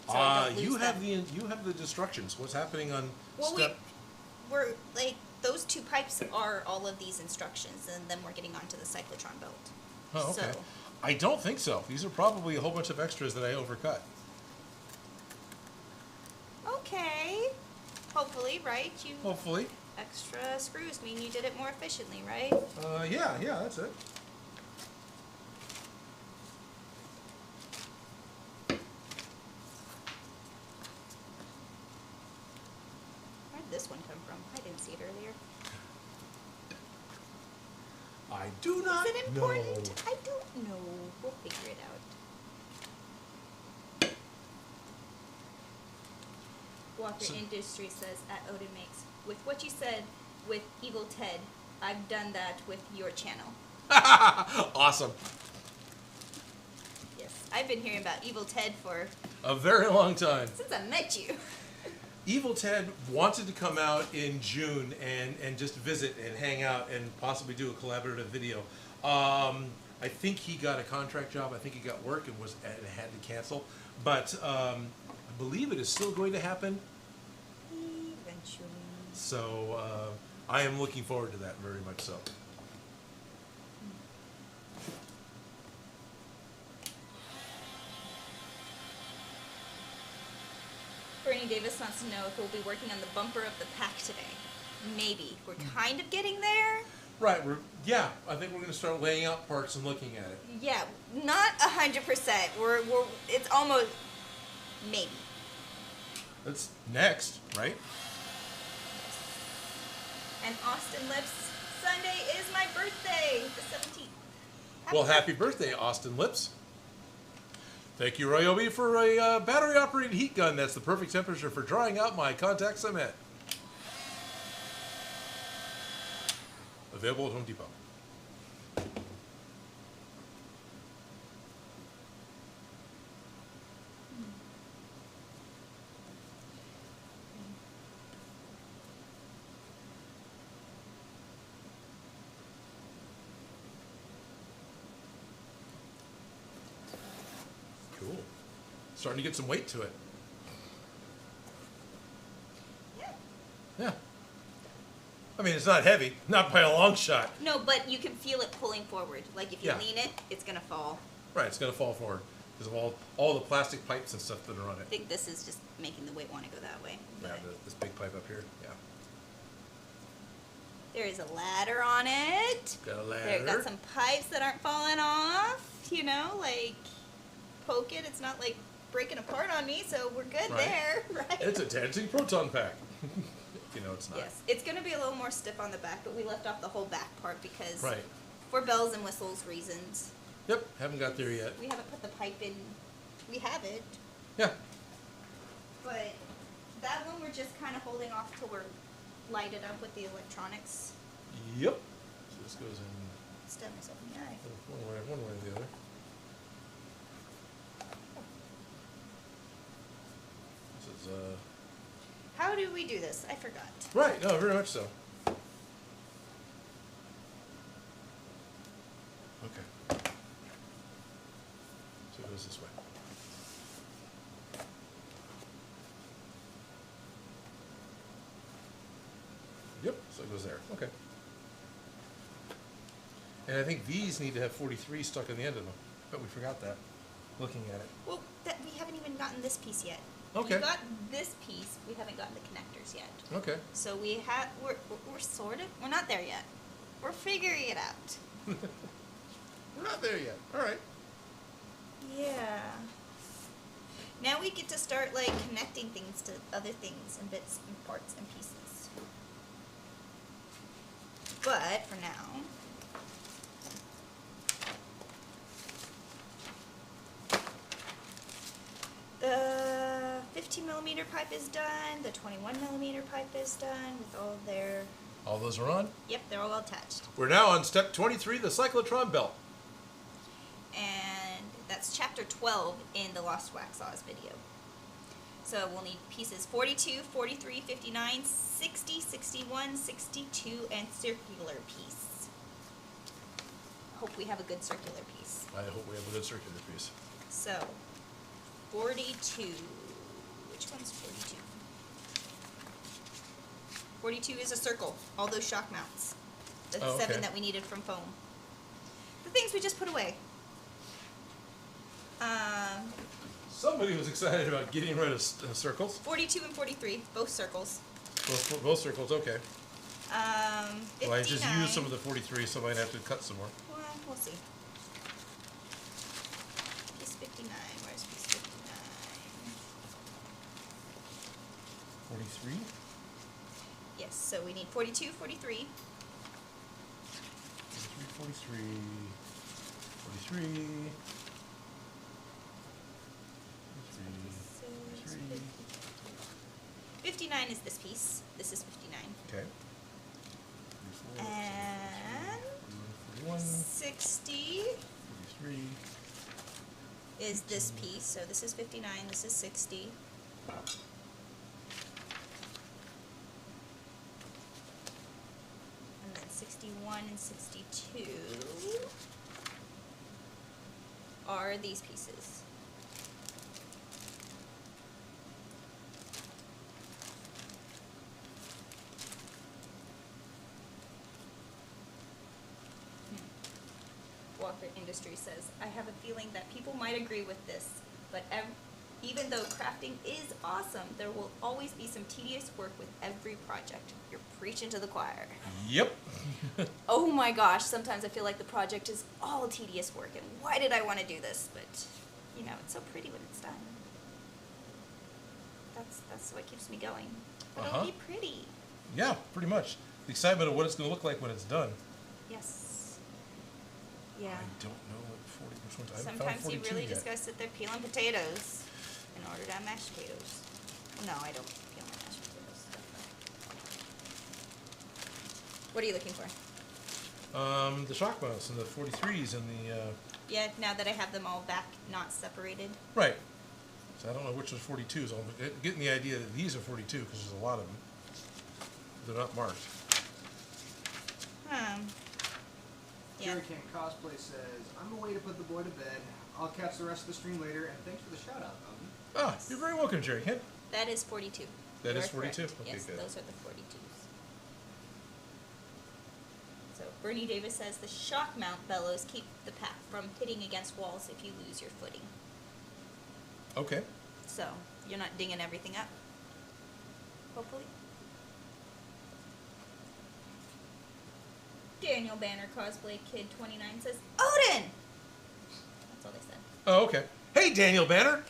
So I don't lose
You have
them.
you have the instructions. What's happening on
Well,
step?
we're like, those 2 pipes are all of these instructions, and then we're getting onto the Cyclotron belt.
Oh, okay.
So,
I don't think so. These are probably a whole bunch of extras that I overcut.
okay. Hopefully, right? You
Hopefully.
extra screws mean you did it more efficiently, right?
Yeah, that's it.
Where did this one come from? I didn't see it earlier.
I do not
Is it important?
know.
I don't know. We'll figure it out. Walker Industries says at Odin Makes, with what you said with Evil Ted, I've done that with your channel.
Awesome.
Yes, I've been hearing about Evil Ted for
A very long time.
since I met you.
Evil Ted wanted to come out in June and just visit and hang out and possibly do a collaborative video. I think he got a contract job. I think he got work and had to cancel. But I believe it is still going to happen.
Eventually.
So I am looking forward to that very much so.
Bernie Davis wants to know if we'll be working on the bumper of the pack today. Maybe. We're kind of getting there.
Right. I think we're going to start laying out parts and looking at it.
Yeah, not 100%. We're it's almost maybe.
That's next, right?
And Austin Lips, Sunday is my birthday, the 17th.
Well, happy birthday, Austin Lips. Thank you, Ryobi, for a battery-operated heat gun. That's the perfect temperature for drying out my contact cement. Available at Home Depot. Cool. Starting to get some weight to it.
Yeah.
Yeah. I mean, it's not heavy, not by a long shot.
No, but you can feel it pulling forward. Like if you
Yeah.
lean it, it's gonna fall.
Right, it's going to fall forward because of all the plastic pipes and stuff that are on
I
it.
think this is just making the weight want to go that way.
Yeah,
But
this big pipe up here. Yeah.
there is a ladder on it.
Got a
There
ladder.
got some pipes that aren't falling off. You know, like poke it. It's not like breaking apart on me, so we're good
Right.
there, right?
It's a dancing proton pack. You know it's not.
Yes, it's going to be a little more stiff on the back, but we left off the whole back part because
Right.
for bells and whistles reasons.
Yep, haven't got there yet.
We haven't put the pipe in. We have it,
Yeah.
but that one we're just kind of holding off till we're lighted up with the electronics.
Yep. So this goes in
Stab myself in the eye.
one way or the other. This is
How do we do this? I forgot.
right. No, very much so. Okay. So it goes this way. Yep. So it goes there. Okay. And I think these need to have 43 stuck on the end of them, but we forgot that. Looking at it.
Well, we haven't even gotten this piece yet.
Okay.
We got this piece. We haven't gotten the connectors yet.
Okay.
So we're sort of, we're not there yet. We're figuring it out.
We're not there yet. All right.
Yeah. Now we get to start like connecting things to other things and bits and parts and pieces. But for now, the 15mm pipe is done. The 21mm pipe is done with all their.
All those are on.
Yep, they're all attached.
We're now on step 23, the cyclotron belt.
And that's chapter 12 in the Lost Wax Saws video. So we'll need pieces 42, 43, 59, 60, 61, 62, and circular piece. Hope we have a good circular piece.
I hope we have a good circular piece.
So, 42. Which one's 42? 42 is a circle. All those shock mounts. The
Oh,
7
okay.
that we needed from foam. The things we just put away.
Somebody was excited about getting rid of circles.
42 and 43, both circles.
Both circles, okay.
59.
Well, I just used some of the 43, so I might have to cut some more.
Well, we'll see. Piece 59. Where's piece 59?
43?
Yes, so we need 42, 43.
43, 43.
59 is this piece. This is 59.
Okay. 44,
And
41,
60
43.
is this piece. So this is 59, this is 60. And then 61 and 62 are these pieces. Walker Industries says, I have a feeling that people might agree with this, but even though crafting is awesome, there will always be some tedious work with every project. You're preaching to the choir.
Yep.
Oh my gosh, sometimes I feel like the project is all tedious work, and why did I want to do this? But, you know, it's so pretty when it's done. That's what keeps me going. But it'll be pretty.
Yeah, pretty much. The excitement of what it's going to look like when it's done.
Yes. Yeah.
I don't know what 40, which ones. I haven't found
Sometimes
42
you really
yet.
just gotta sit there peeling potatoes in order to have mashed potatoes. No, I don't peel my mashed potatoes. What are you looking for?
The shock mounts and the 43s and the,
Yeah, now that I have them all back, not separated.
right. So I don't know which are 42s. I'm getting the idea that these are 42 because there's a lot of them. They're not marked.
Yeah.
Jerry Can't Cosplay says, I'm away to put the boy to bed. I'll catch the rest of the stream later, and thanks for the shout out, Odin.
Ah, you're very welcome, Jerry. Kent.
That is 42.
That
You
is
are
42?
correct.
Okay,
Yes,
good.
those are the 42s. So Bernie Davis says the shock mount bellows keep the pack from hitting against walls if you lose your footing.
Okay.
So you're not dinging everything up. Hopefully. Daniel Banner Cosplay Kid 29 says, Odin! That's all they said.
Oh, okay. Hey, Daniel Banner.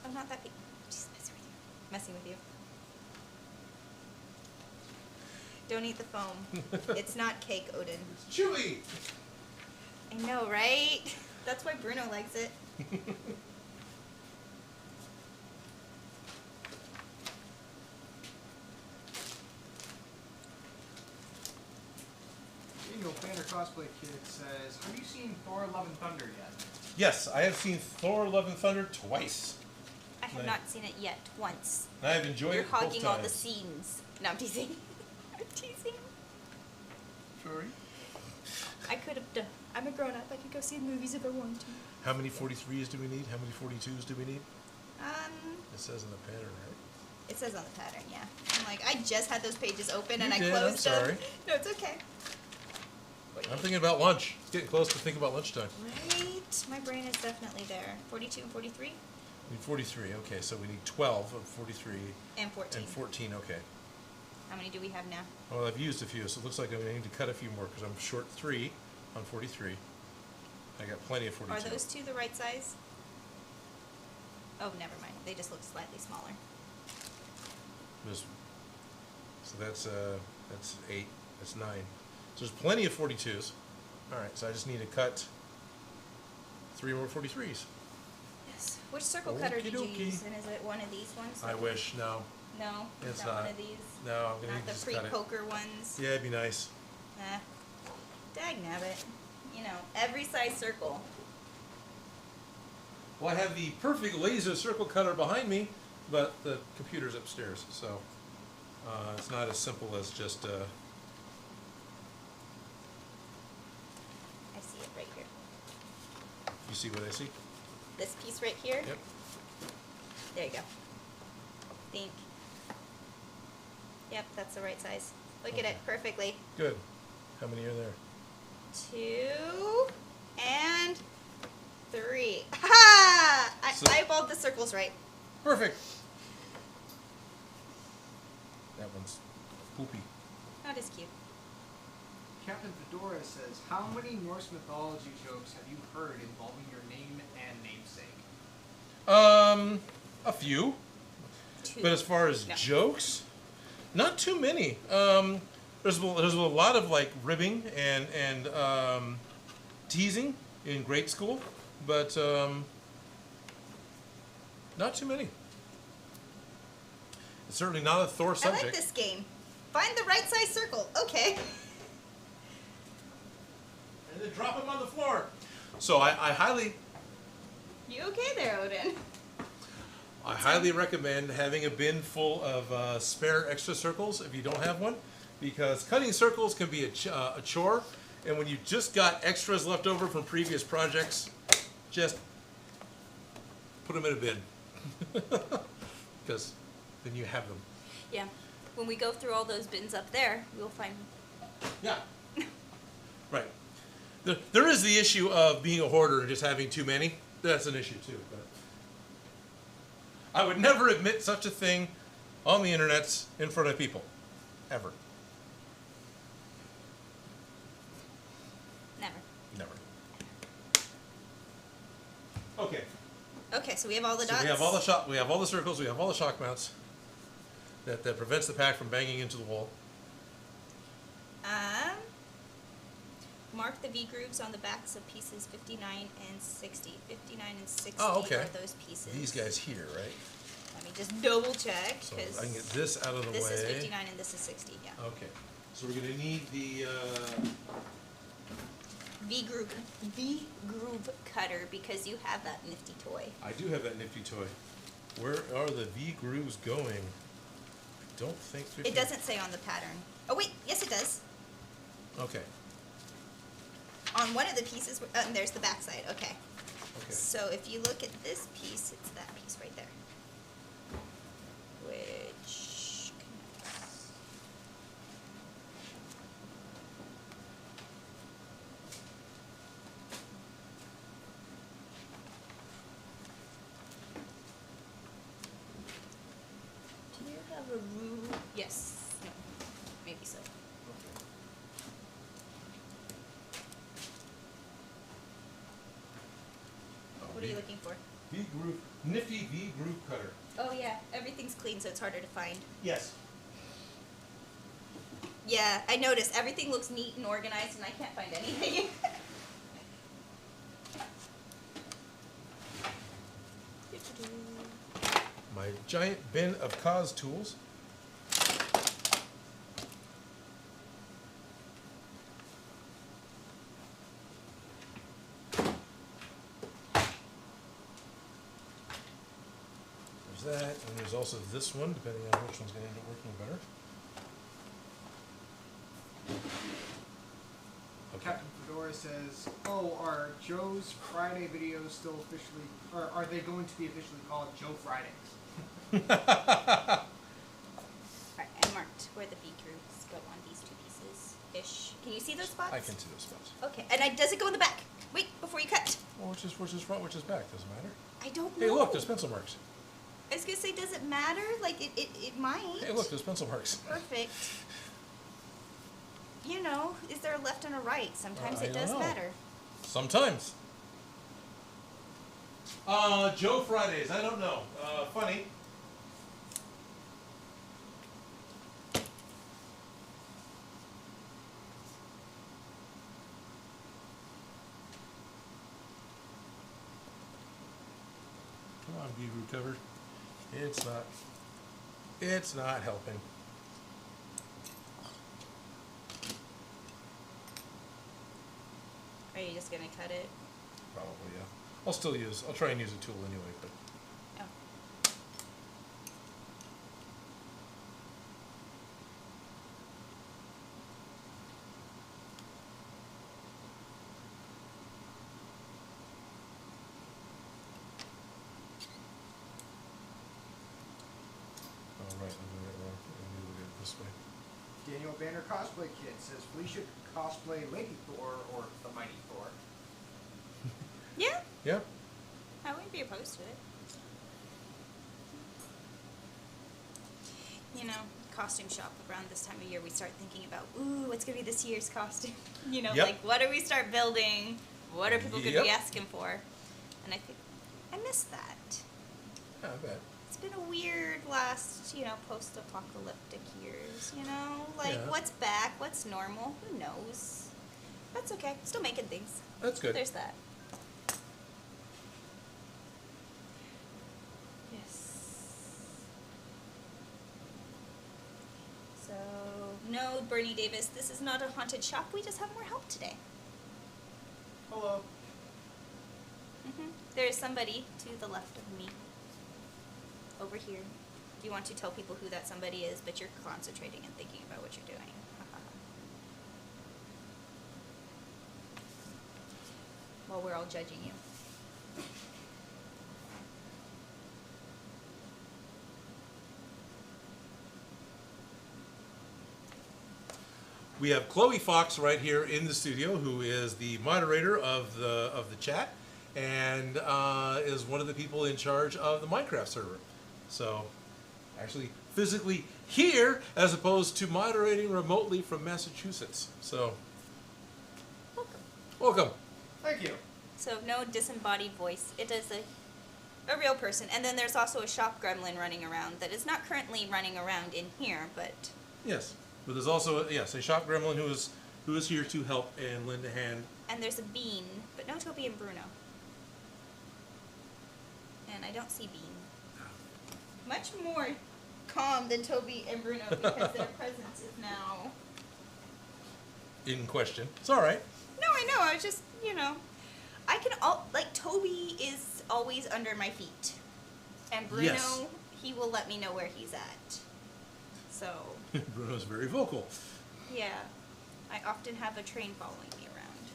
I'm not that big. Just messing with you. Don't eat the foam. It's not cake, Odin.
It's chewy.
I know, right? That's why Bruno likes it.
Daniel Banner Cosplay Kid says, have you seen Thor Love and Thunder yet?
Yes, I have seen Thor: Love and Thunder twice.
I have
Nice.
not seen it yet, once.
And I've enjoyed
You're
it both
hogging all the
times.
scenes. No, I'm teasing. I'm teasing.
Sorry.
I could have done. I'm a grown up. I could go see the movies if I wanted to.
How many 43s do we need? How many 42s do we need?
Um,
It says in the pattern, right?
it says on the pattern, yeah. I'm like, I just had those pages open and
You
I
did, I'm
closed
sorry.
them. No, it's okay. What do you
I'm thinking about lunch. It's getting close to thinking about lunchtime.
Right. My brain is definitely there. 42 and 43
We need 43. Okay, so we need 12 of 43
and 14.
and 14. Okay.
How many do we have now?
Well, I've used a few, so it looks like I need to cut a few more because I'm short 3 on 43. I got plenty of 42.
Are those two the right size? Oh, never mind. They just look slightly smaller.
So that's 8. That's 9. So there's plenty of 42s. All right, so I just need to cut 3 more 43s.
Yes. Which circle cutter did you
Okie dokie.
use? And is it one of these ones?
I wish. No.
No,
It's
not one
not.
of these.
No, I'm going to
Not
need
the
to just cut it.
pre-poker ones.
Yeah, it'd be nice.
Nah. Dagnabbit. You know, every size circle.
Well, I have the perfect laser circle cutter behind me, but the computer's upstairs, so it's not as simple as just...
I see it right here.
You see what I see?
This piece right here.
Yep.
There you go. Think. Yep, that's the right size. Look at
Okay.
it perfectly.
Good. How many are there?
2, and 3. Ha!
So-
I eyeballed the circles right.
Perfect. That one's poopy.
That is cute.
Captain Fedora says, how many Norse mythology jokes have you heard involving your name and namesake?
A few.
2.
But as far as
No.
jokes, not too many. There's a lot of like ribbing and teasing in grade school, but not too many. It's certainly not a Thor
I
subject.
like this game. Find the right size circle. Okay.
And then drop them on the floor. So I highly
You okay there, Odin?
recommend having a bin full of spare extra circles if you don't have one, because cutting circles can be a chore, and when you just got extras left over from previous projects, just put them in a bin, because then you have them.
Yeah. When we go through all those bins up there, we'll find.
Yeah. Right. There is the issue of being a hoarder and just having too many. That's an issue too. But I would never admit such a thing on the internet in front of people, ever.
Never.
Never. Okay.
Okay, so we have all the
So
dots.
we have all the we have all the circles. We have all the shock mounts. That prevents the pack from banging into the wall.
Mark the V grooves on the backs of pieces 59 and 60. 59 and 60
Oh, okay.
are those pieces.
These guys here, right?
Let me just double check.
So
'cause
I can get this out of the
this
way.
is 59 and this is 60, yeah.
Okay. So we're gonna need the.
V groove cutter because you have that nifty toy.
I do have that nifty toy. Where are the V grooves going? I don't think 50.
It doesn't say on the pattern. Oh wait, yes it does.
Okay.
On one of the pieces, there's the back side. Okay.
Okay.
So if you look at this piece, it's that piece right there. Which connects. Do you have a rule? Yes. No. Maybe so. What are you looking for?
V groove, nifty V groove cutter.
Oh yeah, everything's clean, so it's harder to find.
Yes.
Yeah, I noticed everything looks neat and organized, and I can't find anything.
My giant bin of cause tools. There's that, and there's also this one, depending on which one's going to end up working better. Okay.
Captain Fedora says, "Oh, are Joe's Friday videos still officially, or are they going to be officially called Joe Fridays?"
Alright, I marked where the V grooves go on these two pieces ish. Can you see those spots?
I can see those spots.
Okay, and does it go in the back? Wait, before you cut.
Well, which is front, which is back, doesn't matter.
I don't know.
Hey, look, there's pencil marks.
I was gonna say, does it matter? Like, it might.
Hey, look, there's pencil marks.
Perfect. You know, is there a left and a right? Sometimes
I
it
don't
does
know.
matter.
Sometimes. Joe Fridays, I don't know. Funny. Come on, Beaver cover. It's not helping.
Are you just gonna cut it?
Probably, yeah. I'll try and use a tool anyway, but.
Oh.
Oh, right, I'm doing it wrong. Let me look at it this way.
Daniel Banner Cosplay Kid says Felicia cosplay Lady Thor or the Mighty Thor.
Yeah,
Yeah.
I wouldn't be opposed to it. You know, costume shop around this time of year, we start thinking about, ooh, what's going to be this year's costume? You know,
Yep.
like, what do we start building? What are people going to
Yep.
be asking for? And I think, I miss that.
Yeah, I bet.
It's been a weird last, post-apocalyptic years, Like,
Yeah.
what's back? What's normal? Who knows? That's okay. Still making things.
That's good.
There's that. Yes. So, no, Bernie Davis, this is not a haunted shop. We just have more help today.
Hello.
There's somebody to the left of me. Over here. Do you want to tell people who that somebody is, but you're concentrating and thinking about what you're doing? While we're all judging you.
We have Chloe Fox right here in the studio, who is the moderator of the chat, and is one of the people in charge of the Minecraft server. So, actually, physically here, as opposed to moderating remotely from Massachusetts. So, welcome.
Thank you.
So no disembodied voice. It is a real person. And then there's also a shop gremlin running around that is not currently running around in here, but
Yes, but there's also a shop gremlin who is here to help and lend a hand.
and there's a Bean, but no Toby and Bruno. And I don't see Bean. Much more calm than Toby and Bruno because their presence is now.
In question. It's all right.
No, I know. I was just, I can Toby is always under my feet, and Bruno,
Yes.
he will let me know where he's at. So,
Bruno's very vocal.
yeah, I often have a train following me around.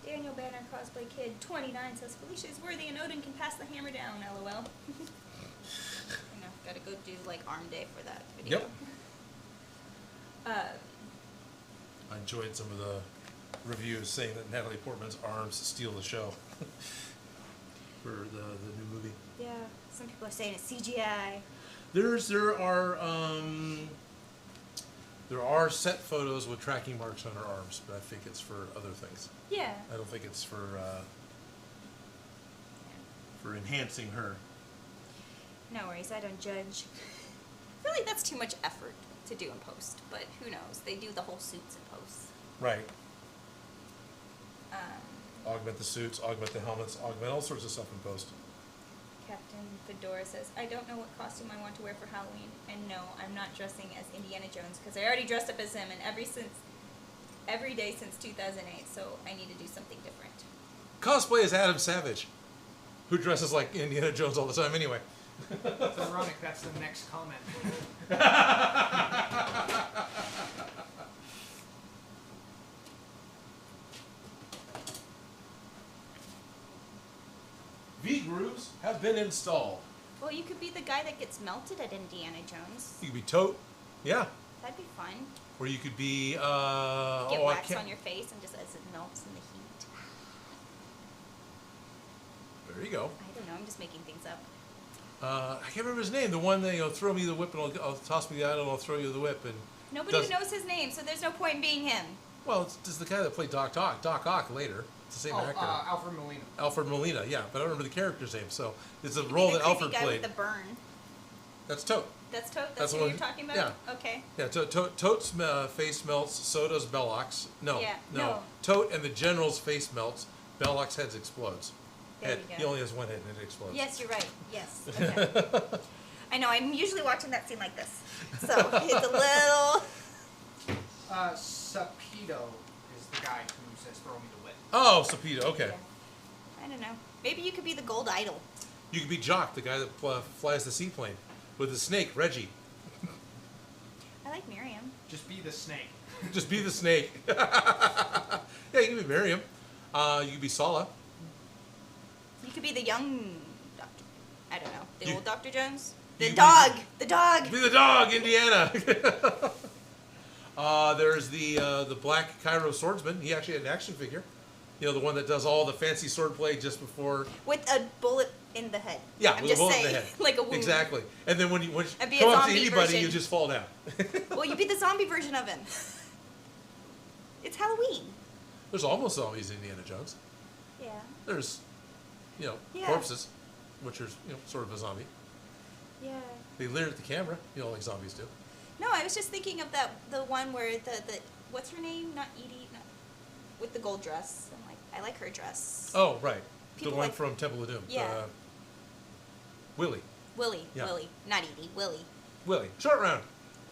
Daniel Banner Cosplay Kid 29 says Felicia is worthy and Odin can pass the hammer down. LOL. Gotta go do arm day for that video.
Yep. I enjoyed some of the reviews saying that Natalie Portman's arms steal the show for the new movie.
Yeah, some people are saying it's CGI.
There are set photos with tracking marks on her arms, but I think it's for other things.
Yeah.
I don't think it's for enhancing her.
No worries, I don't judge. I feel like that's too much effort to do in post, but who knows? They do the whole suits in post.
Right. Augment the suits, augment the helmets, augment all sorts of stuff in post.
Captain Fedora says, I don't know what costume I want to wear for Halloween, and no, I'm not dressing as Indiana Jones, because I already dressed up as him, and every day since 2008, so I need to do something different.
Cosplay is Adam Savage, who dresses like Indiana Jones all the time anyway.
It's ironic, that's the next comment.
V-grooves have been installed.
Well, you could be the guy that gets melted at Indiana Jones.
You could be Tote, yeah.
That'd be fun.
Or you could be,
Get
I
wax
can't.
on your face and just as it melts in the heat.
There you go.
I don't know, I'm just making things up.
I can't remember his name. The one that throw me the whip and I'll toss me the idol and I'll throw you the whip and.
Nobody knows his name, so there's no point in being him.
Well, it's just the guy that played Doc Ock later. It's the same actor.
Alfred Molina.
Alfred Molina, yeah, but I don't remember the character's name. So it's a
He could be
role
the
that
creepy
Alfred
guy
played.
with the burn.
That's Tote.
That's Tote?
That's
That's
the
who
one-
you're talking about?
yeah.
Okay.
Yeah, Tote's face melts. So does Belloc's. No,
Yeah,
no.
no.
Tote and the General's face melts. Belloc's head explodes.
There
Head.
you go.
He only has one head and it explodes.
Yes, you're right. Yes. Okay. I know, I'm usually watching that scene like this. So it's a little...
Sapido is the guy who says throw me the whip.
Oh, Sapita. Okay.
Yeah. I don't know. Maybe you could be the gold idol.
You could be Jock, the guy that flies the seaplane with the snake, Reggie.
I like Miriam.
Just be the snake.
Just be the snake. Yeah, you can be Miriam. You could be Sala.
You could be the young doctor. I don't The old Dr. Jones? The
You-
dog! The dog!
Be the dog, Indiana. There's the Black Cairo Swordsman. He actually had an action figure. You know, the one that does all the fancy swordplay just before.
With a bullet in the head.
Yeah,
I'm
with
just
a bullet
saying,
in the head.
like a wound.
Exactly. And then when you
It'd be a
come up to
zombie
anybody,
version.
you just fall down.
Well, you be the zombie version of him. It's Halloween.
There's almost always Indiana Jones.
Yeah.
There's, you know,
Yeah.
corpses, which are, you know, sort of a zombie.
Yeah.
They leer at the camera, you know, like zombies do.
No, I was just thinking of the one where the what's her name? Not Edie, no, with the gold dress. I'm like, I like her dress.
Oh, right.
People
the one
like-
from Temple of Doom.
Yeah.
Willie.
Willie,
Yeah.
Willie, not Edie, Willie.
Willie. Short round.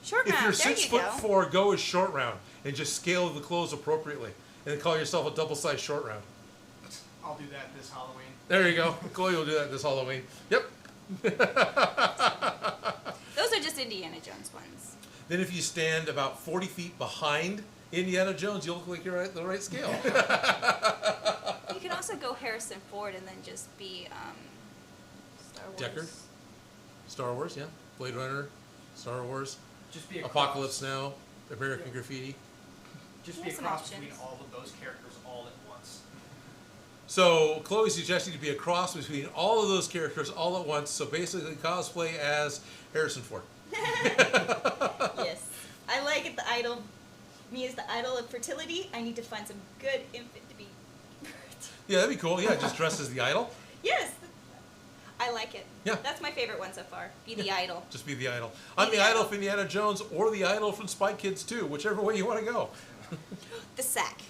Short
If
round.
you're
there
6'4", go with short round and just scale the clothes appropriately, and then call yourself a double-sized short round.
I'll do that this Halloween.
There you go. Chloe will do that this Halloween. Yep.
Those are just Indiana Jones ones.
Then if you stand about 40 feet behind Indiana Jones, you'll look like you're at the right scale.
You can also go Harrison Ford and then just be Star Wars.
Deckard? Star Wars, yeah. Blade Runner, Star Wars,
Just be a
Apocalypse
cross.
Now, American Graffiti.
Just
He
be a
has some
cross
options.
between all of those characters all at once.
So Chloe's suggesting to be a cross between all of those characters all at once. So basically cosplay as Harrison Ford.
Yes. I like it, the idol. Me as the idol of fertility. I need to find some good infant to be birthed.
Yeah, that'd be cool. Yeah, just dressed as the idol.
Yes. I like it.
Yeah.
That's my favorite one so far. Be the idol.
Just be the idol. I'm the idol from Indiana Jones or the idol from Spy Kids 2, whichever way you want to go.
The sack.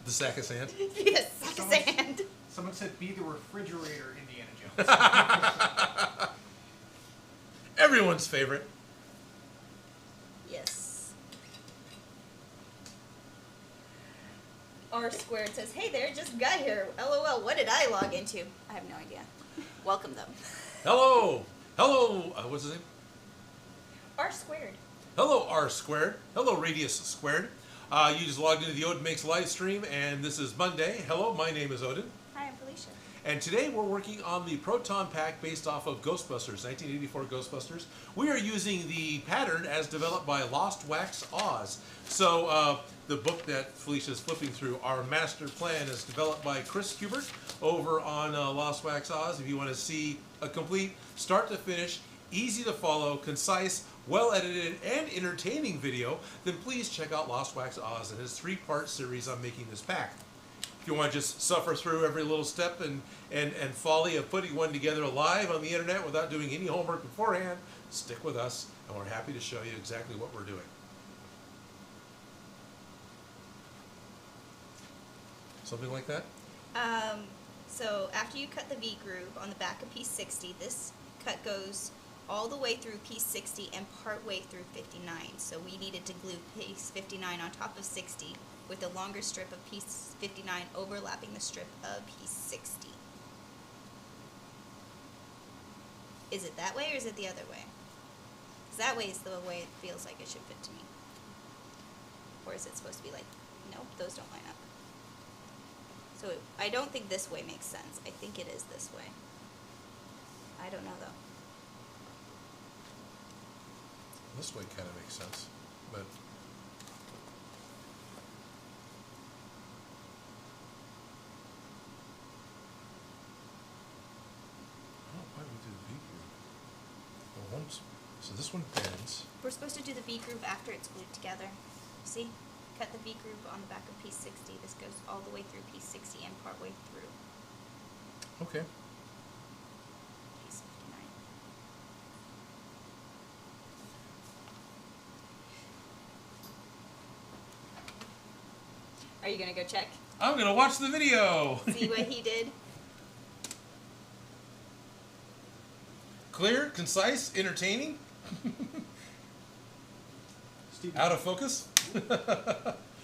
The sack of sand.
Be the sack of sand.
Someone said be the refrigerator Indiana Jones.
Everyone's favorite.
Yes. R squared says, hey there, just got here. LOL, what did I log into? I have no idea. Welcome them.
Hello. Hello. What's his name?
R squared.
Hello, R squared. Hello, Radius squared. You just logged into the Odin Makes live stream, and this is Monday. Hello, my name is Odin.
Hi, I'm Felicia.
And today we're working on the Proton Pack based off of Ghostbusters, 1984 Ghostbusters. We are using the pattern as developed by Lost Wax Oz. So the book that Felicia is flipping through, our master plan, is developed by Chris Kubert over on Lost Wax Oz. If you want to see a complete start to finish, easy to follow, concise, well edited, and entertaining video, then please check out Lost Wax Oz and his 3-part series on making this pack. If you want to just suffer through every little step and folly of putting one together live on the internet without doing any homework beforehand, stick with us, and we're happy to show you exactly what we're doing. Something like that?
So after you cut the V groove on the back of piece 60, this cut goes all the way through piece 60 and part way through 59. So we needed to glue piece 59 on top of 60 with a longer strip of piece 59 overlapping the strip of piece 60. Is it that way or is it the other way? Because that way is the way it feels like it should fit to me. Or is it supposed to be like, nope, those don't line up. So I don't think this way makes sense. I think it is this way. I don't know though.
This way kind of makes sense, but why do we do the V groove? Well, so this one bends.
We're supposed to do the V groove after it's glued together. See? Cut the V groove on the back of piece 60. This goes all the way through piece 60 and part way through
Okay.
piece 59. Are you gonna go check?
I'm gonna watch the video.
See what he did?
Clear, concise, entertaining,
Stephen,
out of focus.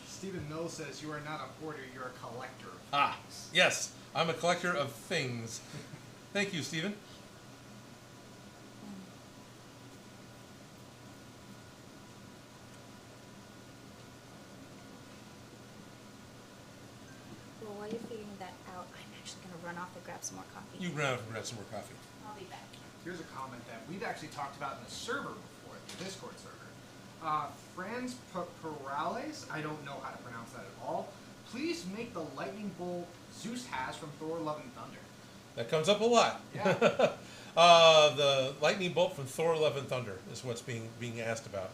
Stephen Mills says you are not a hoarder, you're a collector.
Ah, yes, I'm a collector of things. Thank you, Stephen.
Well, while you're figuring that out, I'm actually gonna run off and grab some more coffee.
You run out and grab some more coffee.
I'll be back.
Here's a comment that we've actually talked about in the server before, the Discord server. Franz Perales, I don't know how to pronounce that at all. Please make the lightning bolt Zeus has from Thor: Love and Thunder.
That comes up a lot.
Yeah.
The lightning bolt from Thor: Love and Thunder is what's being asked about.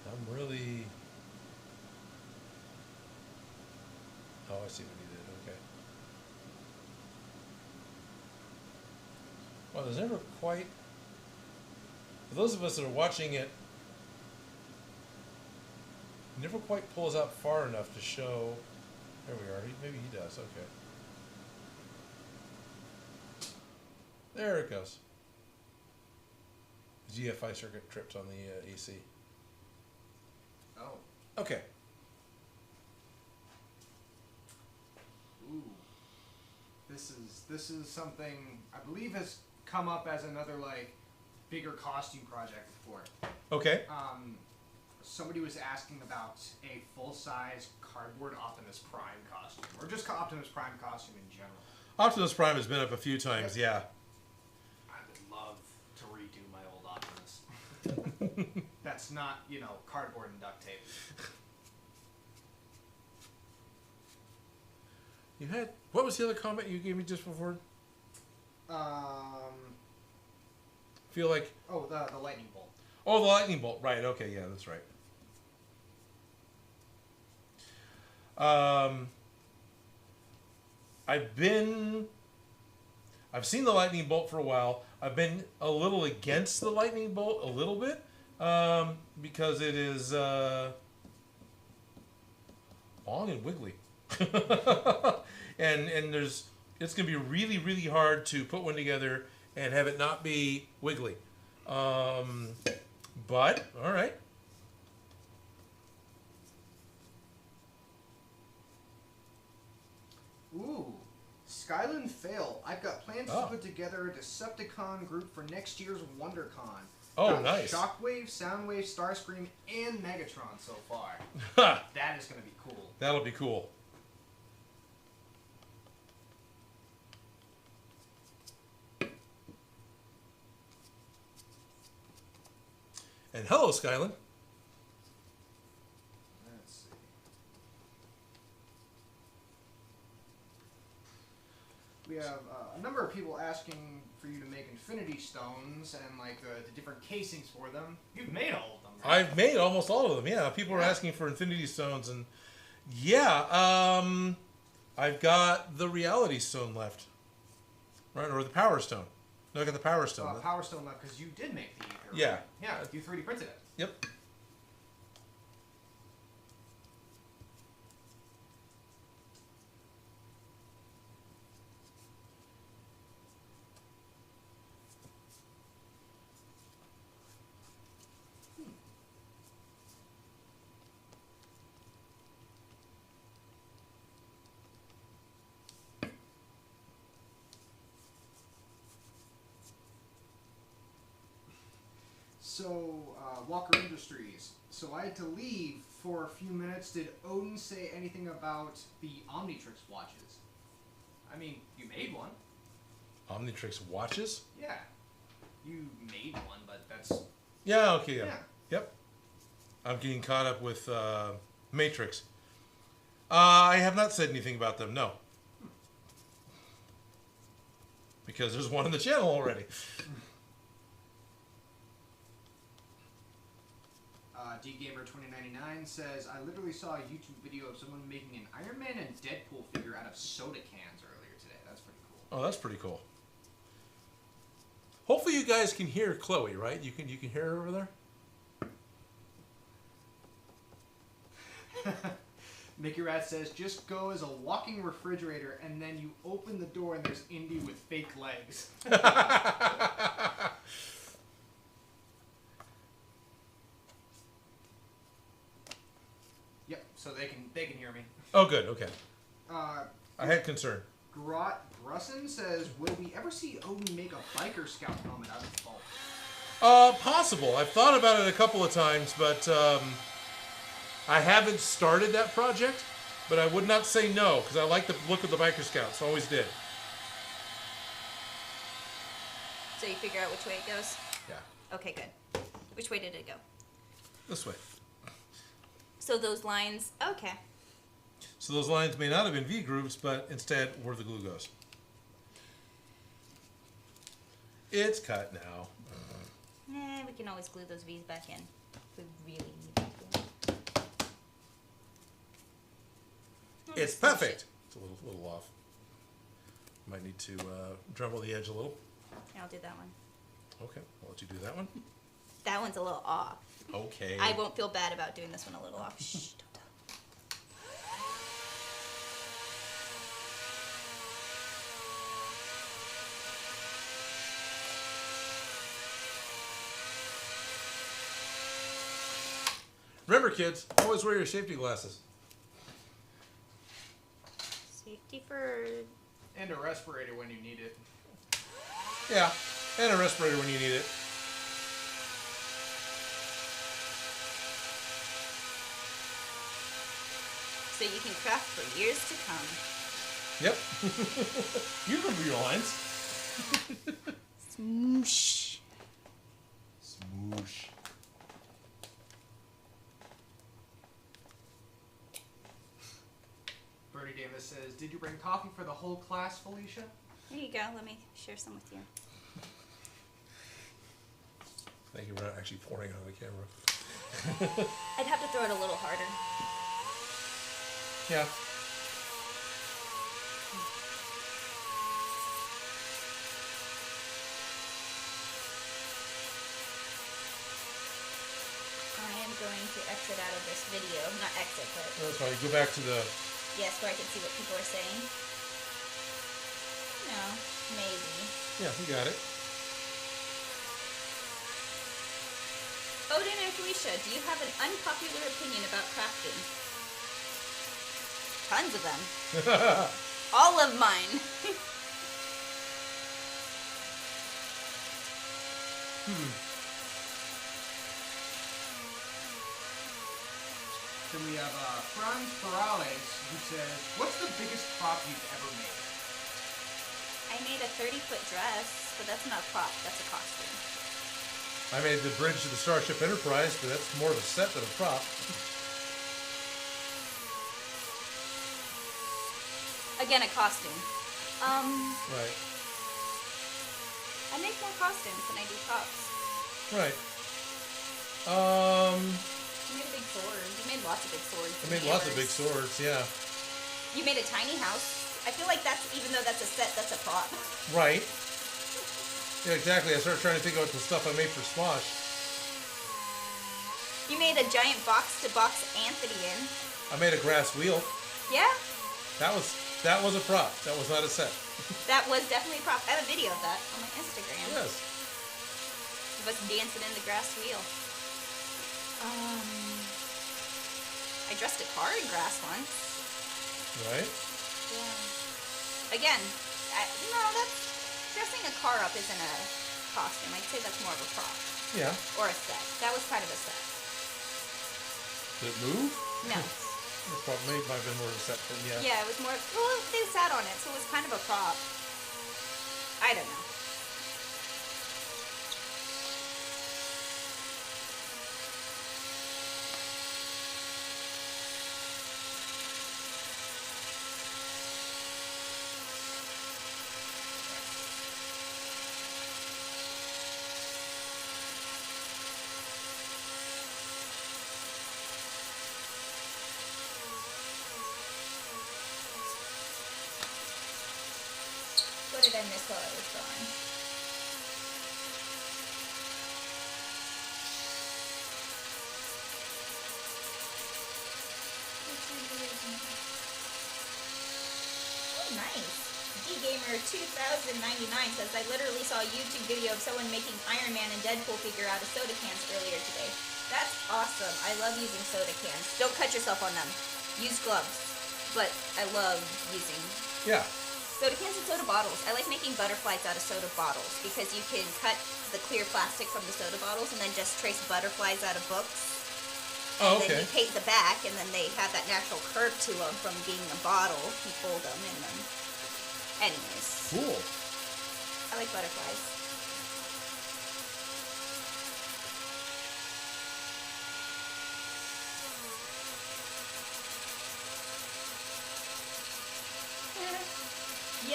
I'm really... Oh, I see what he did. Okay. Well, there's never quite... For those of us that are watching it, it never quite pulls out far enough to show... There we are. Maybe he does. Okay. There it goes. GFI circuit tripped on the AC.
Oh.
Okay.
Ooh. This is something I believe has come up as another like bigger costume project before.
Okay.
Somebody was asking about a full-size cardboard Optimus Prime costume, or just Optimus Prime costume in general.
Optimus Prime has been up a few times, yeah.
I would love to redo my old Optimus. That's not, cardboard and duct tape.
You had... What was the other comment you gave me just before? Feel like...
Oh, the lightning bolt.
Oh, the lightning bolt. Right, okay, yeah, that's right. I've seen the lightning bolt for a while. I've been a little against the lightning bolt, a little bit, because it is long and wiggly. and it's going to be really, really hard to put one together and have it not be wiggly. But, all right.
Ooh, Skyland Fail. I've got plans to put together a Decepticon group for next year's WonderCon.
Oh,
Got
nice.
Shockwave, Soundwave, Starscream, and Megatron so far. That is going to be cool.
That'll be cool. And hello, Skyland.
Let's see. We have a number of people asking for you to make Infinity Stones and like the different casings for them. You've made all of them, right?
I've made almost all of them. Yeah, people are asking for Infinity Stones, and yeah, I've got the Reality Stone left, right, or the Power Stone. No, I got the Power Stone.
Power Stone left because you did make the ether. Right?
Yeah.
Yeah, you 3D printed it.
Yep.
So, Walker Industries. So I had to leave for a few minutes. Did Odin say anything about the Omnitrix watches? I mean, you made one.
Omnitrix watches?
Yeah. You made one, but that's...
Yeah, okay, yeah.
Yeah.
Yep. I'm getting caught up with Matrix. I have not said anything about them, no. Because there's one on the channel already.
DGamer2099 says, I literally saw a YouTube video of someone making an Iron Man and Deadpool figure out of soda cans earlier today. That's pretty cool.
Oh, that's pretty cool. Hopefully you guys can hear Chloe, right? You can hear her over there?
Mickey Rat says, just go as a walking refrigerator and then you open the door and there's Indy with fake legs. Yep, so they can hear me.
Oh, good. Okay.
I
had concern.
Grusson says, will we ever see Odin make a biker scout helmet out of bulk?
Possible. I've thought about it a couple of times, but I haven't started that project. But I would not say no, because I like the look of the biker scouts. Always did.
So you figure out which way it goes?
Yeah.
Okay, good. Which way did it go?
This way.
So those lines, okay.
So those lines may not have been V grooves, but instead where the glue goes. It's cut now.
We can always glue those V's back in if we really need to.
It's perfect. It's a little off. Might need to dremel the edge a little.
I'll do that one.
Okay, I'll let you do that one.
That one's a little off.
Okay.
I won't feel bad about doing this one a little off. Shh, don't tell.
Remember, kids, always wear your safety glasses.
Safety first.
And a respirator when you need it.
Yeah, and a respirator when you need it.
So you can craft for years to come.
Yep. You remember your lines.
Smoosh.
Smoosh.
Bertie Davis says, "Did you bring coffee for the whole class, Felicia?"
There you go. Let me share some with you.
Thank you for not actually pouring it on the camera.
I'd have to throw it a little harder.
Yeah.
I am going to exit out of this video. Not exit, but
That's fine. Go back to the...
yes, so I can see what people are saying. No, maybe.
Yeah, you got it.
Odin and Felicia, do you have an unpopular opinion about crafting? Tons of them. All of mine.
Then we have Franz Perales, who says, "What's the biggest prop you've ever made?"
I made a 30-foot dress, but that's not a prop, that's a costume.
I made the bridge to the Starship Enterprise, but that's more of a set than a prop.
Again, a costume.
Right.
I make more costumes than I do props.
Right.
You made a big sword. You made lots of big swords.
I made lots of big swords, yeah.
You made a tiny house. I feel like that's, even though that's a set, that's a prop.
Right. Yeah, exactly. I started trying to think about the stuff I made for Smosh.
You made a giant box to box Anthony in.
I made a grass wheel.
Yeah,
That was a prop. That was not a set.
that was definitely a prop. I have a video of that on my Instagram.
Yes.
Of us dancing in the grass wheel. I dressed a car in grass once.
Right.
Yeah. Again, that's dressing a car up isn't a costume. I'd say that's more of a prop
Yeah.
or a set. That was kind of a set.
Did it move?
No.
It probably might have been more of a set, but yeah.
Yeah, it was more. Well, they sat on it, so it was kind of a prop. I don't know. What did I miss while I was gone? Oh, nice. DGamer2099 says, I literally saw a YouTube video of someone making Iron Man and Deadpool figure out of soda cans earlier today. That's awesome. I love using soda cans. Don't cut yourself on them. Use gloves. But I love using
Yeah.
soda cans and soda bottles. I like making butterflies out of soda bottles because you can cut the clear plastic from the soda bottles and then just trace butterflies out of books.
Oh,
And then
okay.
you paint the back and then they have that natural curve to them from being a bottle. You fold them and then... Anyways.
Cool.
I like butterflies.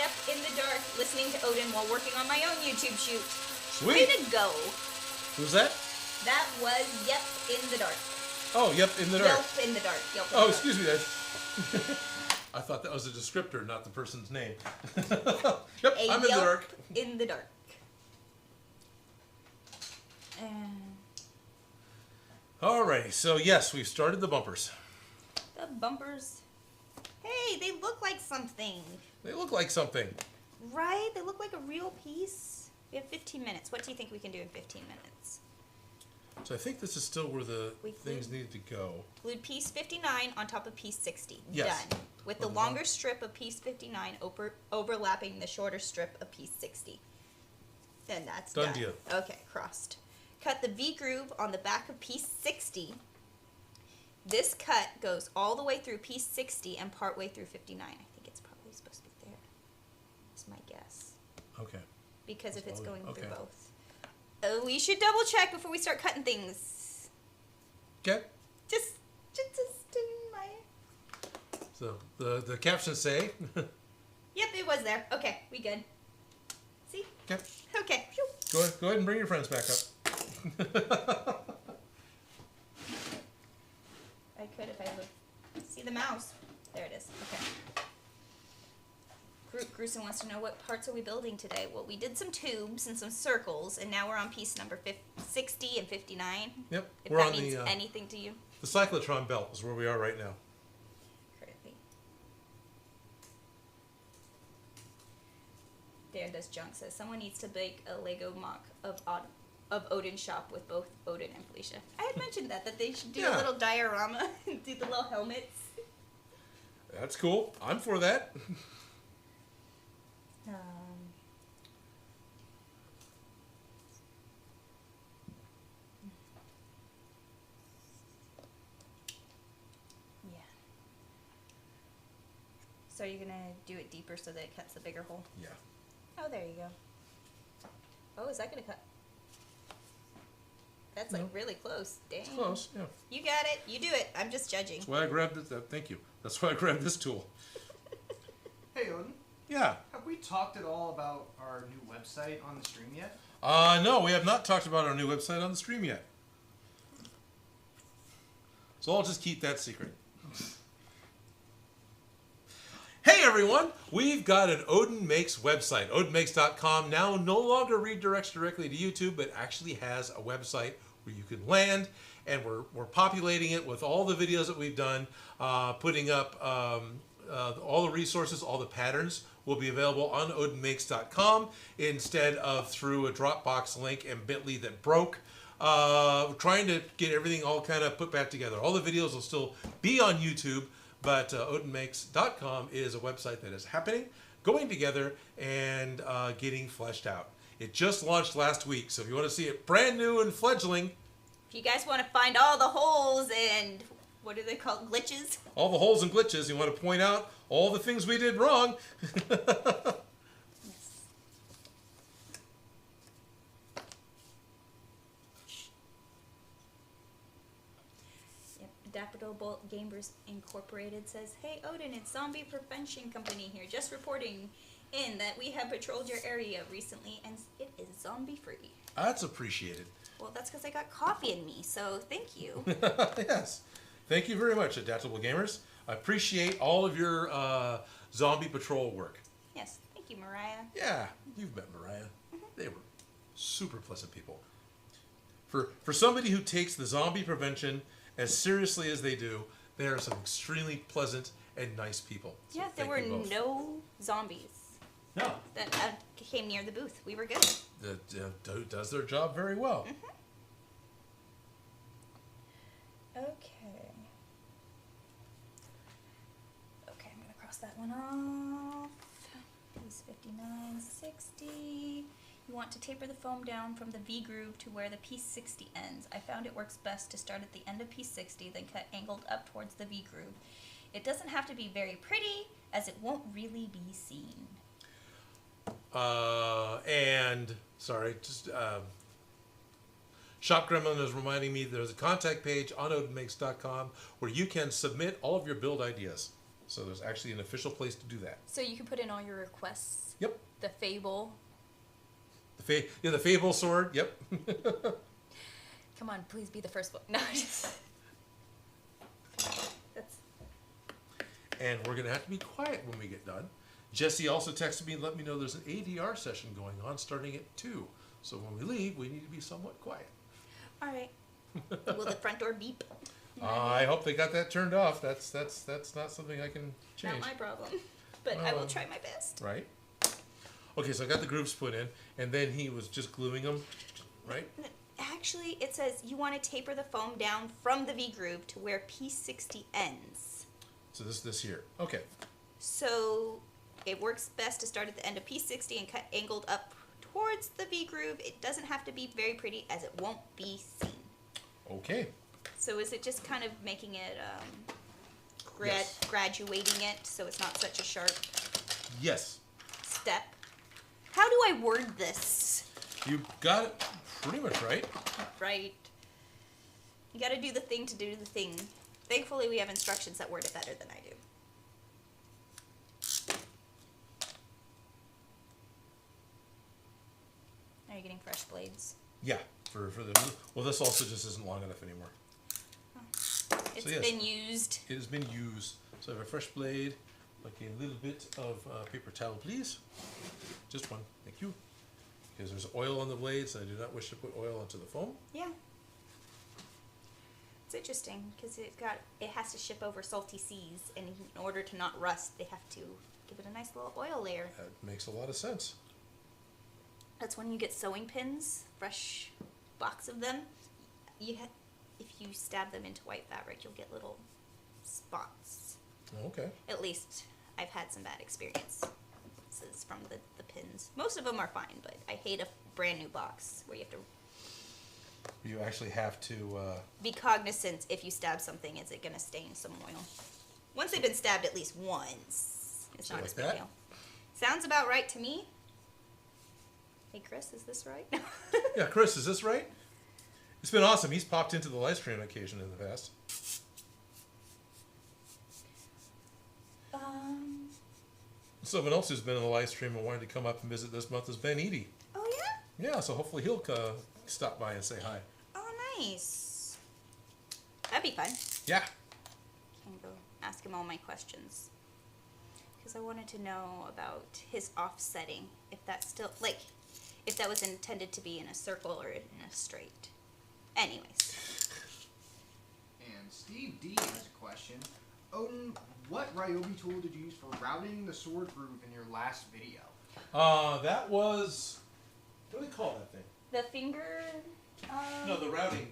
Yep, in the dark, listening to Odin while working on my own YouTube shoot.
Sweet.
Way to go.
Who's that?
That was Yep in the Dark.
Oh, Yep in the Dark.
Yelp in the Dark. Yelp in the
Oh,
dark.
excuse me. I thought that was a descriptor, not the person's name. Yep, I'm in the
Yelp
dark.
In the dark. And
Alrighty, so yes, we've started the bumpers.
the bumpers. Hey, they look like something.
They look like something.
Right? They look like a real piece. We have 15 minutes. What do you think we can do in 15 minutes?
So I think this is still where the
We
things need to go.
Glued piece 59 on top of piece 60.
Yes.
Done. With the longer strip of piece 59 overlapping the shorter strip of piece 60. Then that's done.
Done deal.
Okay, crossed. Cut the V groove on the back of piece 60. This cut goes all the way through piece 60 and part way through 59. I think it's probably supposed to be there. That's my guess.
Okay.
Because if it's going through
okay.
both. We should double check before we start cutting things.
Okay.
Just in my...
So the captions say.
Yep, it was there. Okay, we good. See?
Okay.
Okay. Phew.
Go ahead and bring your friends back up.
I could if I would see the mouse. There it is. Okay. Gruson wants to know what parts are we building today. Well, we did some tubes and some circles, and now we're on piece number 60 and 59.
Yep.
If
We're
that
on
means
the
anything to you.
the Cyclotron belt is where we are right now.
Currently. Dan Does Junk says someone needs to make a Lego mock of Odin's shop with both Odin and Felicia. I had mentioned that they should do a
Yeah.
little diorama and do the little helmets.
That's cool. I'm for that.
Yeah. So you're gonna do it deeper so that it cuts the bigger hole?
Yeah.
Oh, there you go. Oh, is that gonna cut? That's like
No.
really close. Dang.
It's close. Yeah.
You got it. You do it. I'm just judging.
That's why I grabbed this. Thank you. That's why I grabbed this tool.
Hey, Odin,
Yeah.
have we talked at all about our new website on the stream yet?
No, we have not talked about our new website on the stream yet. So I'll just keep that secret. Hey everyone, we've got an Odin Makes website. OdinMakes.com now no longer redirects directly to YouTube, but actually has a website where you can land, and we're populating it with all the videos that we've done, putting up all the resources, all the patterns will be available on OdinMakes.com instead of through a Dropbox link and Bitly that broke. Trying to get everything all kind of put back together. All the videos will still be on YouTube, but OdinMakes.com is a website that is happening, going together, and getting fleshed out. It just launched last week, so if you want to see it brand new and fledgling,
If you guys want to find all the holes and what do they call it? Glitches?
all the holes and glitches, you want to point out all the things we did wrong.
Yes. Yep. Adaptable Bolt Gamers Incorporated says, "Hey Odin, it's Zombie Prevention Company here. Just reporting in that we have patrolled your area recently and it is zombie free."
That's appreciated.
Well, that's because I got coffee in me, so thank you.
Yes. Thank you very much, Adaptable Gamers. I appreciate all of your zombie patrol work.
Yes, thank you, Mariah.
Yeah, you've met Mariah. They were super pleasant people. For somebody who takes the zombie prevention as seriously as they do, they are some extremely pleasant and nice people. So
Yeah, there
thank
were
you both.
no zombies
No.
that came near the booth. We were good.
That does their job very well.
Okay. Okay, I'm gonna cross that one off. Piece 59, 60. You want to taper the foam down from the V groove to where the piece 60 ends. I found it works best to start at the end of piece 60, then cut angled up towards the V groove. It doesn't have to be very pretty, as it won't really be seen.
Shop Gremlin is reminding me there's a contact page on OdinMakes.com where you can submit all of your build ideas. So there's actually an official place to do that.
So you can put in all your requests.
Yep.
The Fable.
The Fable sword. Yep.
Come on, please be the first one. No, that's.
And we're gonna have to be quiet when we get done. Jesse also texted me and let me know there's an ADR session going on starting at 2. So when we leave, we need to be somewhat quiet.
All right. Will the front door beep?
I hope they got that turned off. That's not something I can change.
Not my problem. But I will try my best.
Right. Okay, so I got the grooves put in, and then he was just gluing them, right?
Actually, it says you want to taper the foam down from the V groove to where P60 ends.
So this here. Okay.
So it works best to start at the end of P60 and cut angled up towards the V groove. It doesn't have to be very pretty as it won't be seen.
Okay.
So is it just kind of making it,
Yes.
graduating it so it's not such a sharp
Yes.
step? How do I word this?
You got it pretty much right.
Right. You gotta do the thing to do the thing. Thankfully, we have instructions that word it better than I do. Are you getting fresh blades?
Yeah. For the well, this also just isn't long enough anymore.
It's
yes.
been used.
It has been used. So I have a fresh blade, like a little bit of paper towel, please. Just one, thank you. Because there's oil on the blades, and I do not wish to put oil onto the foam.
Yeah. It's interesting because it has to ship over salty seas, and in order to not rust, they have to give it a nice little oil layer.
That makes a lot of sense.
That's when you get sewing pins, fresh box of them. If you stab them into white fabric, you'll get little spots.
Okay.
At least I've had some bad experiences from the pins. Most of them are fine, but I hate a brand new box where you have to
You actually have to.
be cognizant if you stab something, is it going to stain some oil? Once they've been stabbed at least once, it's
So
not
like
as big a
that?
deal. Sounds about right to me. Hey, Chris, is this right?
Yeah, Chris, is this right? It's been awesome. He's popped into the live stream occasion in the past. Someone else who's been in the live stream and wanted to come up and visit this month is Ben Eady.
Oh, yeah?
Yeah, so hopefully he'll stop by and say hi.
Oh, nice. That'd be fun.
Yeah.
Can go ask him all my questions. Because I wanted to know about his offsetting. If that's still, like, if that was intended to be in a circle or in a straight. Anyways.
And Steve D has a question. Odin, what Ryobi tool did you use for routing the sword groove in your last video?
That was. What do they call that thing?
The finger.
No, the routing.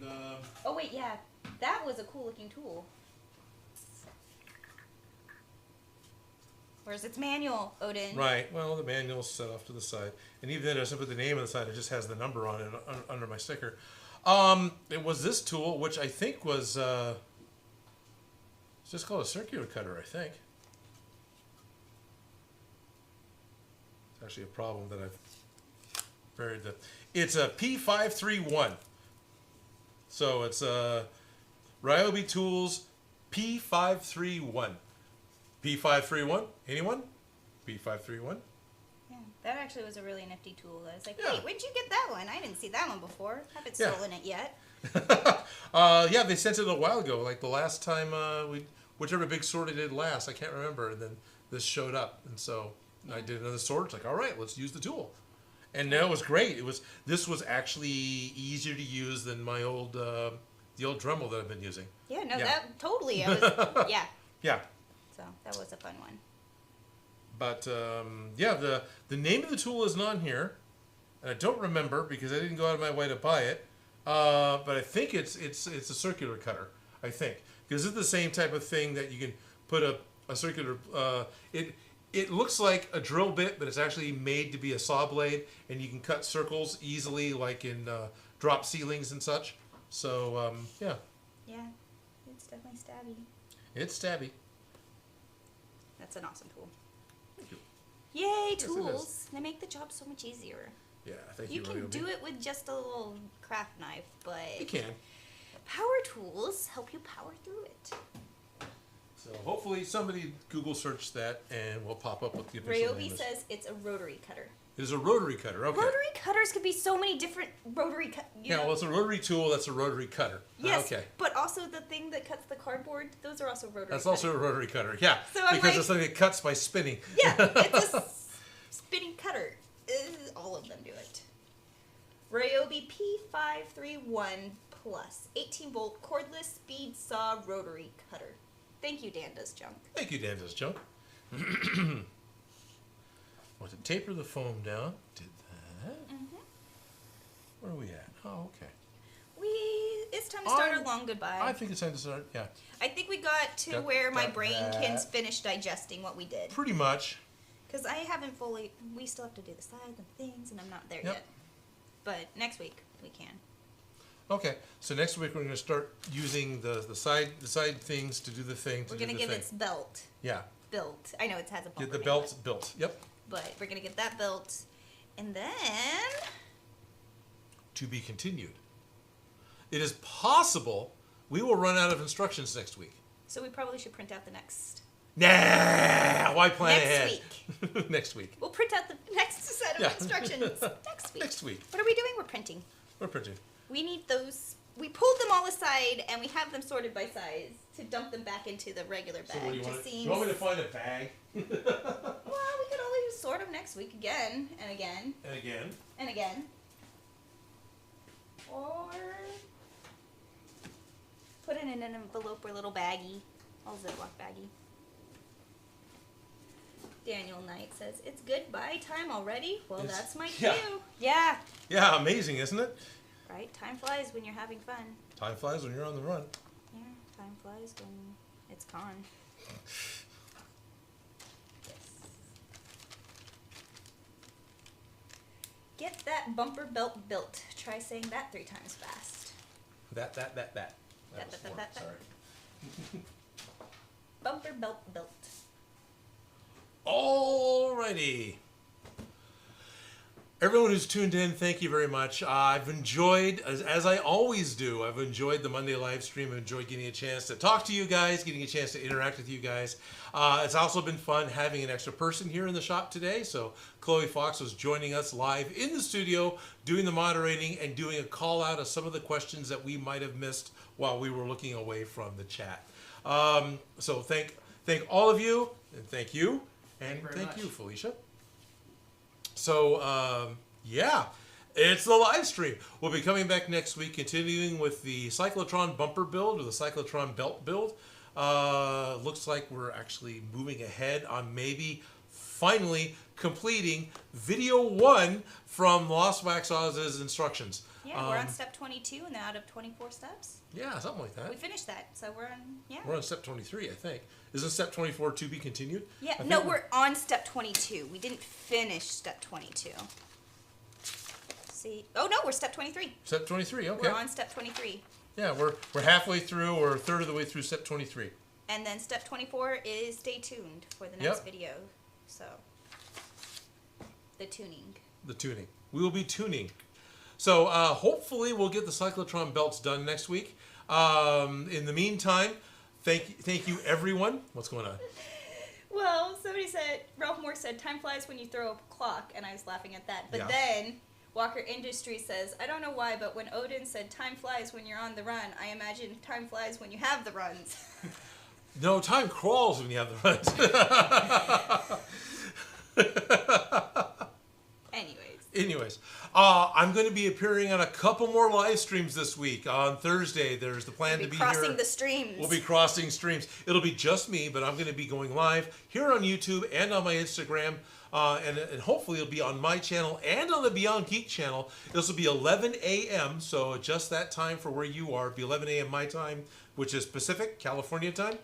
Oh wait, yeah, that was a cool looking tool. Where's its manual, Odin?
Right. Well, the manual's set off to the side, and even then, it doesn't put the name on the side. It just has the number on it under my sticker. It was this tool, which I think was. It's just called a circular cutter, I think. It's actually a problem that I've buried. It's a P531. So it's Ryobi Tools P531. P531? Anyone? P531?
Yeah, that actually was a really nifty tool. I was like,
Yeah.
wait, where'd you get that one? I didn't see that one before. Haven't
Yeah.
stolen it yet.
Yeah, they sent it a while ago. Like the last time whichever big sword I did last, I can't remember. And then this showed up, and so I did another sword. It's like, all right, let's use the tool. And no, it was great. This was actually easier to use than my old the old Dremel that I've been using.
Yeah, no,
Yeah.
that totally. I was, yeah.
Yeah.
So that was a fun one.
But yeah, the name of the tool isn't on here, and I don't remember because I didn't go out of my way to buy it. But I think it's a circular cutter. I think because it's the same type of thing that you can put a circular. It looks like a drill bit, but it's actually made to be a saw blade, and you can cut circles easily, like in drop ceilings and such. So yeah.
Yeah, it's definitely stabby.
It's stabby.
That's an awesome tool.
Thank you.
Yay,
Yes, it is.
tools! They make the job so much easier.
Yeah, thank
You
you.
can
Ryobi.
do it with just a little craft knife,
You
but
can.
power tools help you power through it.
So hopefully somebody Google search that and will pop up with the official name.
Ryobi says it's a rotary cutter.
It is a rotary cutter. Okay.
Rotary cutters could be so many different rotary
Yeah, well, it's a rotary tool. That's a rotary cutter.
Yes,
Okay.
but also the thing that cuts the cardboard, those are also rotary
That's
cutters.
also a rotary cutter. Yeah,
So I'm
because
like-
it's something that cuts by spinning.
Yeah, it's a spinning cutter. All of them do it. Ryobi P531 Plus 18 volt cordless speed saw rotary cutter. Thank you, Dan Does Junk.
Thank you, Dan Does Junk. Want to taper the foam down? Did that.
Mm-hmm.
Where are we at? Oh, okay.
It's time to start
I-
our long goodbye.
I think it's time to start. Yeah,
I think we got to
Got
where my
that.
brain can finish digesting what we did.
pretty much.
Because I haven't fully, we still have to do the sides and things, and I'm not there
Yep.
yet. But next week, we can.
Okay, so next week we're going to start using the side things to do the thing.
We're
do
going
the
to get
thing.
its belt
Yeah,
built. I know it has a bumper
get the
name,
belt built. Yep.
but we're going to get that built. And then,
To be continued. It is possible we will run out of instructions next week.
so we probably should print out the next.
Nah, why plan
Next
ahead?
week.
Next week.
We'll print out the next set of
Yeah.
instructions next week.
Next week.
What are we doing? We're printing.
We're printing.
We need those. We pulled them all aside and we have them sorted by size to dump them back into the regular bag.
So what do you
Just
want?
seems-
You want me to find a bag?
Well, we could always sort them next week again and again
And again.
and again. Or put it in an envelope or little baggie. All Ziploc baggie. Daniel Knight says, it's goodbye time already? Well,
It's-
that's my
yeah.
cue. Yeah.
Yeah, amazing, isn't it?
Right? Time flies when you're having fun.
Time flies when you're on the run.
Yeah, time flies when it's gone. Yes. Get that bumper belt built. Try saying that 3 times fast.
That. That
That,
was
that,
smart.
that, that.
Sorry.
Bumper belt built.
Alrighty. Everyone who's tuned in, thank you very much. I've enjoyed, as I always do, I've enjoyed the Monday live stream. I've enjoyed getting a chance to talk to you guys, getting a chance to interact with you guys. It's also been fun having an extra person here in the shop today. So Chloe Fox was joining us live in the studio, doing the moderating and doing a call out of some of the questions that we might have missed while we were looking away from the chat. So thank all of you, and thank you, and
Thank you very
thank
much.
you, Felicia. So, yeah, it's the live stream. We'll be coming back next week, continuing with the Cyclotron bumper build or the Cyclotron belt build. Looks like we're actually moving ahead on maybe finally completing video 1 from Lost Wax Oz's instructions.
Yeah, we're on step 22 and out of 24 steps.
Yeah, something like that.
We finished that, so we're on, yeah.
We're on step 23, I think. Isn't step 24 to be continued?
Yeah,
I
no,
think
we're on step 22. We didn't finish step 22. See? Oh, no, we're step 23.
Step 23, okay.
We're on step 23.
Yeah, we're halfway through or a third of the way through step 23.
And then step 24 is stay tuned for the next
Yep.
video. So, the tuning.
The tuning. We will be tuning. So hopefully we'll get the Cyclotron belts done next week. In the meantime, thank you everyone. What's going on?
Well, somebody said, Ralph Moore said, time flies when you throw a clock, and I was laughing at that. But
Yeah.
then, Walker Industries says, I don't know why, but when Odin said time flies when you're on the run, I imagine time flies when you have the runs.
No, time crawls when you have the runs. Anyways, I'm going to be appearing on a couple more live streams this week. On Thursday, there's the plan
We'll
to
be
be
crossing
here.
the streams.
We'll be crossing streams. It'll be just me, but I'm going to be going live here on YouTube and on my Instagram. And hopefully it'll be on my channel and on the Beyond Geek channel. This will be 11 a.m., so just that time for where you are. It'll be 11 a.m. my time, which is Pacific, California time.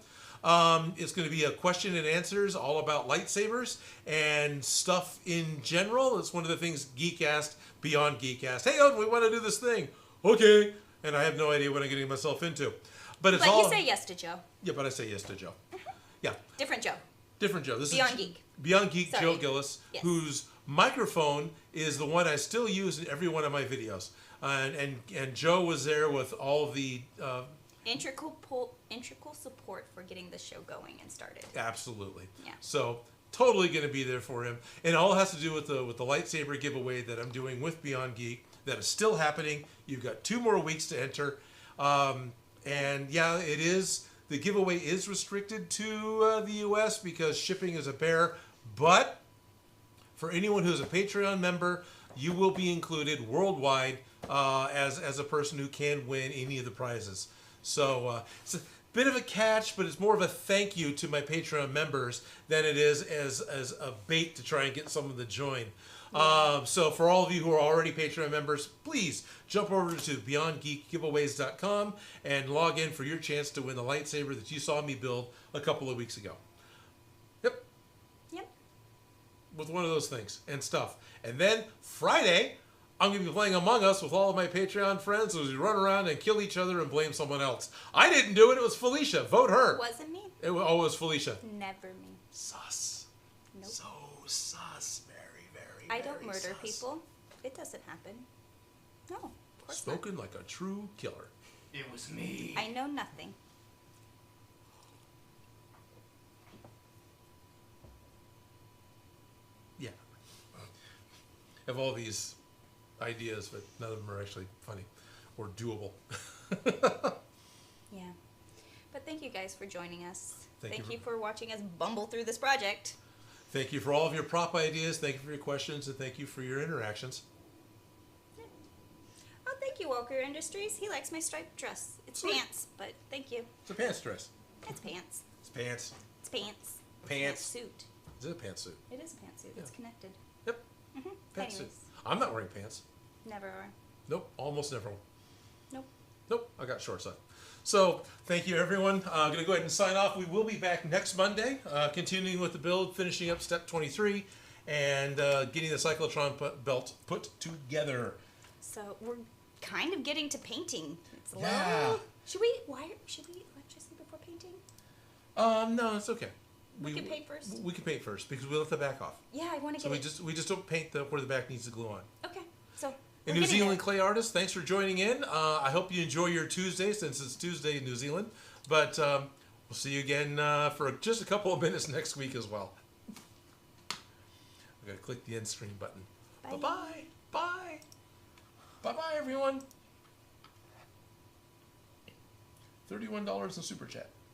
It's going to be a question and answers all about lightsabers and stuff in general. It's one of the things Geek asked, Beyond Geek asked. Hey, Odin, we want to do this thing. Okay. And I have no idea what I'm getting myself into. But it's
But
all...
you say yes to Joe.
Yeah, but I say yes to Joe. Yeah.
Different Joe.
Different Joe. This
Beyond
is
Geek.
Beyond Geek
Sorry.
Joe Gillis,
Yes.
whose microphone is the one I still use in every one of my videos. And Joe was there with all of the
integral support for getting the show going and started.
Absolutely.
Yeah.
So totally going to be there for him, and all has to do with the lightsaber giveaway that I'm doing with Beyond Geek. That is still happening. You've got 2 more weeks to enter, and yeah, it is. The giveaway is restricted to the U.S. because shipping is a bear, but for anyone who's a Patreon member, you will be included worldwide as a person who can win any of the prizes. So it's a bit of a catch, but it's more of a thank you to my Patreon members than it is as a bait to try and get someone to join. So for all of you who are already Patreon members, please jump over to BeyondGeekGiveaways.com and log in for your chance to win the lightsaber that you saw me build a couple of weeks ago. Yep. With one of those things and stuff. And then Friday, I'm going to be playing Among Us with all of my Patreon friends as we run around and kill each other and blame someone else. I didn't do it. It was Felicia. Vote her.
It wasn't me.
It was Felicia.
Never me.
Sus.
Nope.
So sus.
I don't murder
sus.
people. It doesn't happen. No, of course
Spoken like a true killer.
It was me.
not. I know nothing.
Yeah. I have all these ideas, but none of them are actually funny or doable.
Yeah. But thank you guys for joining us.
Thank
you for watching us bumble through this project.
Thank you for all of your prop ideas. Thank you for your questions, and thank you for your interactions.
Oh, thank you, Walker Industries. He likes my striped dress. It's
Sweet.
pants, but thank you.
It's a pants dress.
It's pants.
It's pants.
It's pants.
Pants.
It's a suit.
Is it a pantsuit?
It is a pantsuit.
Yeah.
It's connected.
Yep.
Mm-hmm.
Pantsuit.
Anyways,
I'm not wearing pants.
never are.
Nope. Almost never.
Nope.
Nope. I got shorts on. So thank you, everyone. I'm going to go ahead and sign off. We will be back next Monday, continuing with the build, finishing up step 23, and getting the Cyclotron belt put together.
So we're kind of getting to painting. It's a
Yeah.
little... Should we electricity before painting?
No, it's okay.
We can paint first?
We can paint first because we left the back off.
Yeah, I want to
So
get
we just don't paint where the back needs to glue on.
Okay, so...
And
we're
New
getting
Zealand
there.
clay artists, thanks for joining in. I hope you enjoy your Tuesday since it's Tuesday in New Zealand. But we'll see you again for just a couple of minutes next week as well. I gotta click the end stream button.
Bye.
Bye-bye. Bye. Bye-bye, everyone. $31 in Super Chat.